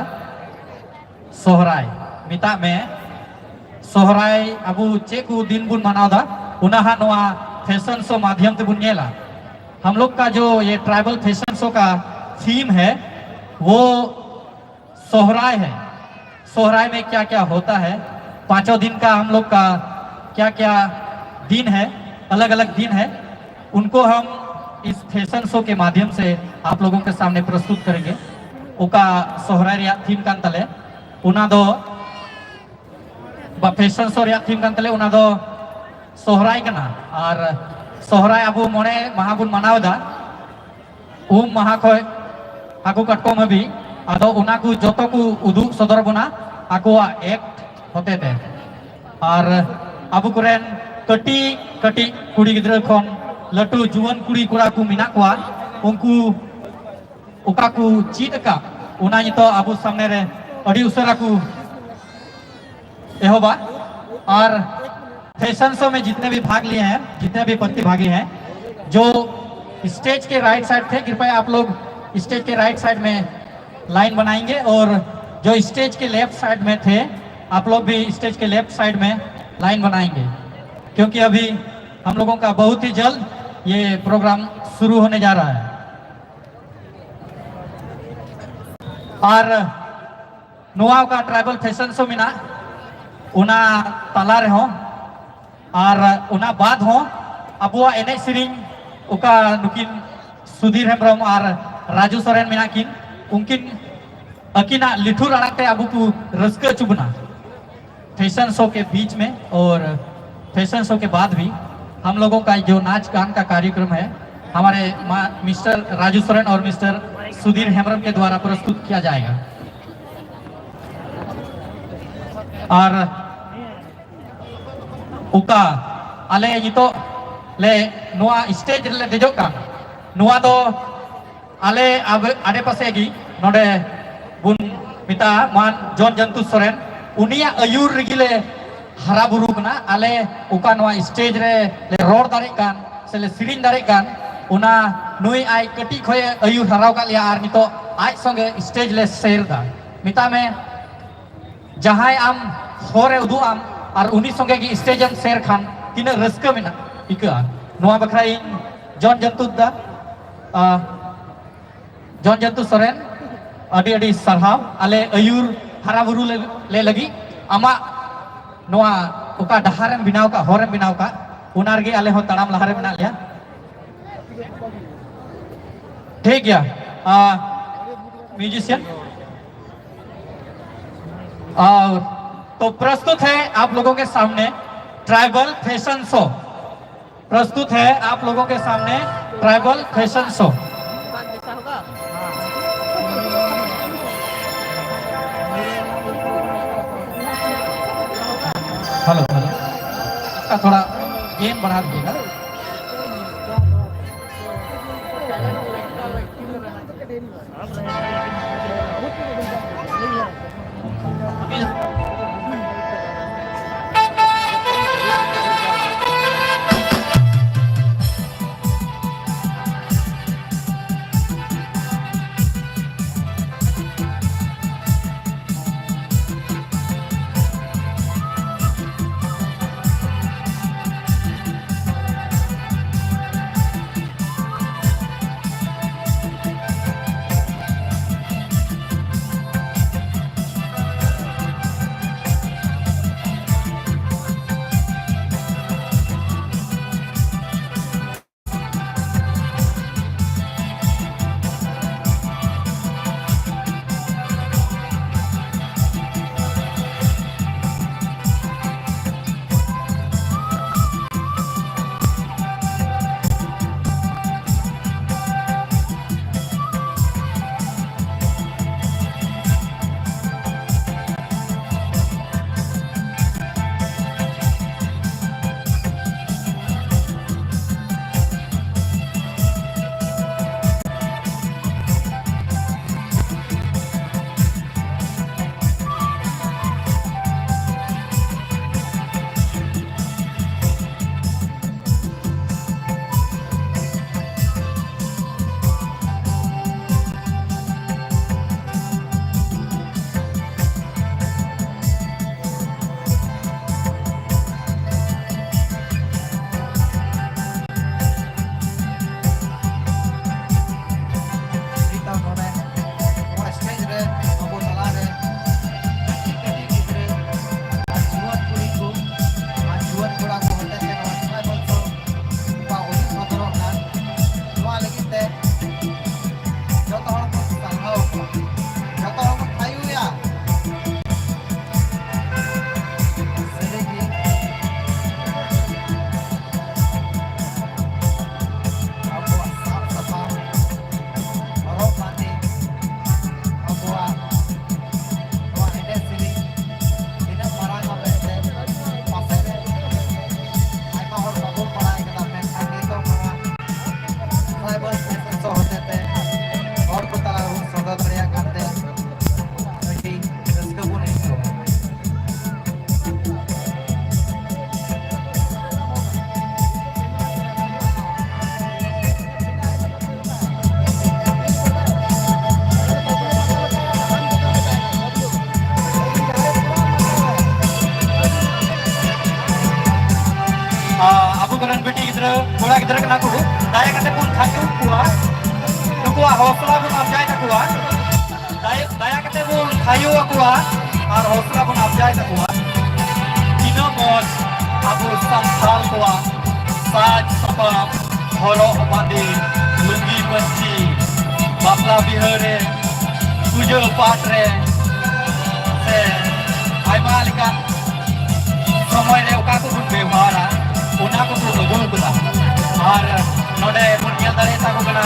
[SPEAKER 7] सोहराय मिता में सोहराय अबू चेकू दिन बुन मनावदा उना हा नोआ फैशन शो माध्यम से बुन नेला। हम लोग का जो ये ट्राइबल फैशन शो का थीम है वो सोहराय है। सोहराय में क्या क्या होता है, 5 दिन का हम लोग का क्या क्या दिन है, अलग अलग दिन है, उनको हम इस फैशन शो के माध्यम से आप लोगों के सामने प्रस्तुत करेंगे। उका सोहराय रिया थीम कान तले उना दो फैशन शो रिया थीम कान तले उना दो सोहराय कना और सोहराय अबू मोने महा बुन मनावदा महा खय हाकू कटकोम हबी आदो उना को जोतो को उदुग सदर बना आकुआ एक्ट होते थे और अबू कुरेन कटी कटी कुड़ी गिद्रा खन लटू जुवन कुड़ी कुड़ा को मिना कुआ उनको उका को चीत का उना तो अबू सामने रे अड़ी उसरा को एहोबा। और फैशन शो में जितने भी भाग लिए हैं, जितने भी प्रतिभागी हैं, जो स्टेज के राइट साइड थे कृपया आप लोग स्टेज के राइट साइड में लाइन बनाएंगे और जो स्टेज के लेफ्ट साइड में थे आप लोग भी स्टेज के लेफ्ट साइड में लाइन बनाएंगे, क्योंकि अभी हम लोगों का बहुत ही जल्द ये प्रोग्राम शुरू होने जा रहा है। और नोआ का ट्राइबल फैशन शो मिना उना तला रहे हों और उना बाद हो अबुआ एने सिरिंग उका नुकिन सुधीर हेम्ब्रम और राजू सोरेन मिना किन उनकिन अकिना लिठुर अड़कते अबू को रस्क चुबना फैशन शो के बीच में और फैशन शो के बाद भी हम लोगों का जो नाच गान का कार्यक्रम है हमारे मिस्टर राजू सोरेन और मिस्टर सुधीर हेम्ब्रम के द्वारा प्रस्तुत किया जाएगा। और उका आले ये तो ले नोआ स्टेज ले देजो का नोआ दो आले अब आडे पासेगी नोडे बुन मिता मान जॉन जंतु सोरेन उनिया अयूर रिगिले हरा बुरु कना आले उका नोआ स्टेज रे ले रोड दारे कान से ले सिरिन दारे कान उना नुई आई कटी खोए अयूर हराव का लिया आर नितो आज संगे स्टेज ले शेर दा मिता में जहां आम होरे उदु आम और उन्हीं संगे की स्टेज एम शेर खान तीन रस्क मिना इका नोआ बखराई जॉन जंतु दा जॉन जंतु सोरेन अडी अडी सरहाव आले अयूर हरा बुरु ले लगी आमा नोआ उका डहारेम बिनाव का होरेम बिनाव का उनारगे आले हो तड़ाम लहारे बना लिया ठीक गया। म्यूजिशियन और तो प्रस्तुत है आप लोगों के सामने ट्राइबल फैशन शो, प्रस्तुत है आप लोगों के सामने tribal fashion show. Hello hello इसका थोड़ा गेम बढ़ा दीजिएगा। कोड़ा गिद्रा कना को दाया कते पुन खाचु कुआ नुकुआ हौसला बुन अफजाय तकुआ दाया कते बुन खायु कुआ और हौसला बुन अफजाय तकुआ तीनो मोज अबु संथाल कुआ साज सपाप हरो बांदे लुंगी पंची बापला बिहरे पूजो पाठ रे से आयमा लेका समय रे ओका को बुन व्यवहारा उना को बुन अगु कुदा और नोडे बुन नेल दारे ताको कना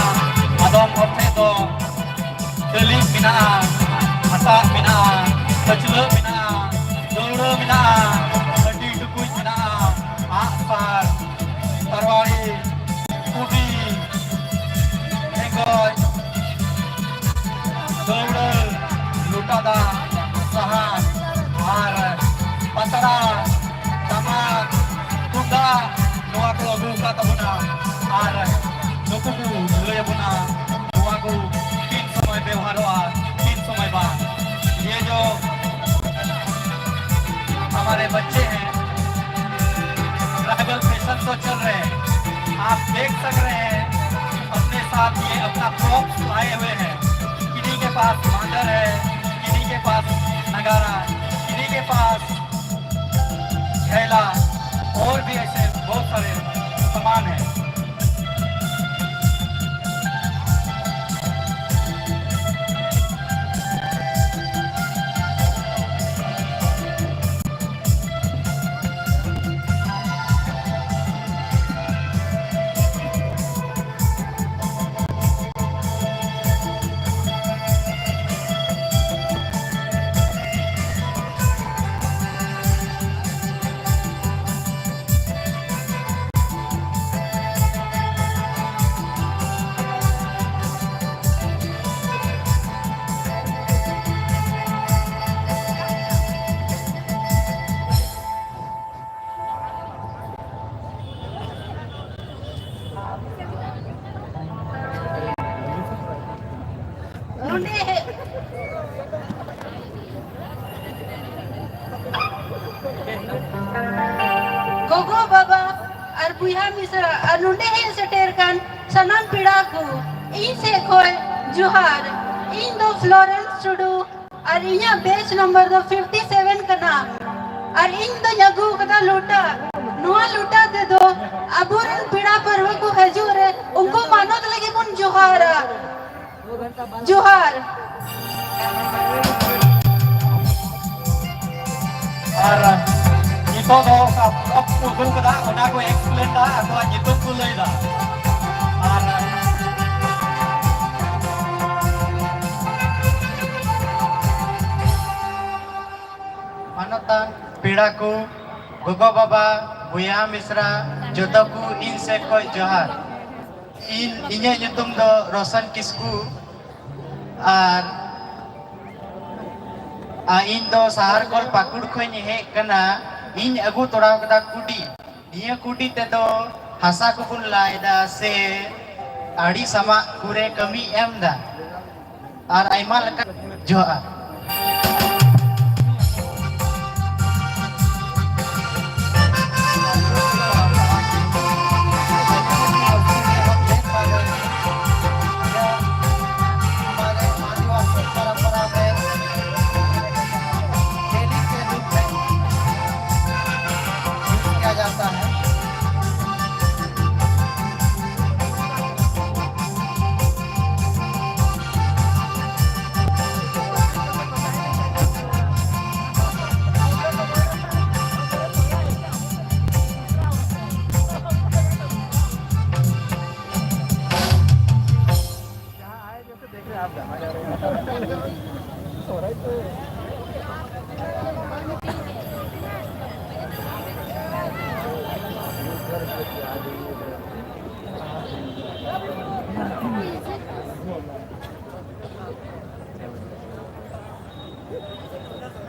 [SPEAKER 7] आदम ऑप्टे तो दली मिना हता मिना कचलो मिना दोरो मिना हड्डी टुकुज मिना आसपार तरवारी कुटी एंगोय दोरो लुटादा सहान और पतरा तमाक कुंदा नोआ को अगु का तबना और नुकु लय बुना नोआ को तीन समय व्यवहार हुआ 3 समय बाद ये जो हमारे बच्चे हैं ट्राइबल फैशन तो चल रहे हैं आप देख सक रहे हैं अपने साथ ये अपना प्रॉप्स लाए हुए हैं किन्हीं के पास मांडर है किन्हीं के पास नगारा किन्हीं के पास थैला और भी ऐसे बहुत सारे सामान हैं
[SPEAKER 9] Gogo baba ar buya misra anunde hin seterkan sanam pidaku in se koy juhar in do Florence Tudu ar inya batch number do 57 kana ar in do yagu kada luta noa luta de do aburan pida parva ko hajure unko manot lage kun juhara juhar
[SPEAKER 7] और itu do ka ugu kada ona ko explain da aku itu kulai da और
[SPEAKER 10] मानता पीड़ा को गोगो बाबा बुया मिश्रा जोतो को इन से कोई जोहार इन इन्हें nyutum do रोशन किस्कू और इन दो शहर कोल पाकुड़ खोइन हे कना इन अगु तोड़ा कदा कुडी निया कुडी ते दो हसा को बुन लायदा से आड़ी समा पूरे कमी एम दा और आइमा लका जोहार जाता है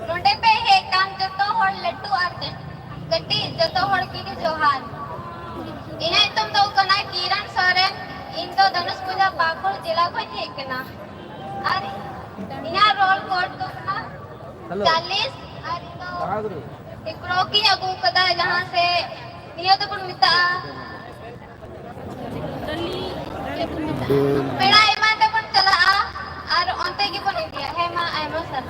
[SPEAKER 11] रोडे पे है काम जतो होड़ लट्टू आते गट्टी जतो होड़ की जोहार इन्हें तुम तो कना किरण सोरेन इन तो धनुष पूजा पाकुड़ जिला को है कना अरे इन्हें रोल कोड तो कना 40 और तो एक रोकी अगू कदा जहां से नियो तो कुन मिता पेड़ा एमा ते बन चला और ओंते की बन दिया है मा आइमा सर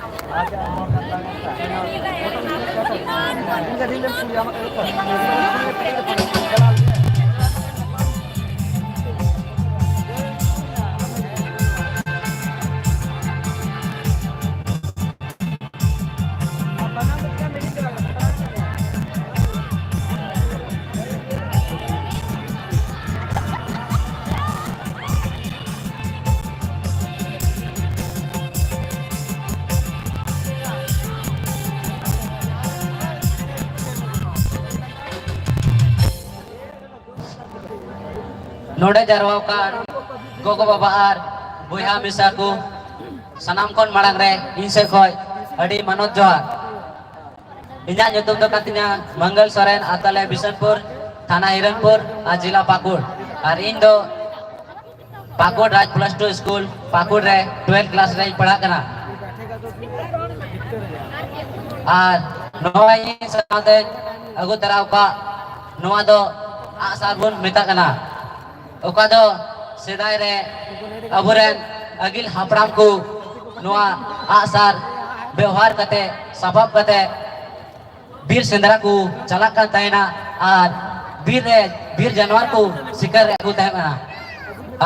[SPEAKER 8] नोडे जरवाव कार गोगो बाबा आर बुया मिसा को सनाम कोन मांग रे इन से खोय अडी मनोज जोहार इन्या nyutum do katinya Mangal Soren Atale Bisanpur Thana Hiranpur आ जिला पाकुड़ और इन दो पाकुड़ राज +2 स्कूल पाकुड़ रे 12 क्लास रे पढ़ा कना और नोवा इन साथे अगु तराव का नोवा दो आसार बुन मेता कना ओका दो सेदाय रे अबुरेन अगिल हापड़ाम को नोआ आसार व्यवहार कते सबब कते बीर सेंद्रा को चला कर तैना और बीर जानवर को शिकार अगु तैना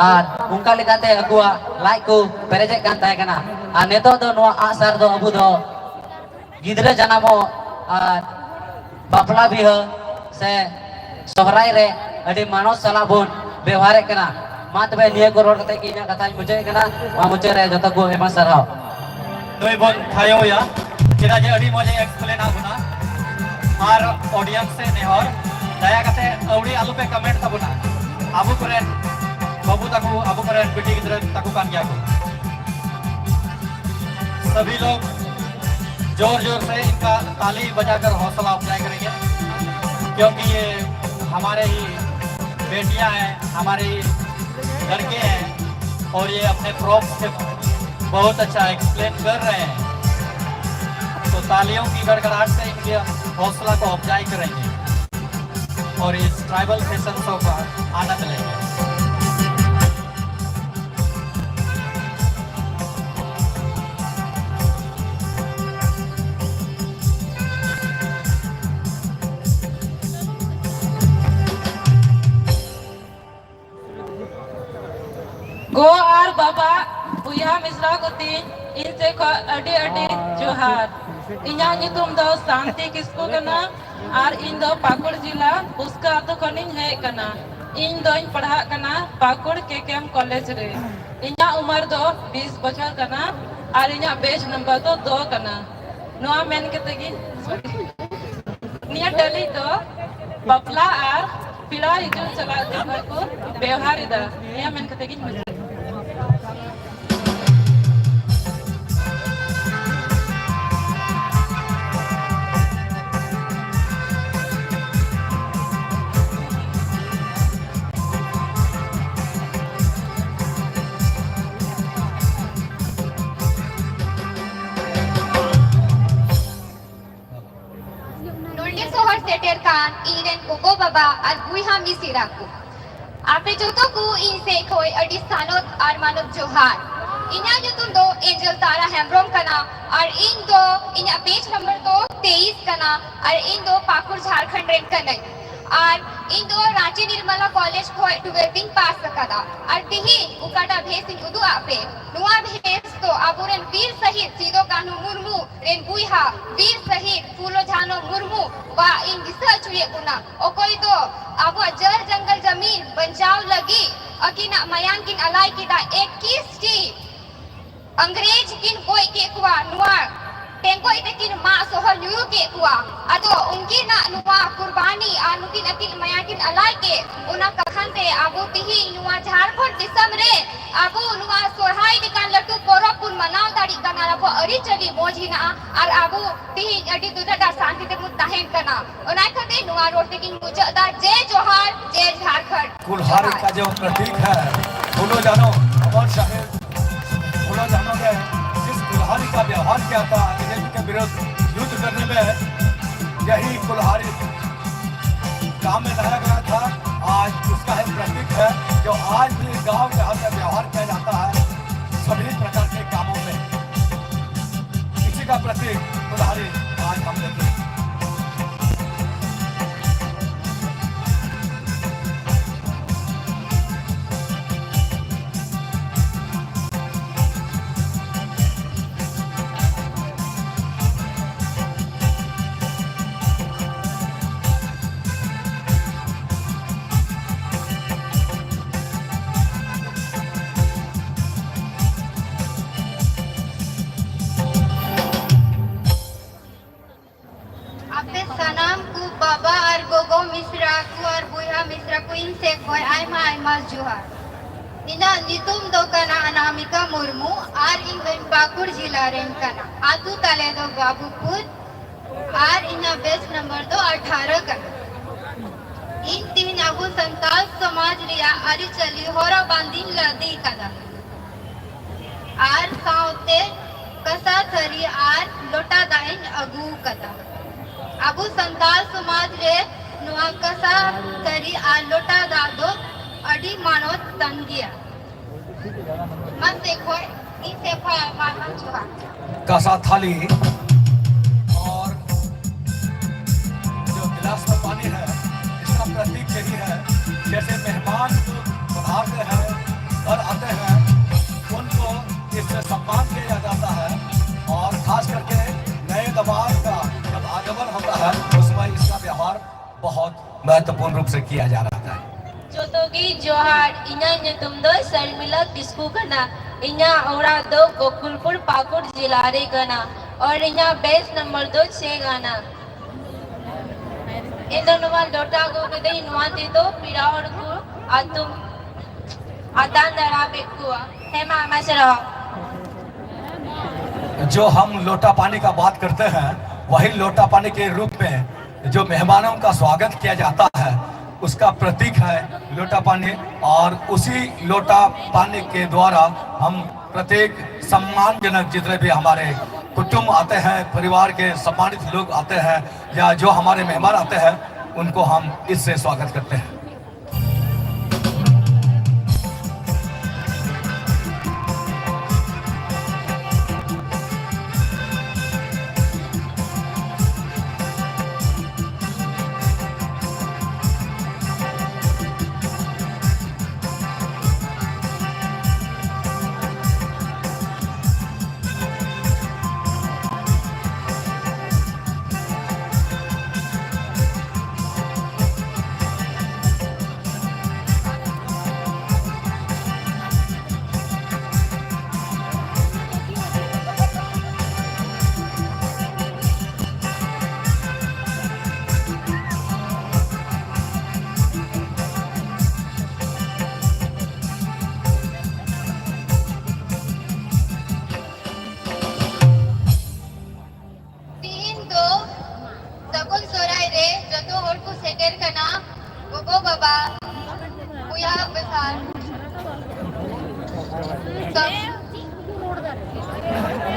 [SPEAKER 8] और उनका लेकाते अगुआ लाइक को पेरेजे कान तैना और नेतो दो नोआ आसार दो अबु दो गिदरे जनामो और बापला भी हो से सोहराय रे अडी मानव सलाबुन व्यवहार कना मात बे निये को रोड कते की ना कथा मुझे कना मा मुझे रे जतो को एमा सरहाव
[SPEAKER 7] दोय बन थायो या चेदा जे अडी मजे एक्सप्लेन आगुना और ऑडियंस से नेहर दया कते अवड़ी आलू पे कमेंट तबुना आबू करेन बाबू ताकू आबू करेन बेटी गिदरे ताकू कान गया को सभी लोग जोर जोर से इनका ताली बजाकर हौसला अफजाई करेंगे क्योंकि ये हमारे ही बेटियां हैं हमारे लड़के हैं और ये अपने प्रॉप से बहुत अच्छा एक्सप्लेन कर रहे हैं तो तालियों की गड़गड़ाहट से इनके हौसला को अफजाई करेंगे और इस ट्राइबल फैशन शो का आनंद लेंगे
[SPEAKER 9] गो आर बाबा बुया मिश्रा को तीन इनसे को अडी अडी जोहार इन्या नितुम दो शांति किसको कना और इन दो पाकुड़ जिला उसका तो कनिंग है कना इन दो इन पढ़ा कना पाकुड़ केकेएम कॉलेज रे इन्या उम्र दो 20 बछर कना और इन्या पेज नंबर तो 2 कना नोआ मेन केतेगी निया डली दो बपला आर पिड़ा हिजु चला देखो को व्यवहार इधर निया मेन केतेगी मुझे
[SPEAKER 11] सेटेर कान इरेन गोगो बाबा और बुइहा मिसिराकू आपे जोतो को इन से खोय अडी सालोत और मानव जोहार इन्या जुतुन दो एंजल तारा हेम्ब्रोम कना और इन दो इन्या पेज नंबर तो 23 कना और इन दो पाकुड़ झारखंड रेन कनई और इन दो रांची निर्मला कॉलेज खोय 12 पास सकदा और तिही उकाटा भेस इन उदु आपे नुआ भेस तो आबुरेन वीर शहीद सीदो कान्हू मुर्मू रेन बुइहा वीर शहीद फूलो झानो मुर्मू वा इन दिशा चुये गुना ओकोई तो आबो जर जंगल जमीन बचाव लगी अकिना मयान किन अलाई किदा 21 टी अंग्रेज किन कोई के कुआ नुआ टेंको इते किन मा सोहल न्यू के कुआ अदो उनकी ना नुआ कुर्बानी आनुकिन अकिन मयान किन अलाई के उना कखनते आबो तिही नुआ झारखंड दिसम रे आबो नुआ सोहाई दिकान लटू पोरोपुन मनाव दाड़ी कना आबो अरी चली मोजिना और आबो तिही अडी दुदटा शांति ते मुताहेन कना उना खते नुआ रोड किन मुजदा जय जोहार जय झारखंड
[SPEAKER 3] कुल्हाड़ी का जो प्रतीक है बोलो जानो अमर शहर बोलो जानो के जिस कुल्हाड़ी का व्यवहार किया था अंग्रेज के विरुद्ध युद्ध करने में यही कुल्हाड़ी काम में लाया गया था आज उसका एक प्रतीक है जो आज भी गांव के हर व्यवहार किया जाता है सभी प्रकार के कामों में, इसी का प्रतीक उदाहरण आज हम देते हैं।
[SPEAKER 11] आपे सनाम को बाबा और गोगो मिश्रा को और बुया मिश्रा को इनसे कोई आयमा आयमा जुहार इना नितुम दो कना अनामिका मुर्मू और इन दिन बाकुर जिला रेन कना आतु तले दो बाबूपुर और इना बेस नंबर दो 18 कना इन तीन अबू संताल समाज रिया अरि चली होरा बांधिन लदी कना और साउते कसा थरी और लोटा दाइन अगू कता अबू संताल समाज रे नुआ कसा तरी आ लोटा दादो अडी मानो तंगिया मन देखो इसे मानो छुआ
[SPEAKER 3] कसा थाली और जो गिलास में पानी है इसका प्रतीक यही है, जैसे मेहमान जो पधारते हैं और आते हैं उनको इससे सम्मान किया जाता है और खास करके नए दबाव का जब आगमन होता है उसमें इसका व्यवहार बहुत महत्वपूर्ण रूप से किया जा रहा है।
[SPEAKER 9] जोतोगी जोहार इना नितुम दो शर्मिला किस्कू कना इना औरा दो गोकुलपुर पाकुड़ जिला रे कना और इना बेस नंबर 2 6 गाना इन दोनों लोटा को कदे इनवाते तो पीड़ा और को आतुम आतान दरा बेकुआ है मामा से रहो।
[SPEAKER 3] जो हम लोटा पानी का बात करते हैं वही लोटा पानी के रूप में जो मेहमानों का स्वागत किया जाता है उसका प्रतीक है लोटा पानी, और उसी लोटा पानी के द्वारा हम प्रत्येक सम्मानजनक जितने भी हमारे कुटुंब आते हैं, परिवार के सम्मानित लोग आते हैं या जो हमारे मेहमान आते हैं उनको हम इससे स्वागत करते हैं।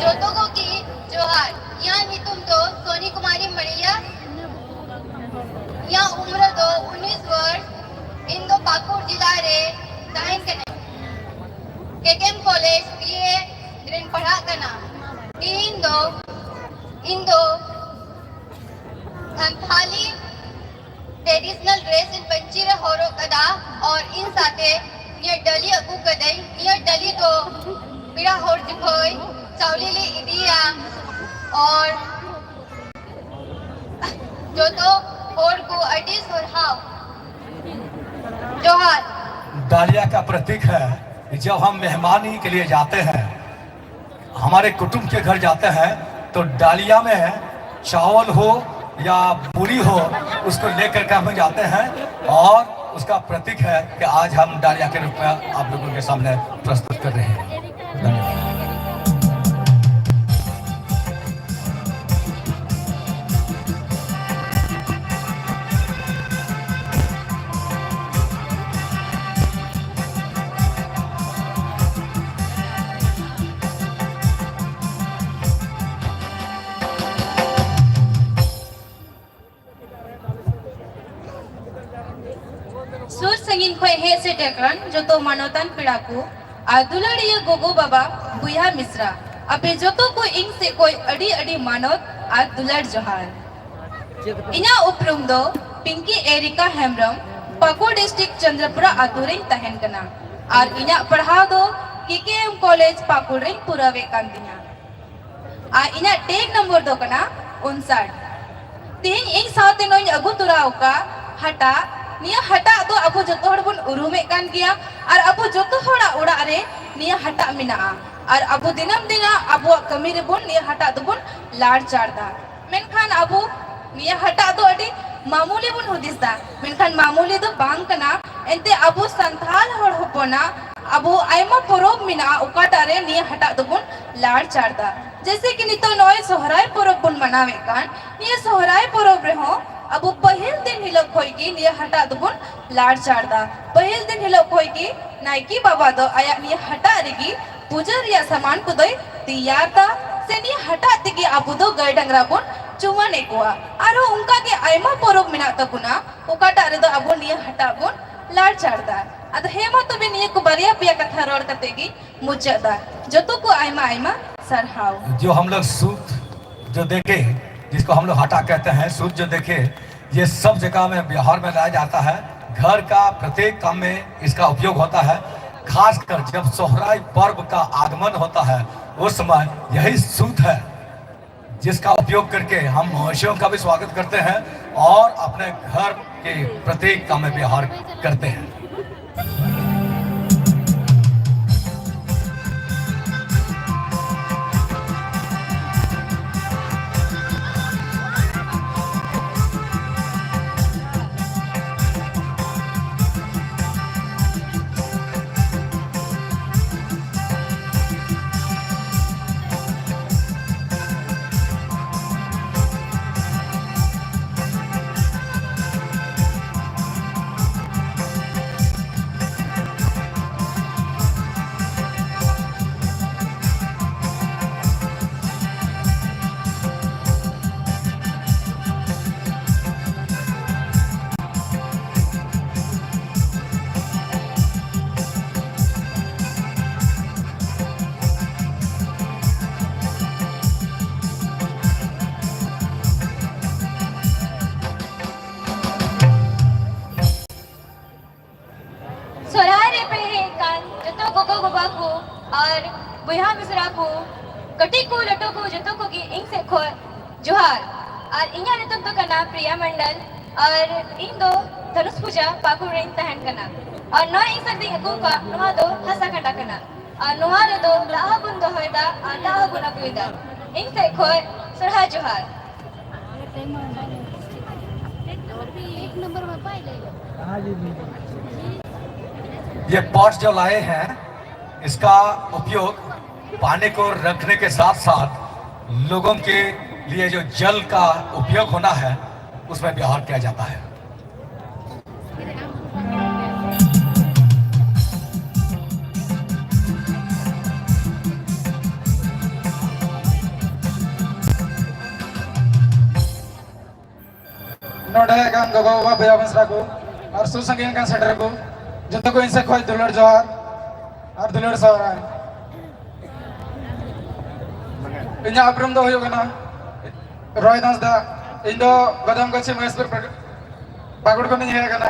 [SPEAKER 11] जोतोगो की जोहार यहाँ नी तुम तो सोनी कुमारी मड़िया यहाँ उम्र दो 19 वर्ष इन दो पाकुड़ जिला रे दाइन कने केकेएम कॉलेज बीए ग्रेन पढ़ा कना इन दो संथाली ट्रेडिशनल ड्रेस इन पंची रे होरो कदा और इन साथे ये डली अगू कदई ये डली तो बिड़ा होर दिखोई चावलीली इदिया और जो तो होर को अडिस और हाव जोहार
[SPEAKER 3] डालिया का प्रतीक है। जब हम मेहमानी के लिए जाते हैं, हमारे कुटुंब के घर जाते हैं तो डालिया में चावल हो या पूरी हो उसको लेकर के हम जाते हैं और उसका प्रतीक है कि आज हम डालिया के रूप में आप लोगों के सामने प्रस्तुत कर रहे हैं। धन्यवाद।
[SPEAKER 9] सुर संगीन खोय हे सेटेकन जतो मानवतान पिड़ा को आ दुलाड़िया गोगो बाबा बुया मिश्रा अपे जतो को इंग से कोई अड़ी अड़ी मानवत आ दुलाड़ जोहार इना उपरुम दो पिंकी एरिका हेमब्रम पाकुड़ डिस्ट्रिक्ट चंद्रपुरा आतुरिन तहन कना और इना पढ़ाव दो केकेएम कॉलेज पाकुड़ रिन पुरावे कांतिना आ इना टेक नंबर दो कना 59 तीन इंग साथे नोइन अगु तुराव का हटा निया हटा दो अबो जतो हड़ बन उरुमे कान गया और अबो जतो हड़ा उड़ा रे निया हटा मिना और अबो दिनम दिना अबो कमी रे बन निया हटा दो बन लाड़ चाड़दा मेनखान अबो निया हटा दो अडी मामूली बन हुदिसदा मेनखान मामूली दो बांग कना एंते अबो संथाल हड़ होपना अबो आयमा परब मिना उकाटा रे निया हटा दो बन लाड़ चाड़दा जैसे कि नितो नय सोहराय परब बन मनावे कान निया सोहराय परब रे हो अब पहल दिन हिलो खोई की निया हटा दुबुन लाड़ चाड़दा पहल दिन हिलो खोई की नाइकी बाबा दो आया निया हटा रेगी पूजा रिया सामान को दोई तैयार ता से निया हटा तिगी आपु दो गाय डंगरा बुन चुमाने कोआ आरो उनका के आयमा परब मिना तकुना उकाटा रे दो अबो निया हटा बुन लाड़ चाड़दा अद हेमा तो बे निया को बारिया पिया कथा रोड कतेगी मुचदा जतो को आयमा आयमा सरहाव
[SPEAKER 3] जो हम लोग सूत जो देखे जिसको हम लोग हटा कहते हैं सूत जो देखे ये सब जगह में बिहार में लाया जाता है। घर का प्रत्येक काम में इसका उपयोग होता है। खासकर जब सोहराय पर्व का आगमन होता है उस समय यही सूत है जिसका उपयोग करके हम मवेशियों का भी स्वागत करते हैं और अपने घर के प्रत्येक काम में व्यवहार करते हैं।
[SPEAKER 11] और बुया मिश्रा को कटी को लटो को जतो को की इंग से खो जोहार और इन्या नितम तो कना प्रिया मंडल और इन दो धनुष पूजा पाकुड़ रेन तहन कना और न इंग सकती हको का नोहा दो हसा खंडा कना और नोहा रे दो लाहा बुन दो होयदा और लाहा बुन अकुइदा इंग से खो सरहा जोहार
[SPEAKER 3] ये पॉट जो लाए हैं इसका उपयोग पानी को रखने के साथ साथ लोगों के लिए जो जल का उपयोग होना है उसमें व्यवहार किया जाता है।
[SPEAKER 12] नोडे काम गगो बाबा भैया मिश्रा को और सुसंगीन का सेटर को जतो को इनसे खोज दुलड़ जोहार और दुलड़ सवरा इन्या अपरम दो होयो ना रॉय दास दा इंदो गदम गछि महेश्वर पागुड़ को नहीं है कना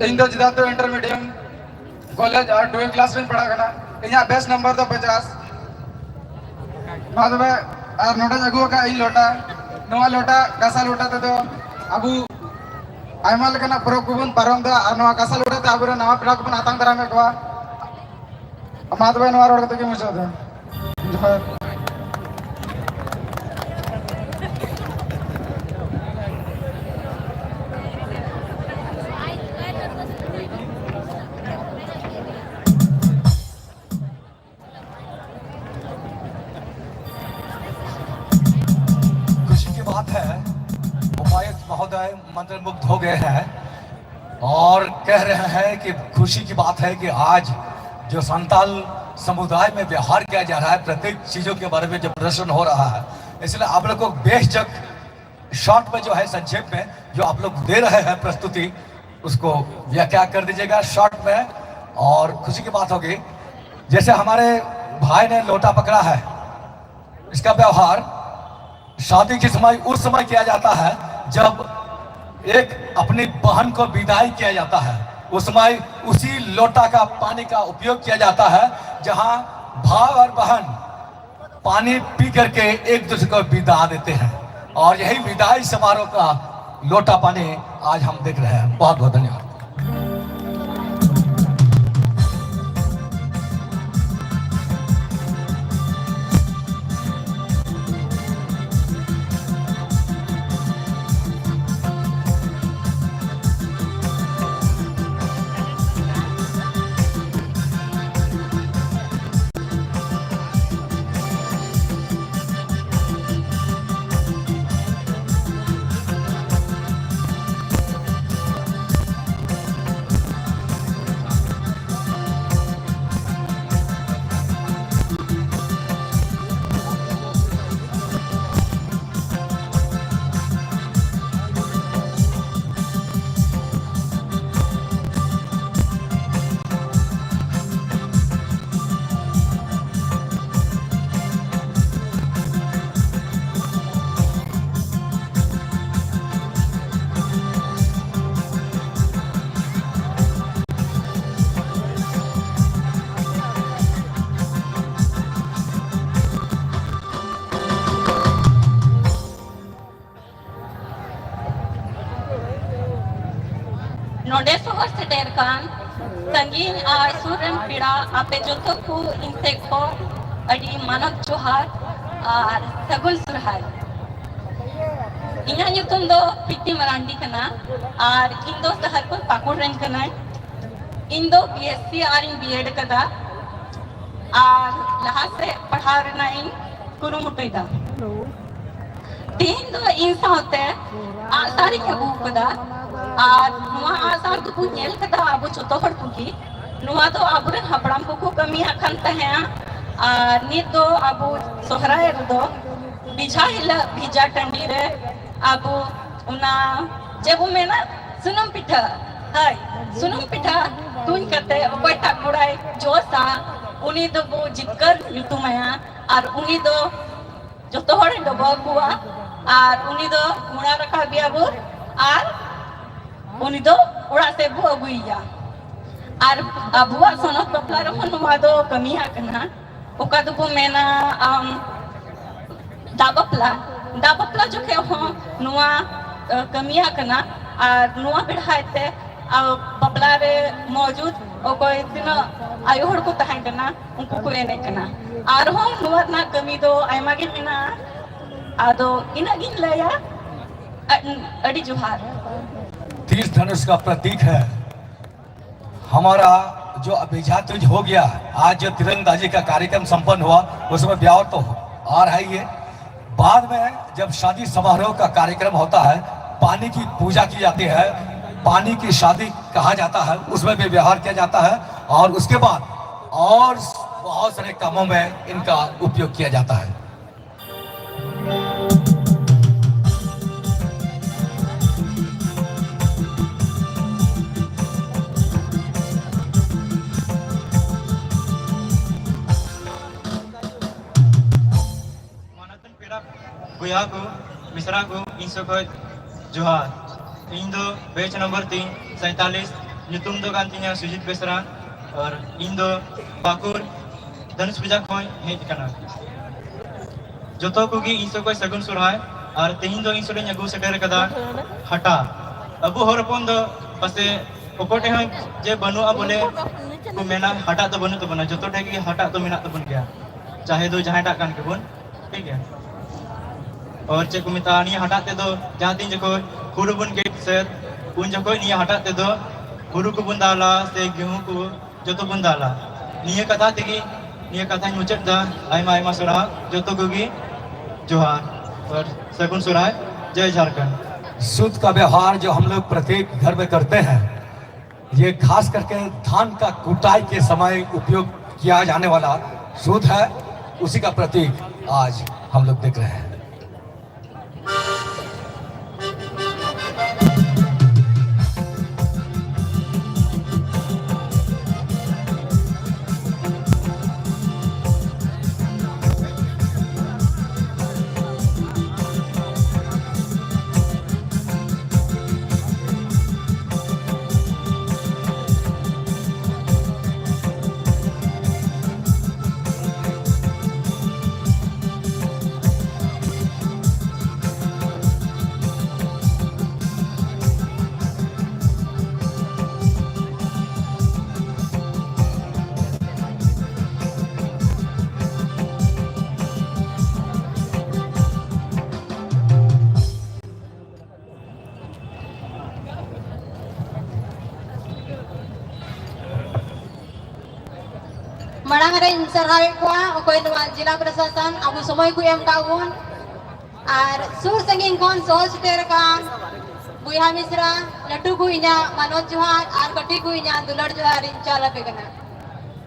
[SPEAKER 12] इंदो जिदा तो इंटरमीडिएट कॉलेज और 12 क्लास में पढ़ा कना इन्या बेस्ट नंबर तो 50 बाद में और नोटा जगो का इन लोटा नवा लोटा कासा लोटा तो अबू आयमा लेकना परब कोबन पारम दा और नवा कासा लोटा ते अबुरे नवा पिड़ा कोबन आतंग दरा में कोआ माद भाई नवा रोड के मुझे दे जोहार
[SPEAKER 3] महोदय मंत्रमुग्ध हो गए हैं और कह रहे हैं कि खुशी की बात है कि आज जो संताल समुदाय में व्यवहार किया जा रहा है प्रत्येक चीजों के बारे में जो प्रदर्शन हो रहा है इसलिए आप लोग को बेशक शॉर्ट में जो है संक्षेप में जो आप लोग दे रहे हैं प्रस्तुति उसको व्याख्या कर दीजिएगा शॉर्ट में। और खुशी की बात होगी जैसे हमारे भाई ने लोटा पकड़ा है, इसका व्यवहार शादी के समय उस समय किया जाता है जब एक अपनी बहन को विदाई किया जाता है, उस समय उसी लोटा का पानी का उपयोग किया जाता है जहां भाई और बहन पानी पी करके एक दूसरे को विदा देते हैं। और यही विदाई समारोह का लोटा पानी आज हम देख रहे हैं। बहुत बहुत धन्यवाद।
[SPEAKER 9] नोडे सोहर सेटेर कान संगीन आर सुरन पीड़ा आपे जोतो को इनसे को अड़ी मानव जोहार और सगुल सुरहाय इन्हा ᱧᱩᱛᱩᱢ ᱫᱚ ᱯᱤᱴᱤ ᱢᱟᱨᱟᱱᱰᱤ ᱠᱟᱱᱟ ᱟᱨ ᱤᱧ ᱫᱚ ᱥᱟᱦᱟᱨᱯᱩᱨ ᱯᱟᱠᱩᱲ ᱨᱮᱱ ᱠᱟᱹᱱᱟᱹᱧ। ᱤᱧ ᱫᱚ BSc ᱟᱨᱤᱧ BEd ᱠᱟᱫᱟ ᱟᱨ ᱞᱟᱦᱟ ᱥᱮᱫ ᱯᱟᱲᱦᱟᱣ ᱨᱮᱱᱟᱜ ᱤᱧ ᱠᱩᱨᱩᱢᱩᱴᱩᱭᱮᱫᱟ। ᱛᱮᱦᱮᱧ ᱫᱚ ᱤᱧ ᱥᱟᱶᱛᱮ ᱟᱜᱼᱥᱟᱨᱤᱧ ᱟᱹᱜᱩ ᱠᱟᱫᱟ ᱟᱨ ᱱᱚᱣᱟ ᱟᱜᱼᱥᱟᱨ ᱫᱚᱵᱚ ᱧᱮᱞ ᱠᱟᱫᱟ ᱟᱵᱚ ᱡᱚᱛᱚ ᱦᱚᱲ ᱠᱚᱜᱮ। ᱱᱚᱣᱟ ᱫᱚ ᱟᱵᱚᱨᱮᱱ ᱦᱟᱯᱲᱟᱢ ᱠᱚᱠᱚ ᱠᱟᱹᱢᱤᱭᱟᱜ ᱠᱟᱱ ᱛᱟᱦᱮᱸᱜᱼᱟ ᱟᱨ ᱱᱤᱛ ᱫᱚ ᱟᱵᱚ ᱥᱚᱦᱨᱟᱭ ᱨᱮᱫᱚ बिझा हिला भिजा टंडी रे आबो उना जेबो मेना सुनुम पिठा हाय सुनुम पिठा तुन कते ओकोय टाकुड़ाय जोसा उनी दो बो जितकर युतुमाया और उनी दो जतो हड़े डबा कुआ और उनी दो मुड़ा रखा बियाबो और उनी दो उड़ा से बो अगुइया और अबुआ सोनत बपला रखन नुमा दो कमिया कना ओका दो बो मेना दाबपला जो के हो नुआ कमिया कना और नुआ बिढ़ाते बपला रे मौजूद ओकोय दिन आयु हड़ को तहां कना उनको को एने कना और हम नुआ ना कमी दो आयमा गे मेना आदो इना गिन लया अड़ी जोहार।
[SPEAKER 3] तीर धनुष का प्रतीक है हमारा जो अभिजा तुझ हो गया। आज जो तिरंदाजी का कार्यक्रम संपन्न हुआ उसमें ब्याह तो आ रहा ही है। बाद में जब शादी समारोह का कार्यक्रम होता है पानी की पूजा की जाती है, पानी की शादी कहा जाता है, उसमें भी व्यवहार किया जाता है और उसके बाद और बहुत सारे कामों में इनका उपयोग किया जाता है।
[SPEAKER 13] बुया को मिश्रा को इन सब जोहार। इन दो बेच नंबर 347 ᱧᱩᱛᱩᱢ दो कान तिया सुजीत बेसरा और इन दो पाकुर धनुष पूजा को हेज कना जोतो को गी इन सब सगुन सुरहाय और तेहिन दो इन सब अगु सेटर कदा हटा अबु हरपन दो पसे ओकोटे हम जे बनुआ बोले को मेना हटा तो बनु तो बना जोतो ठे की हटा तो मेना तो बन गया चाहे दो जहां टाक कान के बन ठीक है। और चे को मिता निया हटाते दो जहां दिन जको हुरु बन के से उन जको निया हटाते दो हुरु को बन दाला से गेहूं को जतो बन दाला निया कथा तेगी निया कथा मुचत दा आयमा आयमा सुरा जतो कोगी जोहार और सगुन सुराय जय झारखंड।
[SPEAKER 3] सूत का व्यवहार जो हम लोग प्रत्येक घर में करते हैं ये खास करके धान का कुटाई के समय उपयोग किया जाने वाला सूत है, उसी का प्रतीक आज हम लोग देख रहे हैं।
[SPEAKER 9] Marang rin sarhawi ko ako'y जिला प्रशासन अब समय को एम काउन और सुर संगीन कौन सोच तेरे काम बुया मिश्रा लट्टू को इना मनोज जोहार और कटी को इना दुलड़ जोहार इंचाला पे करना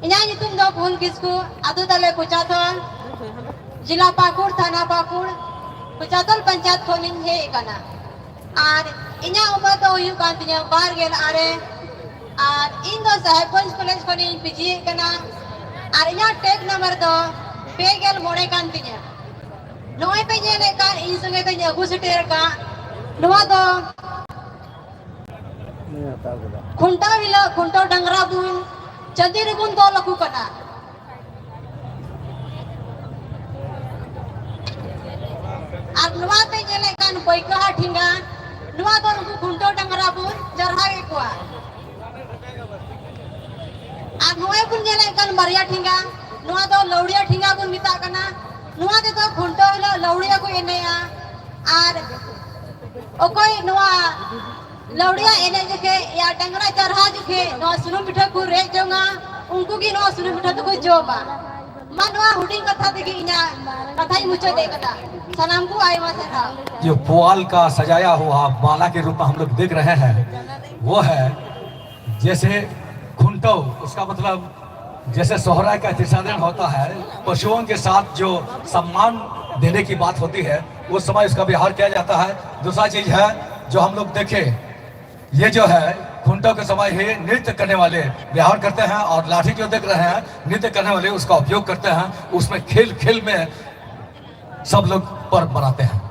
[SPEAKER 9] इना नितुम दो फूल किसको आदु तले कुचातल जिला पाकुड़ थाना पाकुड़ कुचातल पंचायत खोलिन है करना और इना उम्र तो यू कांतिया बार गेल आरे और इन दो साहेबगंज कॉलेज खोलिन पीजी करना और इना टेक नंबर दो पे गेल मोड़े कांतिया नोए पे जे ने का इन संगे तो अगु सेटेर का नोआ दो खुंटा विला खुंटो डंगरा बुन चंदी रिबुन दो लकु कना अब नोआ पे जे ने कान पैका ठिंगा नोआ दो लकु खुंटो डंगरा बुन चरहावे को अब नोए बुन जे ने कान मरिया ठिंगा नोआ दो लौड़िया ठिंगा बुन मिता कना नुआ दे तो खुंटो हिलो लौड़िया को एनेया और ओकोई नुआ लौड़िया एने जके या डंगरा चरहा जके नुआ सुनु मिठा को रे जोंगा उनको की नुआ सुनु मिठा तो को जोबा मनवा हुडिंग कथा देगी इना कथा ही मुझे देखता सलाम को आए वहां से था
[SPEAKER 3] जो पुआल का सजाया हुआ माला के रूप में हम लोग देख रहे हैं वो है जैसे खुंटो उसका मतलब जैसे सोहरा का तीसरा दिन होता है पशुओं के साथ जो सम्मान देने की बात होती है उस समय उसका व्यवहार किया जाता है। दूसरा चीज है जो हम लोग देखे ये जो है खुंटों के समय ही नृत्य करने वाले व्यवहार करते हैं और लाठी जो देख रहे हैं नृत्य करने वाले उसका उपयोग करते हैं उसमें खेल खेल में सब लोग पर्व मनाते हैं।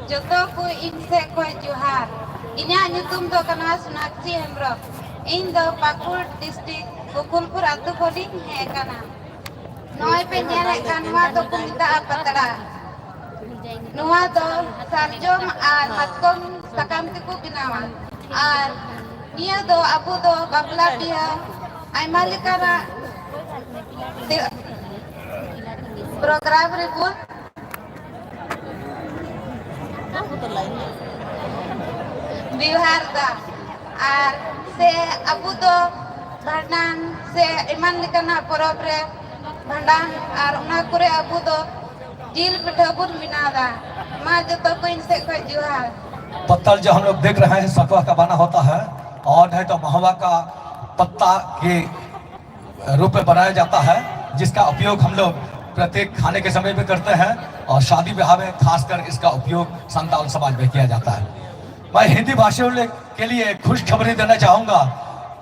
[SPEAKER 9] जो तो को इनसे कोई जोहार इन्या नितुम तो कना सुनाक्षी हेम्ब्रम इन दो पाकुड़ डिस्ट्रिक्ट गोकुलपुर आतु कोली है कना नोय पे नेले कानवा तो कुमिता पतरा नुआ तो सारजोम आर मतकोम सकम तिकु बिनावा आर निया दो अबु दो बाबला बिया आइमा लेकाना प्रोग्राम रिपोर्ट बिहार दा आर से अबु दो भांडान से इमान लेकाना परब रे भांडान आर उना करे अबु दो जिल पिठा बुन बिनादा मा जतो को इनसे कोई जोहार
[SPEAKER 3] पत्तल जो हम लोग देख रहे हैं सतुआ का बना होता है और नहीं तो महुआ का पत्ता के रूप में बनाया जाता है जिसका उपयोग हम लोग प्रत्येक खाने के समय में करते हैं और शादी ब्याह में खासकर इसका उपयोग संताल समाज में किया जाता है। मैं हिंदी भाषियों के लिए खुशखबरी देना चाहूंगा।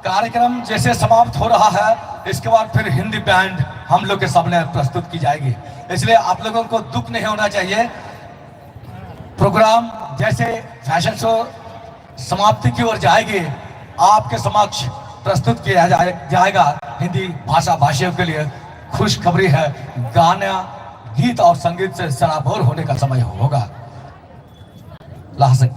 [SPEAKER 3] कार्यक्रम जैसे समाप्त हो रहा है इसके बाद फिर हिंदी बैंड हम लोग के सामने प्रस्तुत की जाएगी, इसलिए आप लोगों को दुख नहीं होना चाहिए। प्रोग्राम जैसे फैशन शो समाप्ति की ओर जाएगी आपके समक्ष प्रस्तुत किया जाएगा हिंदी भाषा भाषियों के लिए खुशखबरी है। गाना गीत और संगीत से सराबोर होने का समय होगा। लाहसिक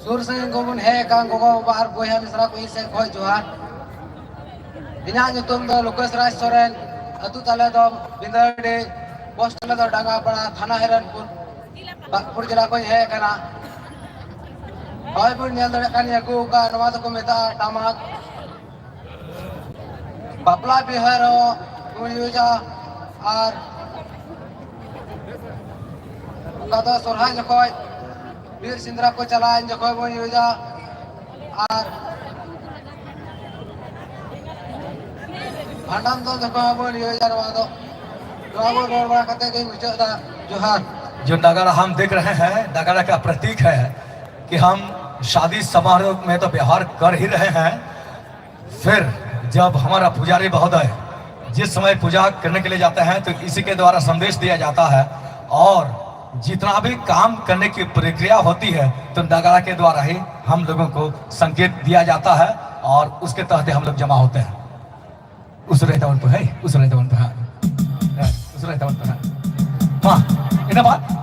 [SPEAKER 12] सुर से गोबन है कांग गोगो बार बोया मिश्रा को इसे खोय जोहार इना नितुम दो लोकेश राज सोरेन अतु तले दो बिंदरडे पोस्ट तले दो डांगा पड़ा थाना हिरनपुर बागपुर जिला को है कना होय पुर नेल दड़े कानी अगु का नवा तो को मेता टामाक बापला बिहारो कुयुजा और कदा सोरहाय जखोय वीर सिंद्रा को चलाएं जो कोई वो यूजा और भांडम तो जो कोई वो यूजा रवादो रावो रोड़ा करते गए मुझे जोहार।
[SPEAKER 3] जो नगाड़ा हम देख रहे हैं नगाड़ा का प्रतीक है कि हम शादी समारोह में तो व्यवहार कर ही रहे हैं, फिर जब हमारा पुजारी महोदय जिस समय पूजा करने के लिए जाते हैं तो इसी के द्वारा संदेश दिया जाता है, और जितना भी काम करने की प्रक्रिया होती है तो नगाड़ा के द्वारा ही हम लोगों को संकेत दिया जाता है और उसके तहत हम लोग जमा होते हैं। उस रहता तो है, उस रहता तो है, उस रहता तो है। हाँ, इन्हें बात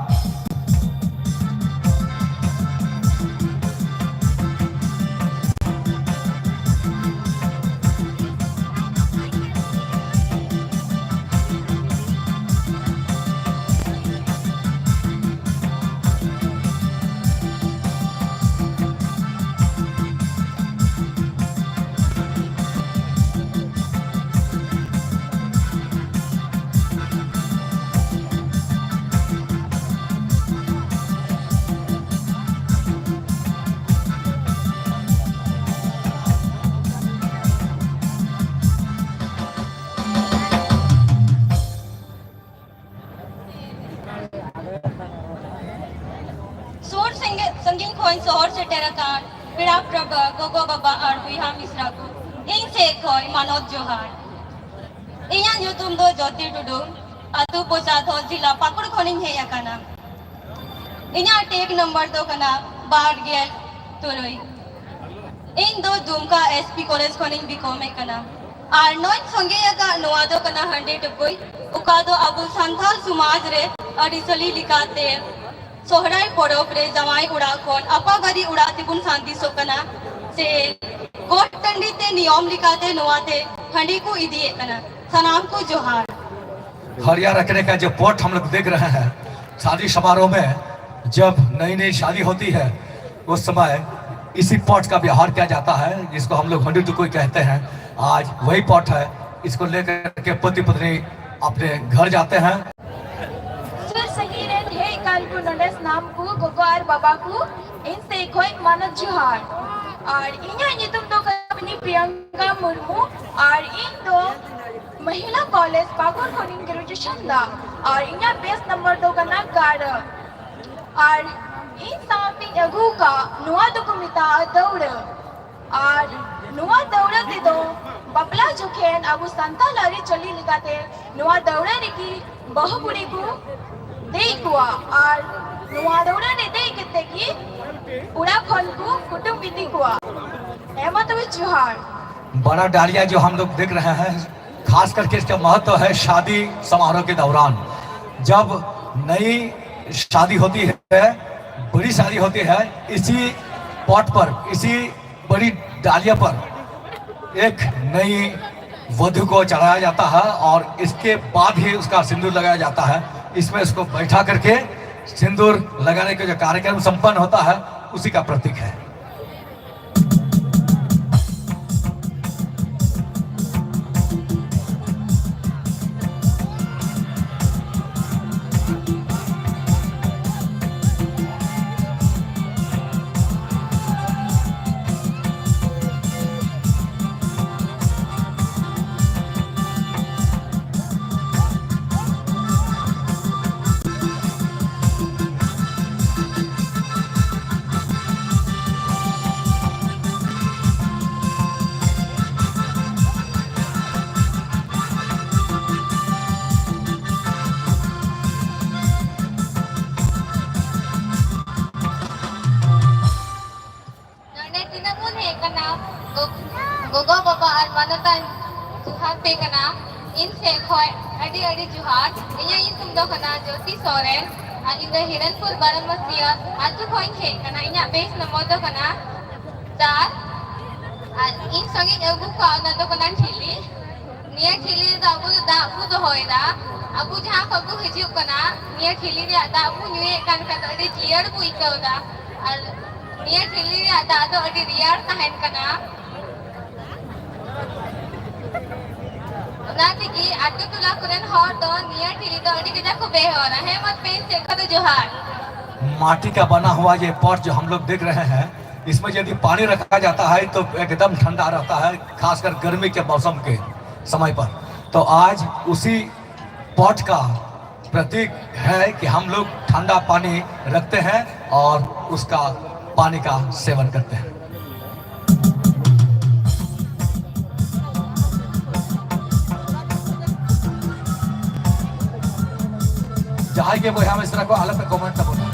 [SPEAKER 9] संगीन खोइन सोहर से टेराकान पिड़ा प्रभा गोगो बाबा और बुहा मिश्रा को इन से खोई मानव जोहार इया यूट्यूब दो ज्योति टुडू अतु पोसाथो जिला पाकुड़ खोनिंग है याकाना इया टेक नंबर दो कना बाहर गेल तुरुई इन दो दुमका एसपी कॉलेज खोनिंग बिको में कना आर नोन संगे याका नोआदो कना हंडे टुकुई उकादो अबु संथाल समाज रे अडिसली लिखाते सोहराय पड़ोब रे जमाई उड़ा कोन अपा गरी उड़ा तिबुन शांति सोकना से कोट टंडी ते नियम लिखाते नोआते हंडी को इदिए कना सनाम को जोहार।
[SPEAKER 3] हरिया रखने का जो पॉट हम लोग देख रहे हैं, शादी समारोह में जब नई नई शादी होती है उस समय इसी पॉट का व्यवहार किया जाता है, जिसको हम लोग हंडी टुकुई कहते हैं। आज वही पॉट है, इसको लेकर के पति पत्नी अपने घर जाते हैं।
[SPEAKER 11] को नोडेस नाम को गोगो और बाबा को इन से कोई मानव जोहार और इन्हें नितुम तो अपनी प्रियंका मुर्मू और इन दो महिला कॉलेज पाकुड़ खोनिंग ग्रेजुएशन दा और इन्हें बेस्ट नंबर दो का ना कार और इन सामने अगू का नुआ दो को मिता दौड़ और नुआ दौड़ दे दो बपला जो खेन अबू संता लारी चली लिखाते नुआ दौड़ रिकी बहुपुरी को देखुआ और नुआ दौड़ा ने देख कितने की उड़ा खोल को कुटुंब बीती कुआ एमत भी जोहार।
[SPEAKER 3] बड़ा डालिया जो हम लोग देख रहे हैं, खास करके इसका महत्व है शादी समारोह के दौरान। जब नई शादी होती है, बड़ी शादी होती है, इसी पॉट पर, इसी बड़ी डालिया पर एक नई वधु को चढ़ाया जाता है और इसके बाद ही उसका सिंदूर लगाया जाता है। इसमें इसको बैठा करके सिंदूर लगाने का जो कार्यक्रम संपन्न होता है उसी का प्रतीक है।
[SPEAKER 11] गोगो बाबा और मानतान जुहार पे कना इन से खोय अडी अडी जुहार इया इन तुम दो कना ज्योति सोरेन आ इन द हिरनपुर बारामतिया आतु खोय खे कना इया बेस नंबर दो कना 4 आ इन संगे अबु का न दो कना ठिली निया ठिली दा अबु दो होयदा अबु जहां कबु हिजु कना निया ठिली रे दा अबु न्युए कान का अडी जियर को इकौदा आ निया ठिली रे दा दो अडी रियार तहन कना नाती की आटो तुला कुरन हॉट दो नियर ठिली दो अडी के को बे हो रहा है मत पेन से खद जोहार।
[SPEAKER 3] माटी का बना हुआ ये पॉट जो हम लोग देख रहे हैं, इसमें यदि पानी रखा जाता है तो एकदम ठंडा रहता है, खासकर गर्मी के मौसम के समय पर। तो आज उसी पॉट का प्रतीक है कि हम लोग ठंडा पानी रखते हैं और उसका पानी का सेवन करते हैं। जहां के बोया मिश्रा को आले पे कमेंट तबना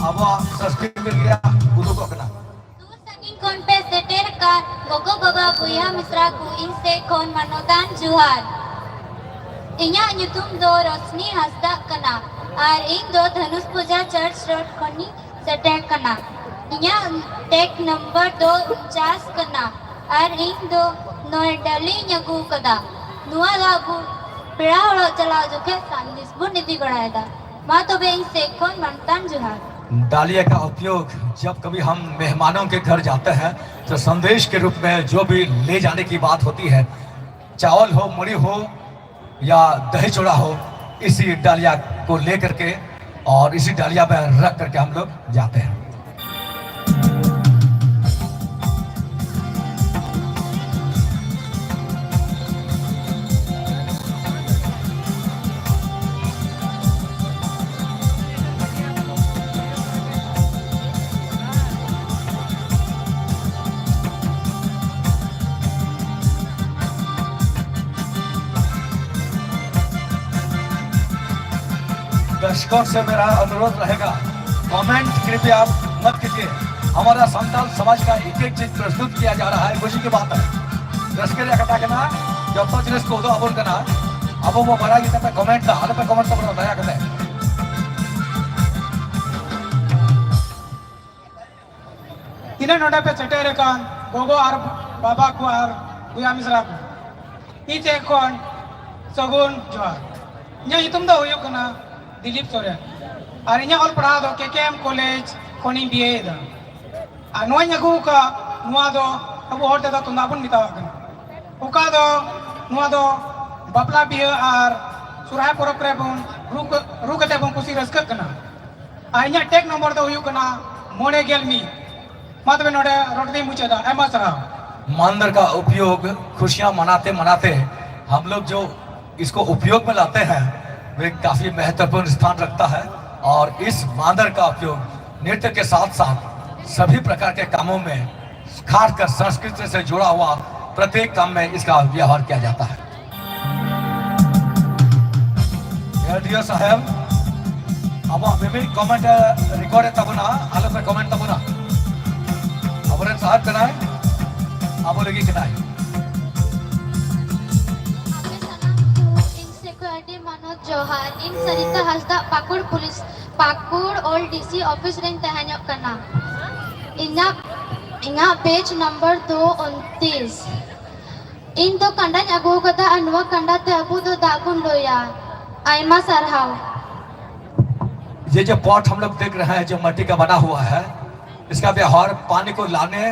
[SPEAKER 3] अब संस्कृत में गया गुरु को अपना
[SPEAKER 11] कौन पे सेटेर का गोगो बाबा बुया मिश्रा को इनसे कौन मनोदान जुहार इन्या ᱧᱩᱛᱩᱢ दो रोशनी हंसदा कना और इन दो धनुष पूजा चर्च रोड खनी सेटेर कना इन्या टेक नंबर 249 कना और इन दो नोएडली ᱧगु कदा नुआ लागू पेड़ा हड़ो चला जोखे संदेश बु निधि गड़ायदा मां तो बे इनसे कौन मनोदान जुहार।
[SPEAKER 3] डालिया का उपयोग जब कभी हम मेहमानों के घर जाते हैं तो संदेश के रूप में जो भी ले जाने की बात होती है, चावल हो, मुड़ी हो या दही चूड़ा हो, इसी डालिया को ले करके और इसी डालिया में रख करके हम लोग जाते हैं। दर्शकों से मेरा अनुरोध रहेगा, कमेंट कृपया मत कीजिए। हमारा संताल समाज का एक एक चीज प्रस्तुत किया जा रहा है, खुशी की बात है। दर्शक कथा करना जब तक जिनिस को दो अबोल करना अब वो बड़ा की तरह कमेंट था हर पे कमेंट तो बड़ा दया करते हैं।
[SPEAKER 12] तीन नोडा पे चटे रे कान गोगो और बाबा को और बुया मिश्रा को इचे कौन सगुन जोहार इन्या ᱧᱩᱛᱩᱢ दो हुयो कना दिलीप सोरेन और इन्या ऑल पढ़ा दो केकेएम कॉलेज कोनी बीए दा और नोय ᱧगु का नुआ दो अब होर ते तुंदा बन मितावा कना ओका दो नुआ दो बापला बिया और सुराय परब रे बन रुकते बन खुशी रस्क कना और इन्या टेक नंबर दो हुयो कना मोने गेलमी मातबे नोडे रोटदी मुचेदा एमा सरा।
[SPEAKER 3] मांदर का उपयोग खुशियां मनाते मनाते हम लोग जो इसको उपयोग में लाते हैं वे काफी महत्वपूर्ण स्थान रखता है और इस मांदर का उपयोग नृत्य के साथ साथ सभी प्रकार के कामों में खासकर संस्कृति से जुड़ा हुआ प्रत्येक काम में इसका व्यवहार किया जाता है। डियर साहब अब विभिन्न कमेंट रिकॉर्ड तब ना आले पे कमेंट तब ना अब साहब कनाए अब लगी कनाए
[SPEAKER 11] मनोज जोहार इन Sarita Hansda Pakur police Pakur old DC office रेन तहन कना इना पेज नंबर 229 इन तो कंडा अगु कदा अनवा कंडा ते अबु दो दागुन लोया आयमा सरहाव।
[SPEAKER 3] ये जो पॉट हम लोग देख रहे हैं जो मिट्टी का बना हुआ है, इसका व्यवहार पानी को लाने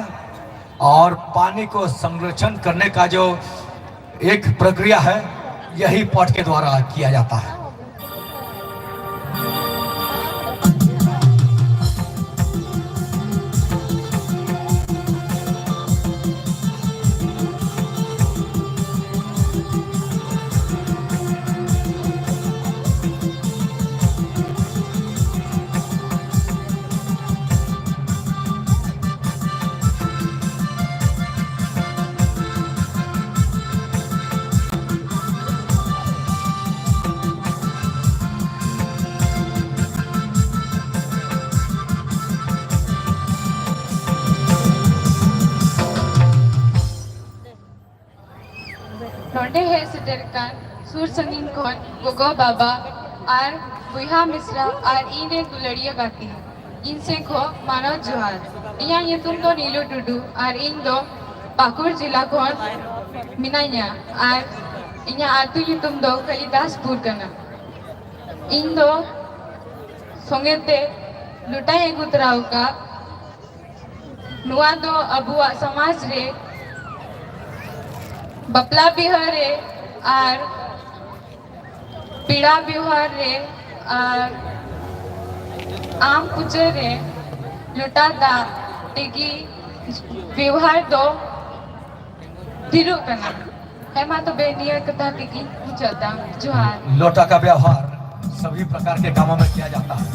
[SPEAKER 3] और पानी को संरक्षण करने का जो एक प्रक्रिया है यही पॉट के द्वारा किया जाता है।
[SPEAKER 9] नोडे है सिटेरकान सुर संगीन कोन गोगो बाबा और बुया मिश्रा और इने दुलड़िया गाती इनसे को मनोज जोहार इया ये तुम तो नीलो टुडू और इन दो पाकुड़ जिला कोन मिनाया और इया आतु ये तुम दो कालिदासपुर कना इन दो संगेते लुटाई गुतराव का नुआ दो अबुआ समाज रे बपला बिहार रे और पीड़ा बिहार रे और आम पूजे रे लुटा दा टिगी व्यवहार दो दिरु कना हेमा तो बेनिया कथा टिगी पूछता जोहार।
[SPEAKER 3] लोटा का व्यवहार सभी प्रकार के कामों में किया जाता है।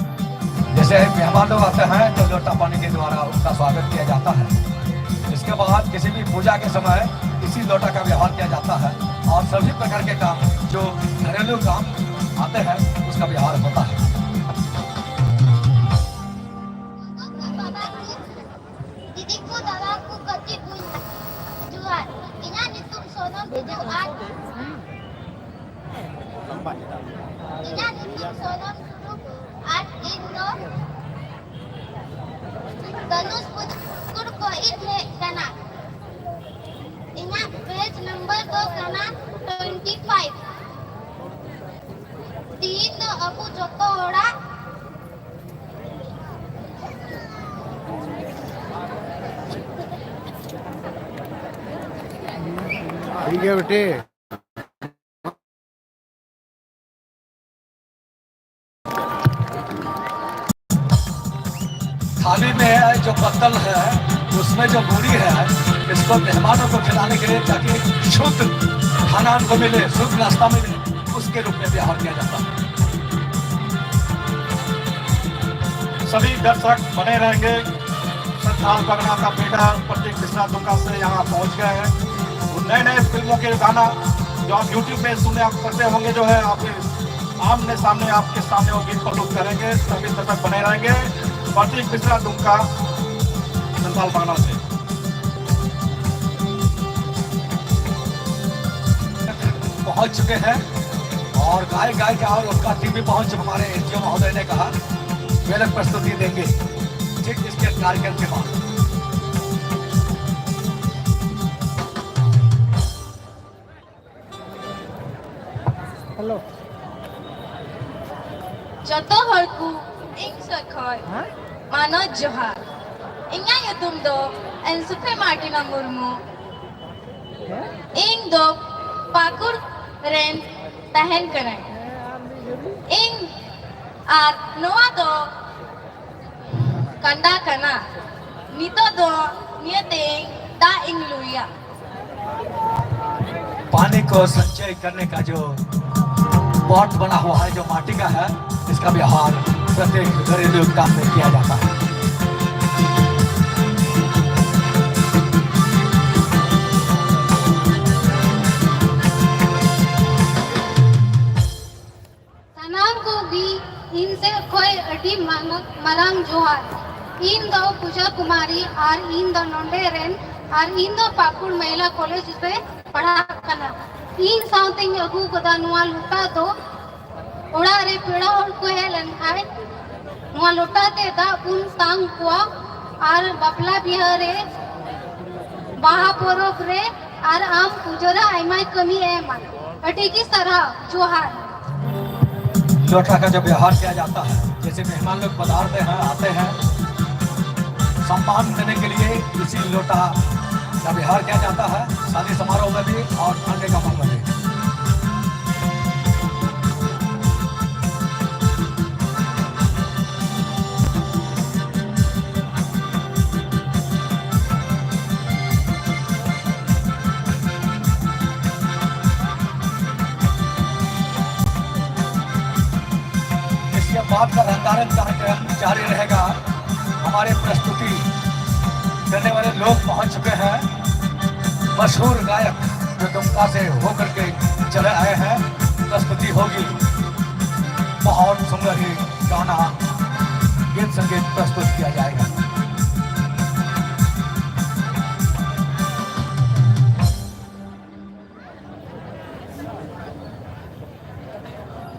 [SPEAKER 3] जैसे मेहमान लोग आते हैं तो लोटा पानी के द्वारा उनका स्वागत किया जाता है। इसके बाद किसी भी पूजा के समय इसी लोटा का व्यवहार किया जाता है और सभी प्रकार के काम जो घरेलू काम आते हैं उसका व्यवहार होता है।
[SPEAKER 11] दीदी को दादा को कच्ची जुआर इना नितुम सोनम बिजु आट इना नितुम सोनम आट इनो धनुष पुष्कुर को इतने कना इना पेज नंबर को कना 25 तीन अबू जोतो ओड़ा
[SPEAKER 2] ठीक है बेटे।
[SPEAKER 3] थाली में है जो पत्तल है उसमें जो पूरी है इसको मेहमानों को खिलाने के लिए ताकि शुद्ध खाना उनको मिले, शुद्ध नाश्ता मिले, उसके रूप में व्यवहार किया जाता है।
[SPEAKER 4] सभी दर्शक बने रहेंगे। संथाल परगना का बेटा प्रतीक मिश्रा दुमका से यहाँ पहुँच गए हैं। नए नए फिल्मों के गाना जो आप YouTube पे सुने आप करते होंगे जो है आपके आमने सामने आपके सामने वो गीत प्रस्तुत करेंगे। सभी दर्शक बने रहेंगे। प्रतीक मिश्रा दुमका संथाल परगना से
[SPEAKER 3] पहुंच चुके हैं और गाय गाय का और उनका टीम भी पहुंच चुका। हमारे एनजीओ महोदय ने कहा वे लोग प्रस्तुति देंगे ठीक इसके कार्यक्रम के बाद।
[SPEAKER 2] हेलो
[SPEAKER 9] जतो हर को ing sakhoy mano johar inya yutum do Ensupe Martina Murmu ing do pakur ren tahen kanay ing ar noa do kanda kana nito do niate da ing luya
[SPEAKER 3] पानी को संचय करने का जो पॉट बना हुआ है जो माटी का है इसका व्यवहार प्रत्येक घरेलू काम में किया जाता है।
[SPEAKER 11] सनाम को भी इनसे कोई अटी मरांग जोहार इन दो पूजा कुमारी और इन दो नोंडे रेन और इन दो पाकुड़ महिला कॉलेज से पढ़ा कना इन साउथ अगू कदा नुआ लुटा दो ओड़ा रे पेड़ा और को है लनखाय नुआ लुटा ते दा उन सांग को और बापला बिहार रे बाहा पोरोक रे और आम पूजरा आइमाय कमी है मन अटी की तरह जोहार
[SPEAKER 3] लोटा का जो व्यवहार किया जाता है जैसे मेहमान लोग पधारते हैं आते हैं सम्मान देने के लिए इसी लोटा का व्यवहार किया जाता है शादी समारोह में भी और ठंडे का मन में भी। इसके बाद का रंगारंग कार्यक्रम जारी रहेगा। हमारे प्रस्तुति करने वाले लोग पहुंच चुके हैं। मशहूर गायक जो दुमका से होकर के चले आए हैं प्रस्तुति होगी। बहुत सुंदर ही गाना गीत संगीत प्रस्तुत किया जाएगा।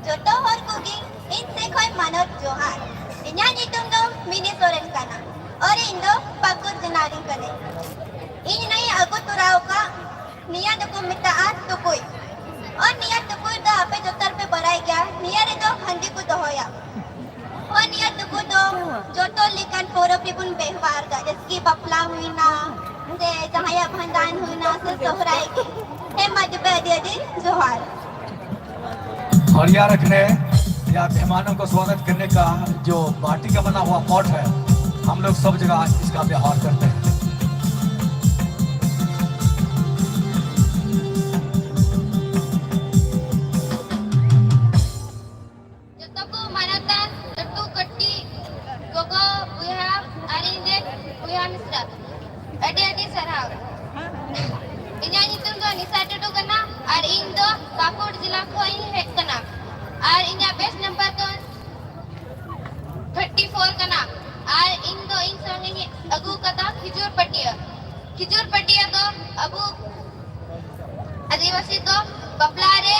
[SPEAKER 11] जोतो हर कुगी इनसे कोई मनोज जोहार इन्या नितुम दो मिनी सोरेन कना और इंदो पाकुर जनारी कने इन नहीं अगु तुराव का निया दको मिटा आज तो कोई और निया तो कोई तो आपे जोतर पे बढ़ाई गया निया रे तो हंडी को तो होया और निया तो को तो जोतो लिखन फोरो पिपुन बेहवार का जिसकी बपला हुई ना से जहाया भंडान हुई ना से सोहराई की हे मध्य प्रदेश जोहार
[SPEAKER 3] और याद रखने या मेहमानों को स्वागत करने का जो माटी का बना हुआ पॉट है हम लोग सब जगह इसका व्यवहार करते हैं।
[SPEAKER 11] जब को मानता लट्टू कट्टी बुया मिश्रा अडी अडी सरहाव इन्या नितुम दो निशा टुडू कना और इन दो पाकुड़ जिला को इन हेड कना और इन्या बेस्ट नंबर तो 34 कना और इन दो इन सोने अगु कदा खिजूर पटिया तो अबु आदिवासी तो बपलारे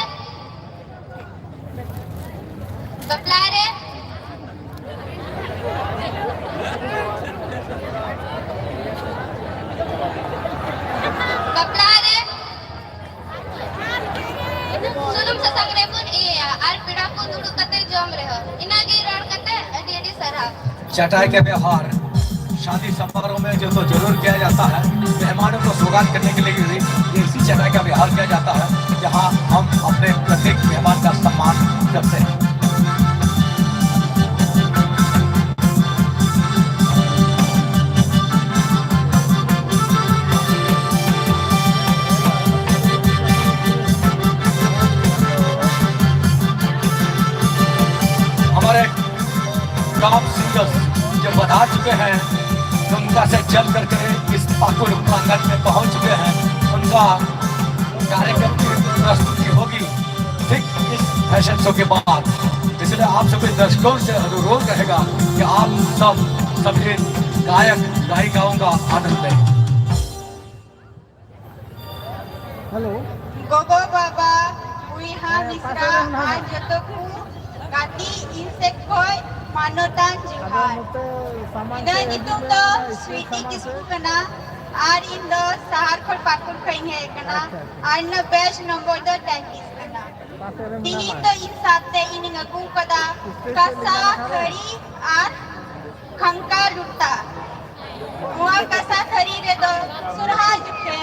[SPEAKER 11] सुनुम ससंग रे पुन इया आर पिड़ा को दुडु कते जम रहे इनागे रण कते अडी अडी सरहा
[SPEAKER 3] चटाई के व्यवहार शादी समारोह में जो तो जरूर किया जाता है। मेहमानों को स्वागत करने के लिए इसी चटाई का व्यवहार किया जाता है, जहां हम अपने प्रत्येक मेहमान का सम्मान करते हैं। हमारे टॉप सिंगर्स जो बता चुके हैं, गंगा से चल करके इस पाकुड़ प्रांगण में पहुंच चुके हैं, उनका कार्यक्रम की प्रस्तुति होगी ठीक इस फैशन शो के बाद। इसलिए आप सभी दर्शकों से अनुरोध रहेगा कि आप सभी गायक गायिकाओं का आनंद लें।
[SPEAKER 2] हेलो
[SPEAKER 9] गोगो बाबा बुया मिश्रा आज जतो को गाती इंसेक्ट कोई मानोतान जुहार इदा नितुम दो स्वीटी किस्कू कना आर इन दो सहार खोल पाकुर खैन है कना आर न बेस्ट नंबर दो 33 कना तिही तो इन साथे इन ngagू कदा कसा खड़ी आर खंका लुटा मुआ कसा खड़ी रे दो सुरहा जुखे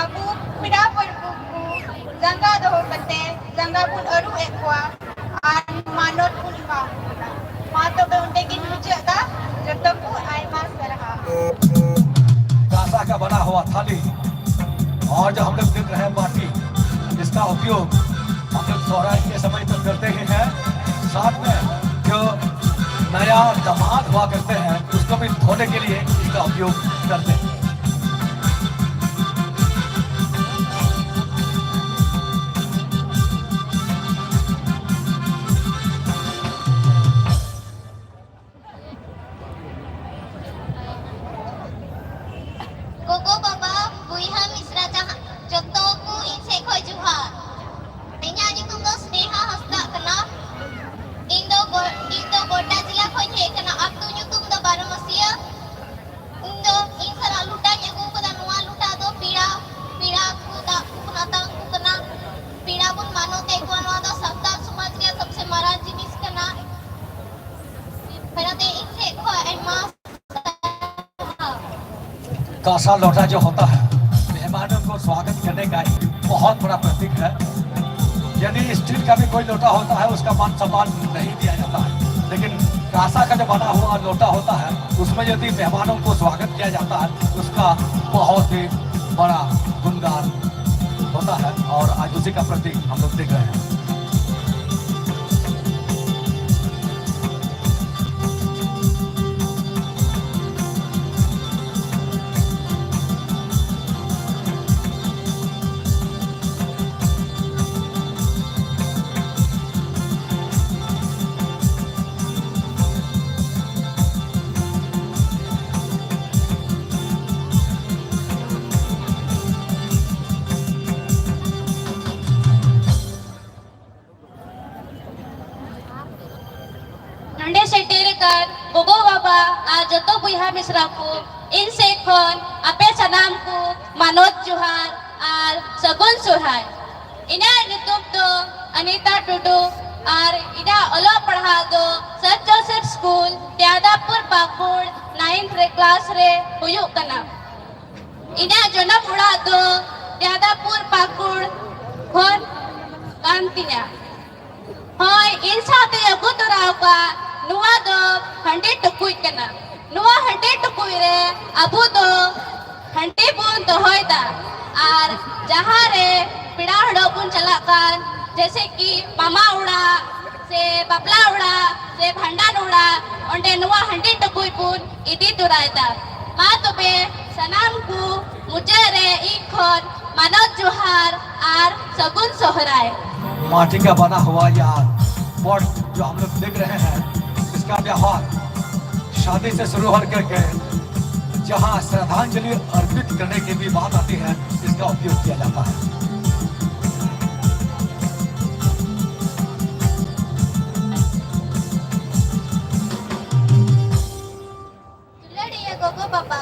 [SPEAKER 9] आबू पिड़ा पर बुकू जंगा दो कते जंगा पुन अरु एकवा आर मानोत पुन मा मातो पे उनके की मुझे था जब तक वो आईमा सरहा
[SPEAKER 3] कांसा का बना हुआ थाली और जो हम लोग देख रहे हैं बाटी, इसका उपयोग हम लोग सोहराय के समय पर करते ही हैं। साथ में जो नया दामाद हुआ करते हैं उसको भी धोने के लिए इसका उपयोग करते हैं।
[SPEAKER 11] गोगो बाबा बुया मिश्रा जतो को इसे को जुहार इन्या नितुम दो स्नेहा हस्ता कना इंदो गोटा जिला को हे कना अतु नितुम दो बारमसिया इंदो इन सरा लुटा न्यगु कदा नुआ लुटा दो पीड़ा को दा कुनातांग को कना पीड़ा बुन मानो ते को नुआ दो संतान समाज के सबसे मारा जिनिस कना पहले इसे को एमा
[SPEAKER 3] कांसा लौटा जो होता है मेहमानों को स्वागत करने का एक बहुत बड़ा प्रतीक है। यदि स्टील का भी कोई लोटा होता है उसका मान सम्मान नहीं दिया जाता है, लेकिन कांसा का जो बना हुआ लोटा होता है उसमें यदि मेहमानों को स्वागत किया जाता है उसका बहुत ही बड़ा गुणगान होता है और आज उसी का प्रतीक हम लोग देख रहे हैं।
[SPEAKER 11] नंडे से टेरे कर गोगो बाबा आज जतो बुया मिश्रा को इनसे खोन अपे सनाम को मानोत जुहार और सगुन सुहाय इना नितुम तो अनीता टुडू और इना ओलो पढ़ा दो Saint Joseph school Tyadapur Pakur 9th रे क्लास रे हुयु कना इना जनम उड़ा दो त्यादापुर पाकुड़ खोन कांतिया होय इन साथे अगु तोरावा नुआ दो हंडे टुकुई कना नुआ हंडे टुकुई रे अबु दो हंडे बुन दोहोयदा और जहां रे पिड़ा हड़ो बुन चला कान जैसे कि मामा उड़ा से बपला उड़ा से भंडान उड़ा ओंडे नुआ हंडे टुकुई बुन इदी तुरायदा मा तबे सनाम को मुचरे इखोन मानव जोहार आर सगुन सोहराय।
[SPEAKER 3] माटी का बना हुआ यार पॉट जो हम लोग देख रहे हैं, इसका व्यवहार शादी से शुरू होकर के जहाँ श्रद्धांजलि अर्पित करने की भी बात आती है, इसका उपयोग किया जाता है।
[SPEAKER 11] लड़िया गोगो बाबा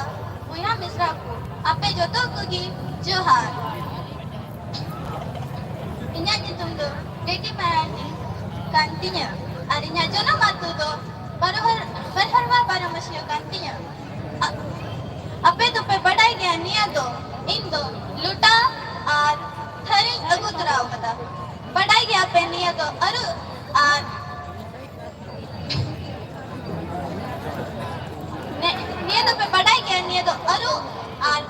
[SPEAKER 11] मुया मिश्रा को आपे जोतो कुगी जोहार। इन्या जितुम दो बेटी मारानी कांतिnya arinya jono matu do berharwa pada masih kantinya apa itu pe badai gaya niya do indo luta और थरी अगुतराव कता badai gaya pe niya do aru और niya do pe badai gaya niya do aru और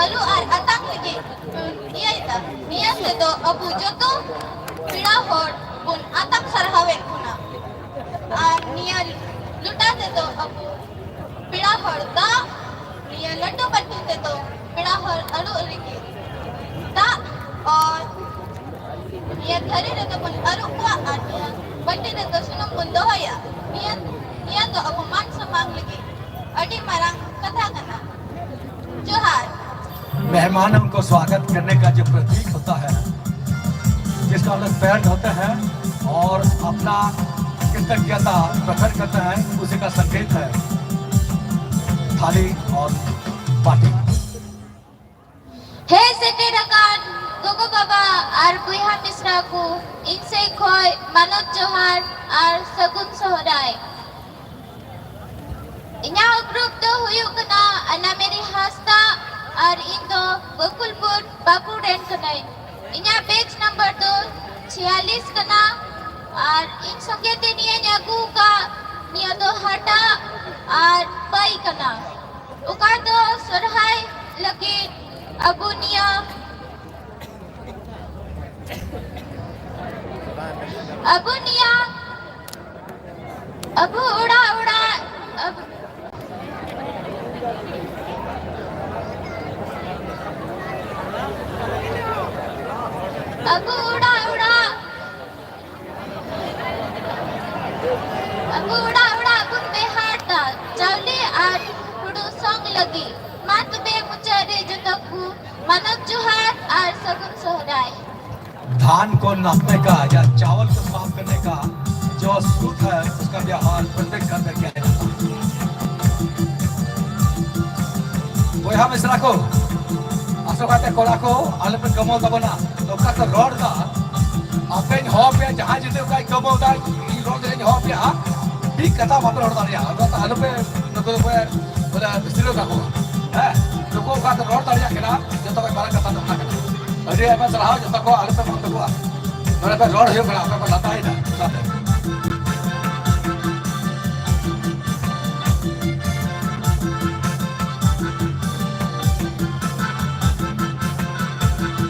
[SPEAKER 11] alu ar atang lagi iya ita niya se do abu joto pida hor pun atang sarhawe kuna ar niya luta se do abu pida hor da niya laddu battu se do pida hor alu lagi da और niya thari re do pun aru kwa ar niya batti re do sunum pun doya niya do abu man samang lagi adi marang कथा करना जोहार।
[SPEAKER 3] मेहमानों को स्वागत करने का जो प्रतीक होता है, जिसका लोग पैर होते हैं और अपना कृतज्ञता प्रकट करते हैं, उसी का संकेत है थाली और बाटी।
[SPEAKER 11] हे सेटेरकान गोगो बाबा और बुया मिश्रा को इनसे खोय मनोज जोहार और सगुन सोहराय। इन्या ग्रुप दो हुयु कना अना मेरी हास्ता और इन्दो गोकुलपुर बाकुरेन कनाई। इन्या पेज नंबर 246 कना और इन संकेत निया न्यागु का निया दो हटा और पाई कना उका दो सरहाय लगे अबू निया अबू उड़ा उड़ा अबू उड़ा उड़ा बुन बेहाटा चावले और हुडू सॉन्ग लगी मात बे मुचारे जतकू मनोज जोहार और सगुन सोहराय।
[SPEAKER 3] धान को नापने का या चावल को साफ करने का जो सूत्र है, उसका व्यवहार प्रत्येक घर में किया जाता है। कोई हम इस रखो असोकाते कोला को आले पे कमो तबना तो का तो रोड दा अपेन हो पे जहां जिते का कमो दा ई रोड रे हो पे आ भी कथा मात्र रोड दा या तो आले पे न तो पे बोला बिस्तिलो का को है लोगो का तो रोड दा या केना जो तो बारा कथा ना का अरे अब सलाह जो तो को आले पे मात्र को मेरे पे रोड हो पे आपका लाता है ना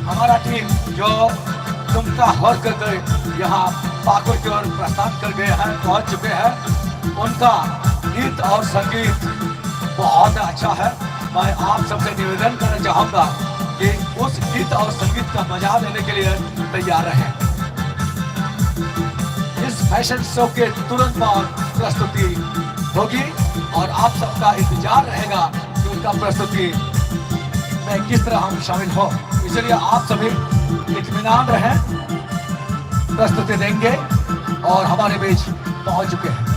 [SPEAKER 3] हमारा टीम जो तुमका हर कर गए यहाँ पाकुड़ की ओर प्रस्थान कर गए हैं, पहुँच चुके हैं। उनका गीत और संगीत बहुत अच्छा है। मैं आप सबसे निवेदन करना चाहूँगा कि उस गीत और संगीत का मजा लेने के लिए तैयार रहें। इस फैशन शो के तुरंत बाद प्रस्तुति होगी और आप सबका इंतजार रहेगा कि उनका प्रस्तुति में किस तरह हम शामिल हो। इसलिए आप सभी इत्मीनान रहें, प्रस्तुति देंगे और हमारे बीच पहुंच चुके हैं।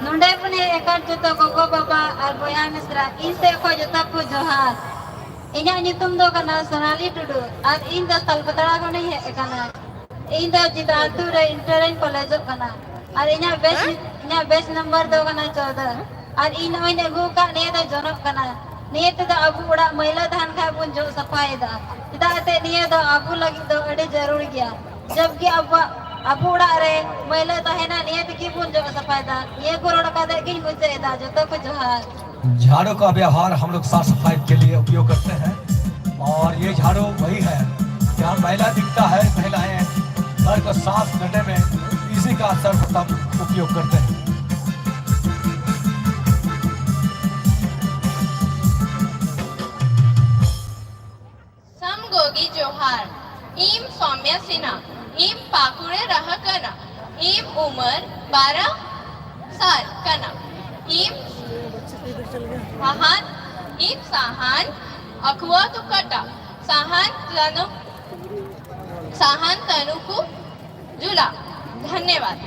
[SPEAKER 9] नोंडे पुने एकर जोतो गोगो बाबा और बोया मिश्रा इनसे को जोतो को जोहार। इन्या नितुम दो कना सोनाली टुडू और इन दो तलपतरा को नहीं है कना इन दो चित्रालतुर इंटरन कॉलेज कना और इन्या बेस्ट नंबर दो कना 14 और इन ओइन अगु का ने दो जनक कना निये ते अबू उड़ा महिला धान खा बुन जो सफाईदा इदा ते निये दो अबू लगी दो अड़े जरूर गया जबकि अबू उड़ा रे महिला तहेना निये की बुन जो सफाईदा ये कोरोना का दे की मुझे इदा जो तो कुछ
[SPEAKER 3] झाड़ू का व्यवहार हम लोग साफ सफाई के लिए उपयोग करते हैं और ये झाड़ू वही है जहाँ महिला दिखता है महिलाएं घर को साफ करने में इसी का सर्वप्रथम उपयोग करते हैं।
[SPEAKER 11] समगोगी जोहार इम सौम्या सिन्हा इम पाकुड़े रह कना इम उम्र 12 साल कना इम साहन अखुआ तुकटा साहन तनुकु जुला। धन्यवाद।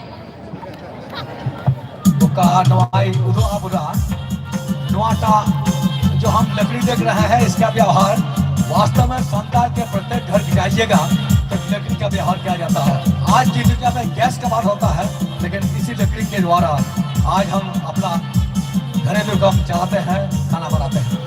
[SPEAKER 3] तो कहा नवाई उदो अबुरा नवाटा जो हम लकड़ी देख रहे हैं इसका व्यवहार वास्तव में संतान के प्रत्येक घर जाइएगा तो लकड़ी का व्यवहार किया जाता है। आज की दुनिया में गैस का बात होता है लेकिन इसी लकड़ी के द्वारा आज हम अपना घरेलू काम चलाते हैं, खाना बनाते हैं।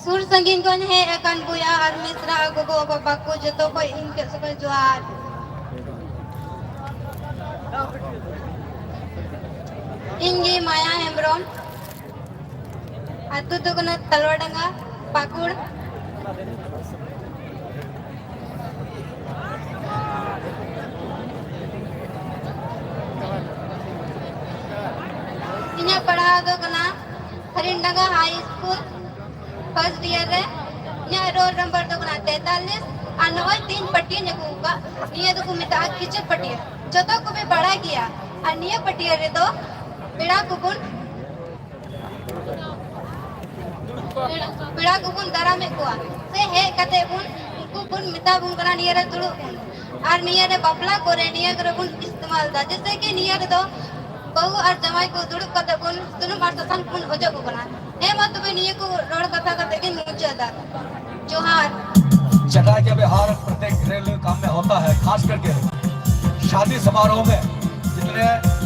[SPEAKER 9] सुर संगीन कौन है एकान बुया और मिश्रा गोगो बाबा को जतो को इनके सब जोहार। इंगी माया हेम्ब्रम अतु तो कना तलवाडंगा पाकुड़ इन्हें पढ़ा दो कना हरिंडंगा हाई स्कूल फर्स्ट ईयर रे इन्हें रोल नंबर दो कना 43 और 3 पट्टी ने कुका ये तो कुमिता किचन पट्टी जो तो को भी बड़ा किया और ये पट्टी रे तो बिड़ा कुकुन दरा में कुआ से है कते कुकुन मिता बुन कना नियर तुड़ु और नियर बपला कोरे नियर बुन इस्तेमाल दा जैसे कि नियर दो बहु और जमाई को दुड़ कते बुन तुनु मार ससन बुन ओजो को कना ए मत बे नियर को रोड कथा करते के मुझे दा जोहार।
[SPEAKER 3] चटाई का व्यवहार प्रत्येक घरेलू काम में होता है, खास करके शादी समारोह में जितने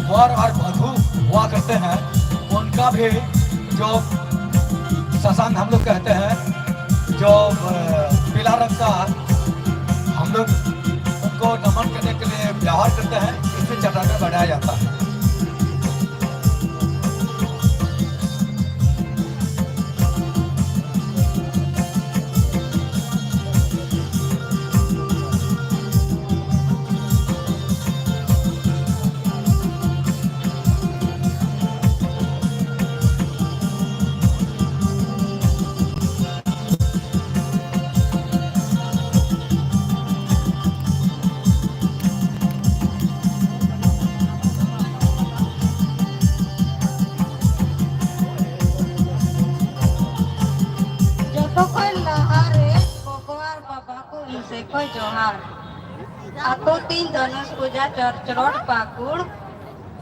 [SPEAKER 3] वर और वधू हुआ करते हैं उनका भी जो ससान हम लोग कहते हैं जो पीला रंग का हम लोग उनको नमन करने के लिए व्यवहार करते हैं, इससे चटाई में बनाया जाता है।
[SPEAKER 9] Aku tin donus puja cerot pakur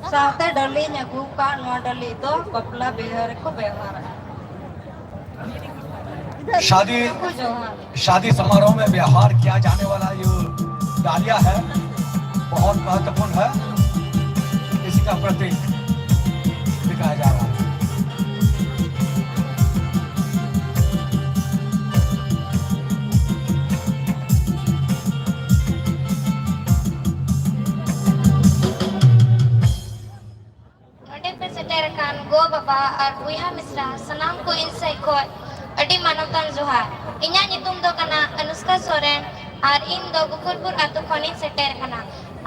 [SPEAKER 9] साथे डली ने गुका नो डली तो कपला बिहार को व्यवहार
[SPEAKER 3] शादी समारोह में व्यवहार किया जाने वाला ये डालिया है बहुत महत्वपूर्ण है, इसका प्रतीक दिखाया जा रहा है।
[SPEAKER 11] गो बाबा और बुया मिश्रा सनाम को इनसे कोई अड़ी मानवतान जोहार इन्या नितुम दो कना अनुष्का सोरेन और इन दो गुकुलपुर अतु खनिन सेटेर कना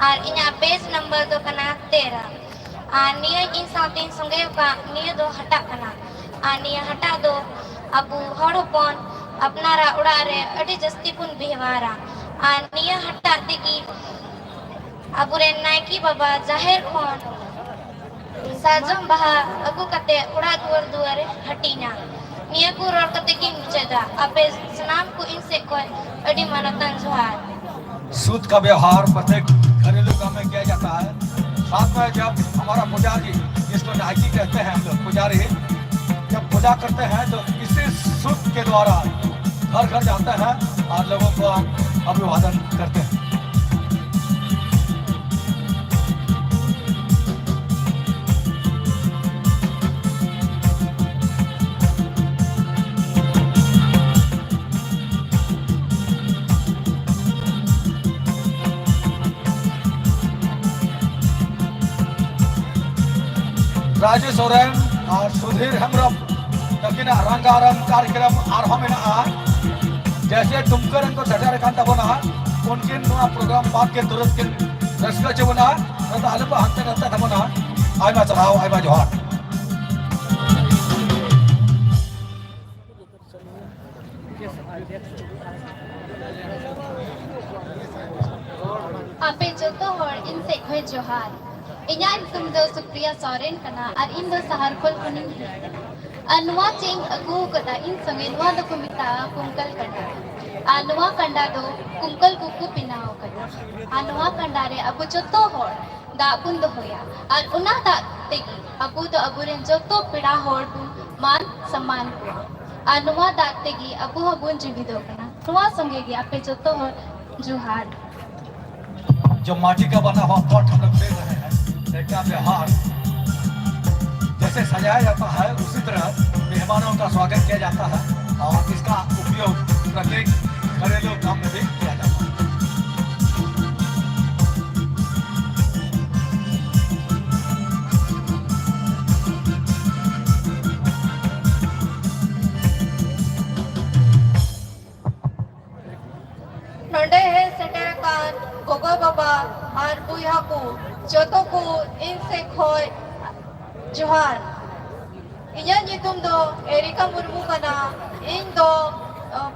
[SPEAKER 11] और इन्या पेज नंबर दो कना 13 और निया इन साउथिन संगे का निया दो हटा कना और निया हटा दो अबू हड़ोपन अपनारा उड़ा रे अड़ी जस्ती पुन बिहवारा और निया हटा दिगी अबू रे नायकी बाबा जाहिर खोन साजम बहा अगु कते उड़ा दुआरे हटीना निया को रोड कते की मुचेदा अपे सनाम को इनसे कोई अड़ी मानवतान जोहार।
[SPEAKER 3] सूत का व्यवहार प्रत्येक घरेलू काम में किया जाता है। साथ में जब हमारा पुजारी जिसको नायकी कहते हैं हम लोग पुजारी जब पूजा करते हैं तो इसी सूत के द्वारा घर घर जाते हैं और लोगों को अभिवादन करते हैं। राजू सोरेन और सुधीर हेम्ब्रम तकिना रंगारंग कार्यक्रम आरहम मेना जैसे तुमकर को सटर कान तबोना उनकिन नवा प्रोग्राम बाद के तुरंत किन रस्का चबोना नता आलम हंते नता तबोना आइमा चलाओ आइमा जोहार
[SPEAKER 11] आपे जोतो हर इन से खोय जोहार इन्या तुम दो सुप्रिया सोरेन कना और इन दो सहर खोल कुनिंग है अनुवा चेंग अगु कदा इन संगे नुआ दो कुमिता कुंकल कना अनुवा कंडा दो कुंकल कुकु पिनाओ कना अनुवा कंडा रे अबु जोतो हर दा बुन दो होया और उना दा तेगी अबु दो अबुरेन जोतो पिड़ा हर बुन मान सम्मान को अनुवा दा तेगी अबु हबुन जीविदो कना नुआ संगे गी आपे जोतो हर जोहार
[SPEAKER 3] जो माटी का बना हुआ पॉट हम लोग दे रहे हैं एक व्यवहार जैसे सजाया जाता है उसी तरह मेहमानों का स्वागत किया जाता है और इसका उपयोग प्रत्येक घरेलू काम में भी किया जाता है।
[SPEAKER 9] नोंडे है सेटर कान गोगो बाबा और बुया को जोतो को इनसे खोय जोहार इन्या नितुम दो एरिका मुर्मू कना इन दो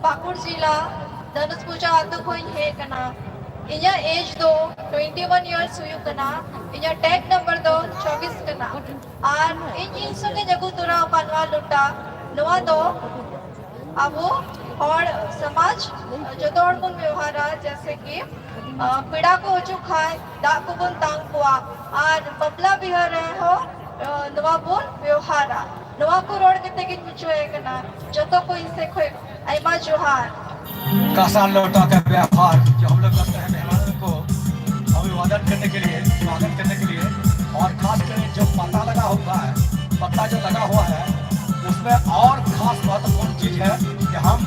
[SPEAKER 9] पाकुड़ जिला धनुष पूजा आतो खोइन है कना इन्या एज दो 21 इयर्स हुई कना इन्या टैग नंबर दो 24 कना और इन संगे जगु तुरा पानवा लुटा नवा दो अबो और समाज जो दौड़ बुन व्यवहार जैसे कि पीड़ा को ओचू खाए दा को बुन तांग कुआ और बबला बिहार रहे हो नवा बुन व्यवहार नवा को रोड कितने की मुझे करना जो तो कोई इनसे कोई आइमा जोहार
[SPEAKER 3] कासान लौटा का व्यवहार जो हम लोग करते हैं मेहमानों को अभिवादन करने के लिए स्वागत करने के लिए और खास कर जो पत्ता लगा हुआ है पत्ता जो लगा हुआ है उसमें और खास महत्वपूर्ण चीज है कि हम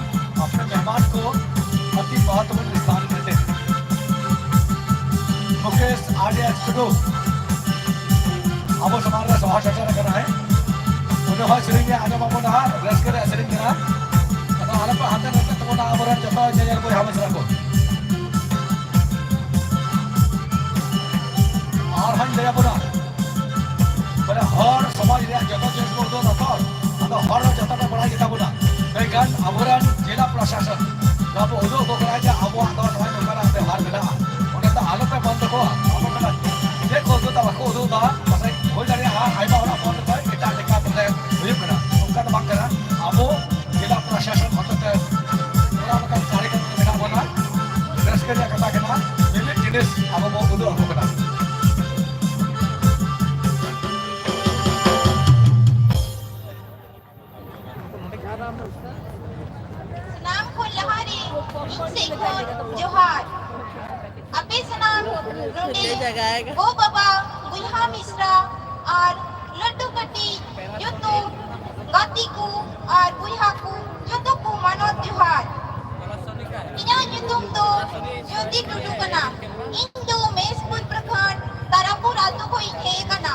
[SPEAKER 3] अपने मेहमान को अति महत्वपूर्ण स्थान देते हैं। मुकेश आर्य स्टूडियो अब समारोह सभा चर्चा कर रहा है उन्हें श्री आगे बाबूना रेस करे श्री करा तो आलम पर हाथ रखते तो ना आबरन जतो जजर को हम सर को और हम दया पुरा बड़े हर समाज रे जतो जज को दो नतो तो हर जतो का बड़ा किताब ना लेकिन आबरन जिला प्रशासन बाबू उदो को करा जे आबो तो समय को करा ते हार मिला उन्हें तो आलम पे बंद को अब करा ये को दो ता को दो ता बस हो जाने हां आइबा वाला फोन पे किता लेका तो हुई करा उनका तो बात करा आबो जिला प्रशासन मतलब पूरा का कार्यक्रम में मेरा बोला दर्शक के कथा करना ये जिनिस अब वो उदो को करा
[SPEAKER 11] नाम को लहारी इनसे खोय जोहार अबे सनाम रोडे ओ बाबा बुल्हा मिश्रा और लड्डू कटी जो तो गाती को और बुल्हा को जो तो को मानो जोहार इना युतुम तो ज्योति टुडू कना इंदो मेसपुर प्रखंड तारापुर आतो को इथे कना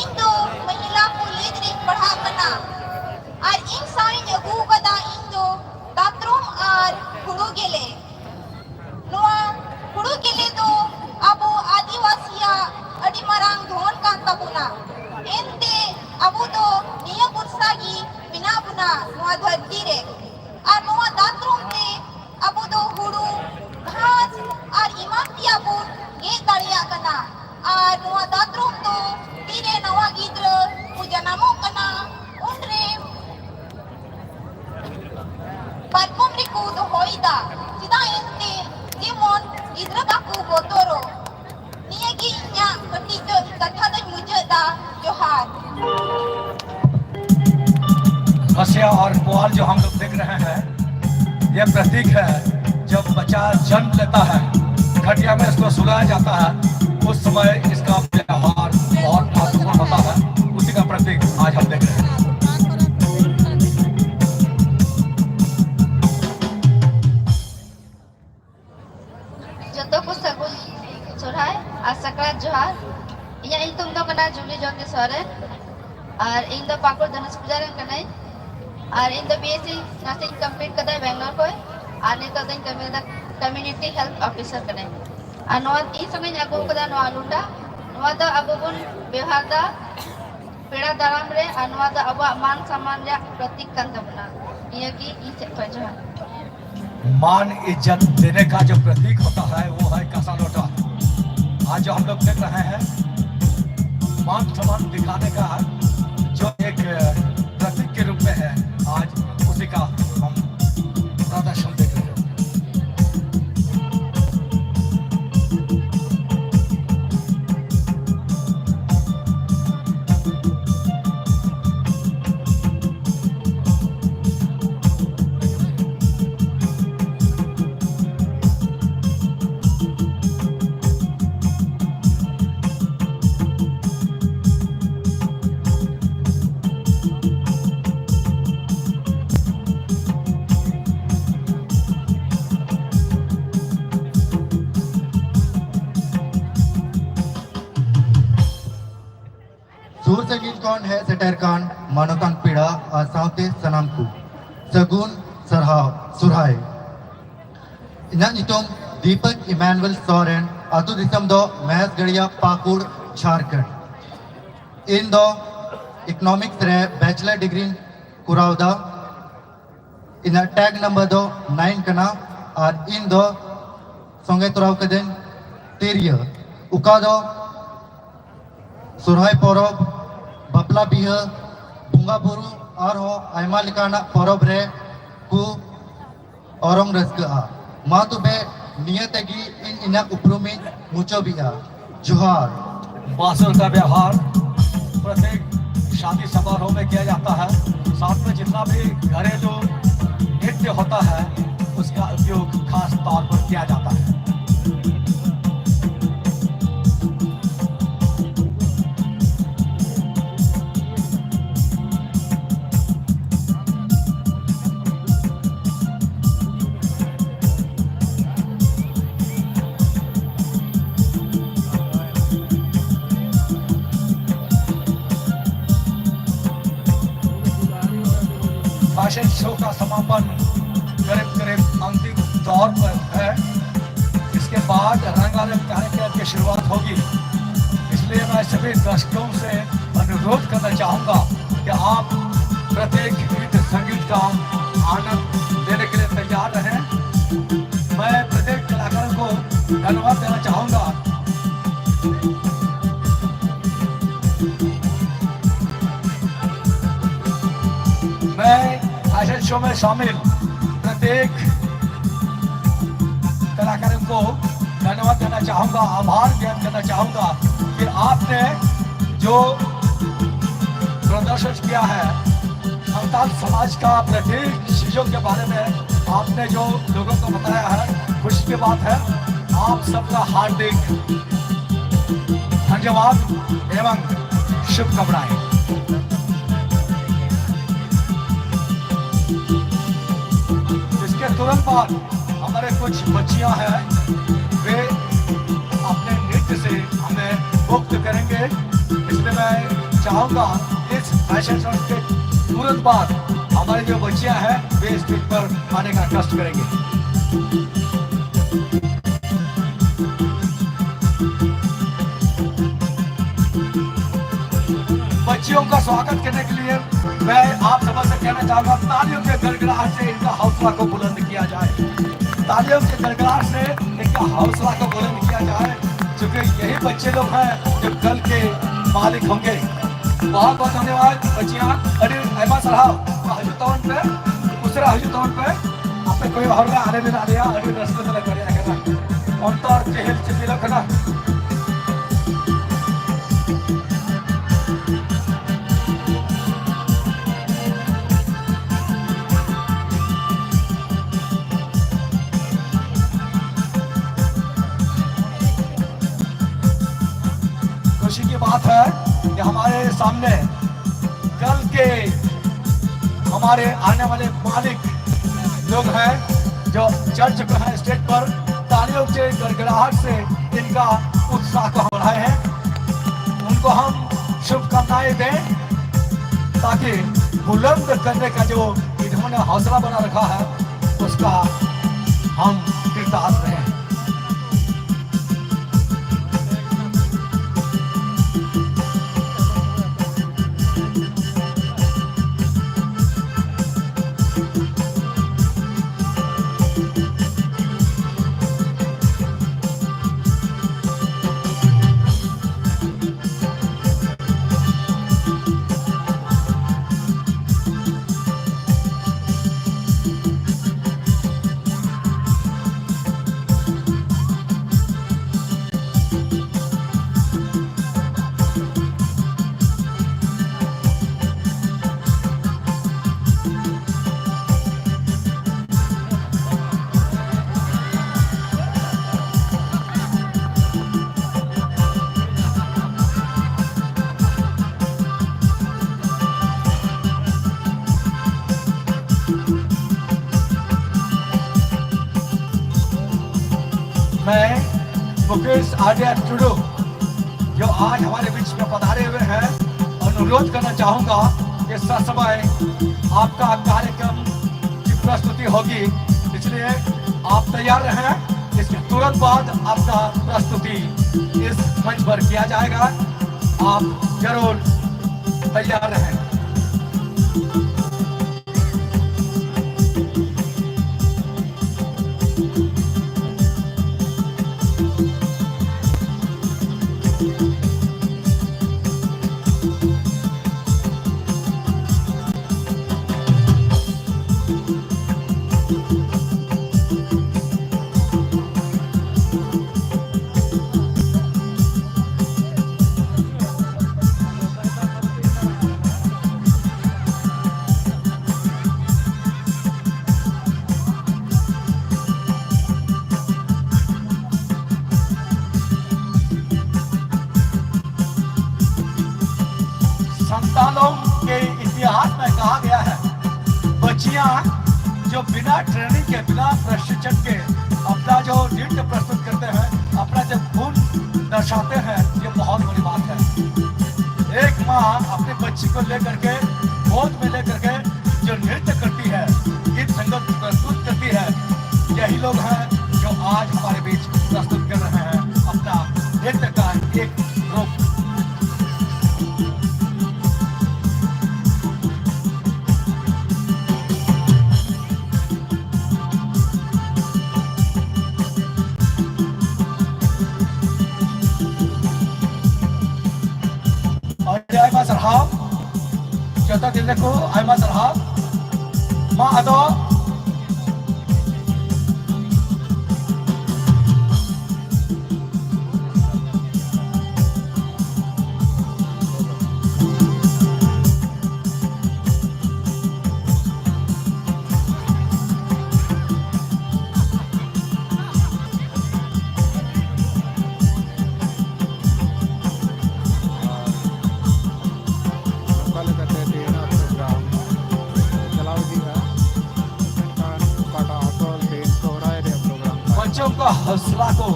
[SPEAKER 11] इंदो महिला को लेदरे पढ़ा कना और इन साइन जगू कदा इंदो दात्रोम और हुड़ू गेले नोआ हुड़ू गेले तो अबो आदिवासिया अडी मरांग धोन कान तबुना एनते अबो तो निया बुरसागी बिना बुना नोआ धरती रे और नोआ दात्रोम ते अबो तो हुड़ू घास और इमान तिया बुन गे दाड़िया कना और नोआ दात्रोम तो तीरे नवा गिद्र पूजनामो कना उनरे परफॉर्म रिको तो होइदा सिदा एनते जेमोन गिद्र काकू बोतोरो नियगी nya kati to kata dan mujada जोहार
[SPEAKER 3] हसिया और पुआल जो हम लोग देख रहे हैं यह प्रतीक है जब बच्चा जन्म लेता है खटिया में इसको सुलाया जाता है उस समय इसका व्यवहार बहुत महत्वपूर्ण होता है उसी का प्रतीक आज हम देख रहे हैं।
[SPEAKER 11] जतो को सगुन सोराय आ सकरात जोहार या इन तुम तो कना जुबली ज्योति सोरेन और इन दो पाकुड़ धनुष पूजा रन कनाई और इन दो बीएससी नर्सिंग कंप्लीट कदा बेंगलोर को और नितो दिन कम्युनिटी हेल्थ ऑफिसर कनाई और नवा इन संगे अगु कदा नवा लुटा नवा दो अबो बन व्यवहार दा पेड़ा दाराम रे और नवा दो अबो मान सम्मान रे प्रतीक कान तबना ये की इन से जोहार।
[SPEAKER 3] मान इज्जत देने का जो प्रतीक होता है वो है कासा लोटा। आज जो हम लोग देख रहे हैं मान सम्मान दिखाने का जो एक प्रतीक के रूप में है, आज उसी का हम प्रदर्शन देख रहे हैं।
[SPEAKER 10] सुर संगीत कौन है सेटर कान मानवतान पीड़ा और साउते सनाम को सगुन सरहाव सुरहाय इना नितुम दीपक इमानुएल सोरेन अतु दिसम दो महस गड़िया पाकुड़ झारखंड इन दो इकोनॉमिक्स रे बैचलर डिग्री कुरावदा इना टैग नंबर दो 9 कना और इन दो संगे तुराव कदेन तेरिया उका दो सुरहाय परब बापला बिहा बुंगा बुरु और हो आयमा लिकाना परब रे को औरंग रस्का मा तुबे नियतगी इन इना उपरुमी मुचो बिया जोहार।
[SPEAKER 3] बांसुर का व्यवहार प्रत्येक शादी समारोह में किया जाता है। साथ में जितना भी घरेलू नृत्य होता है उसका उपयोग खास तौर पर किया जाता है। फैशन शो का समापन करीब अंतिम दौर पर है। इसके बाद रंगारंग कार्यक्रम की शुरुआत होगी। इसलिए मैं सभी दर्शकों से अनुरोध करना चाहूँगा कि आप प्रत्येक गीत संगीत का आनंद लेने के लिए तैयार रहें। मैं प्रत्येक कलाकारों को धन्यवाद देना चाहूँगा। मैं फैशन शो में शामिल प्रत्येक कलाकारों को धन्यवाद देना चाहूँगा, आभार व्यक्त करना चाहूँगा कि आपने जो प्रदर्शन किया है संताल समाज का प्रत्येक चीज़ों के बारे में आपने जो लोगों को बताया है, खुशी की बात है। आप सबका हार्दिक धन्यवाद एवं शुभकामनाएं। तुरंत बाद हमारे कुछ बच्चियां हैं, वे अपने नृत्य से हमें मुक्त करेंगे। इसलिए मैं चाहूँगा इस फैशन शो के तुरंत बाद हमारी जो बच्चियां हैं वे स्टेज पर आने का कष्ट करेंगे। बच्चियों का स्वागत करने के लिए मैं आप सबसे कहना चाहूँगा तालियों के गड़गड़ाहट से इनका हौसला को बुलंद किया जाए। तालियों के गड़गड़ाहट से इनका हौसला को बुलंद किया जाए, क्योंकि यही बच्चे लोग हैं जो कल के मालिक होंगे। बहुत बहुत धन्यवाद बच्चियाँ। अरे ऐमा सराव हजूतौन पे दूसरा हजूतौन पे आपने कोई और आने में ना लिया। अरे रस्ते में लग करना और तो और चेहल चिपी रखना। खुशी की बात है कि हमारे सामने कल के हमारे आने वाले मालिक लोग हैं जो चढ़ चुके हैं स्टेज पर। तालियों के गड़गड़ाहट से इनका उत्साह को हम बढ़ाए हैं। उनको हम शुभकामनाएं दें ताकि बुलंद करने का जो इन्होंने हौसला बना रखा है उसका हम कृतार्थ हैं। मैं मुकेश आर्या टुडू जो आज हमारे बीच में पधारे हुए हैं, अनुरोध करना चाहूंगा कि ससमय आपका कार्यक्रम की प्रस्तुति होगी, इसलिए आप तैयार रहें। इसके तुरंत बाद आपका प्रस्तुति इस मंच पर किया जाएगा, आप जरूर तैयार रहें। संतालों के इतिहास में कहा गया है, बच्चियां जो बिना ट्रेनिंग के, बिना प्रशिक्षण के अपना जो नृत्य प्रस्तुत करते हैं, अपना जो गुण दर्शाते हैं, ये बहुत बड़ी बात है। एक माँ अपने बच्ची को लेकर के, गोद में लेकर के जो नृत्य करती है, गीत संगीत प्रस्तुत करती है, यही लोग हैं जो आज हमारे बीच प्रस्तुत कर रहे हैं अपना नृत्य का एक रूप। Aima sarhab, jota direko aima sarhab, ma ado बच्चों का हौसला को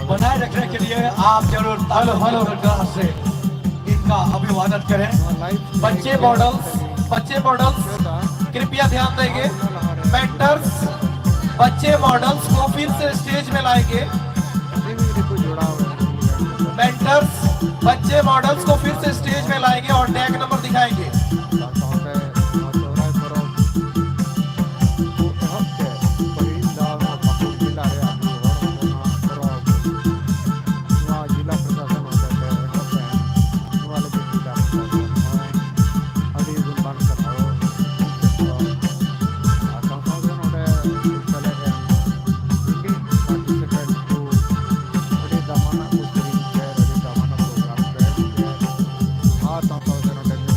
[SPEAKER 3] बनाए रखने के लिए आप जरूर तालियों से इनका अभिवादन करें। बच्चे मॉडल्स कृपया ध्यान देंगे। मेंटर्स बच्चे मॉडल्स को फिर से स्टेज में लाएंगे। मेंटर्स बच्चे मॉडल्स को फिर से स्टेज में लाएंगे और टैग नंबर दिखाएंगे।
[SPEAKER 2] Thank you.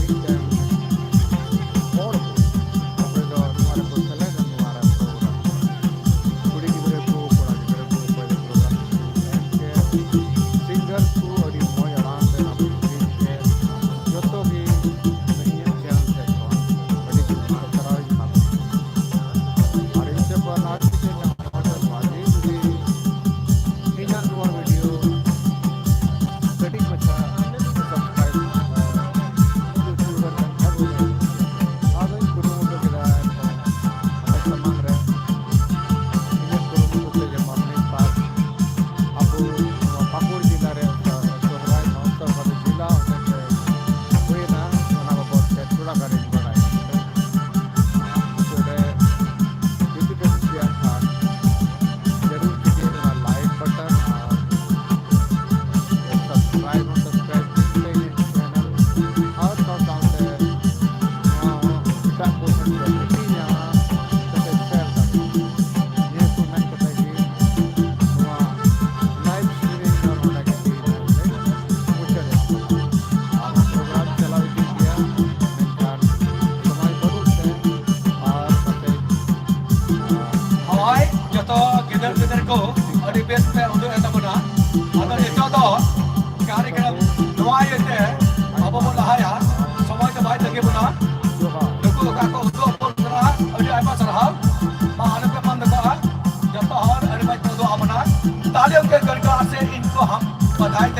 [SPEAKER 3] कार्यक्रम को अभी बेस पे उदो एता बना अदो एतो तो कार्यक्रम नवाये ते अब बो लहाया समय के बाद लगे बना नुकु का को उदो बोल करा अभी आइमा सरहाव मा आने पे बंद का जब तो और अरे भाई उदो अपना तालियों के गणकार से इनको हम बधाई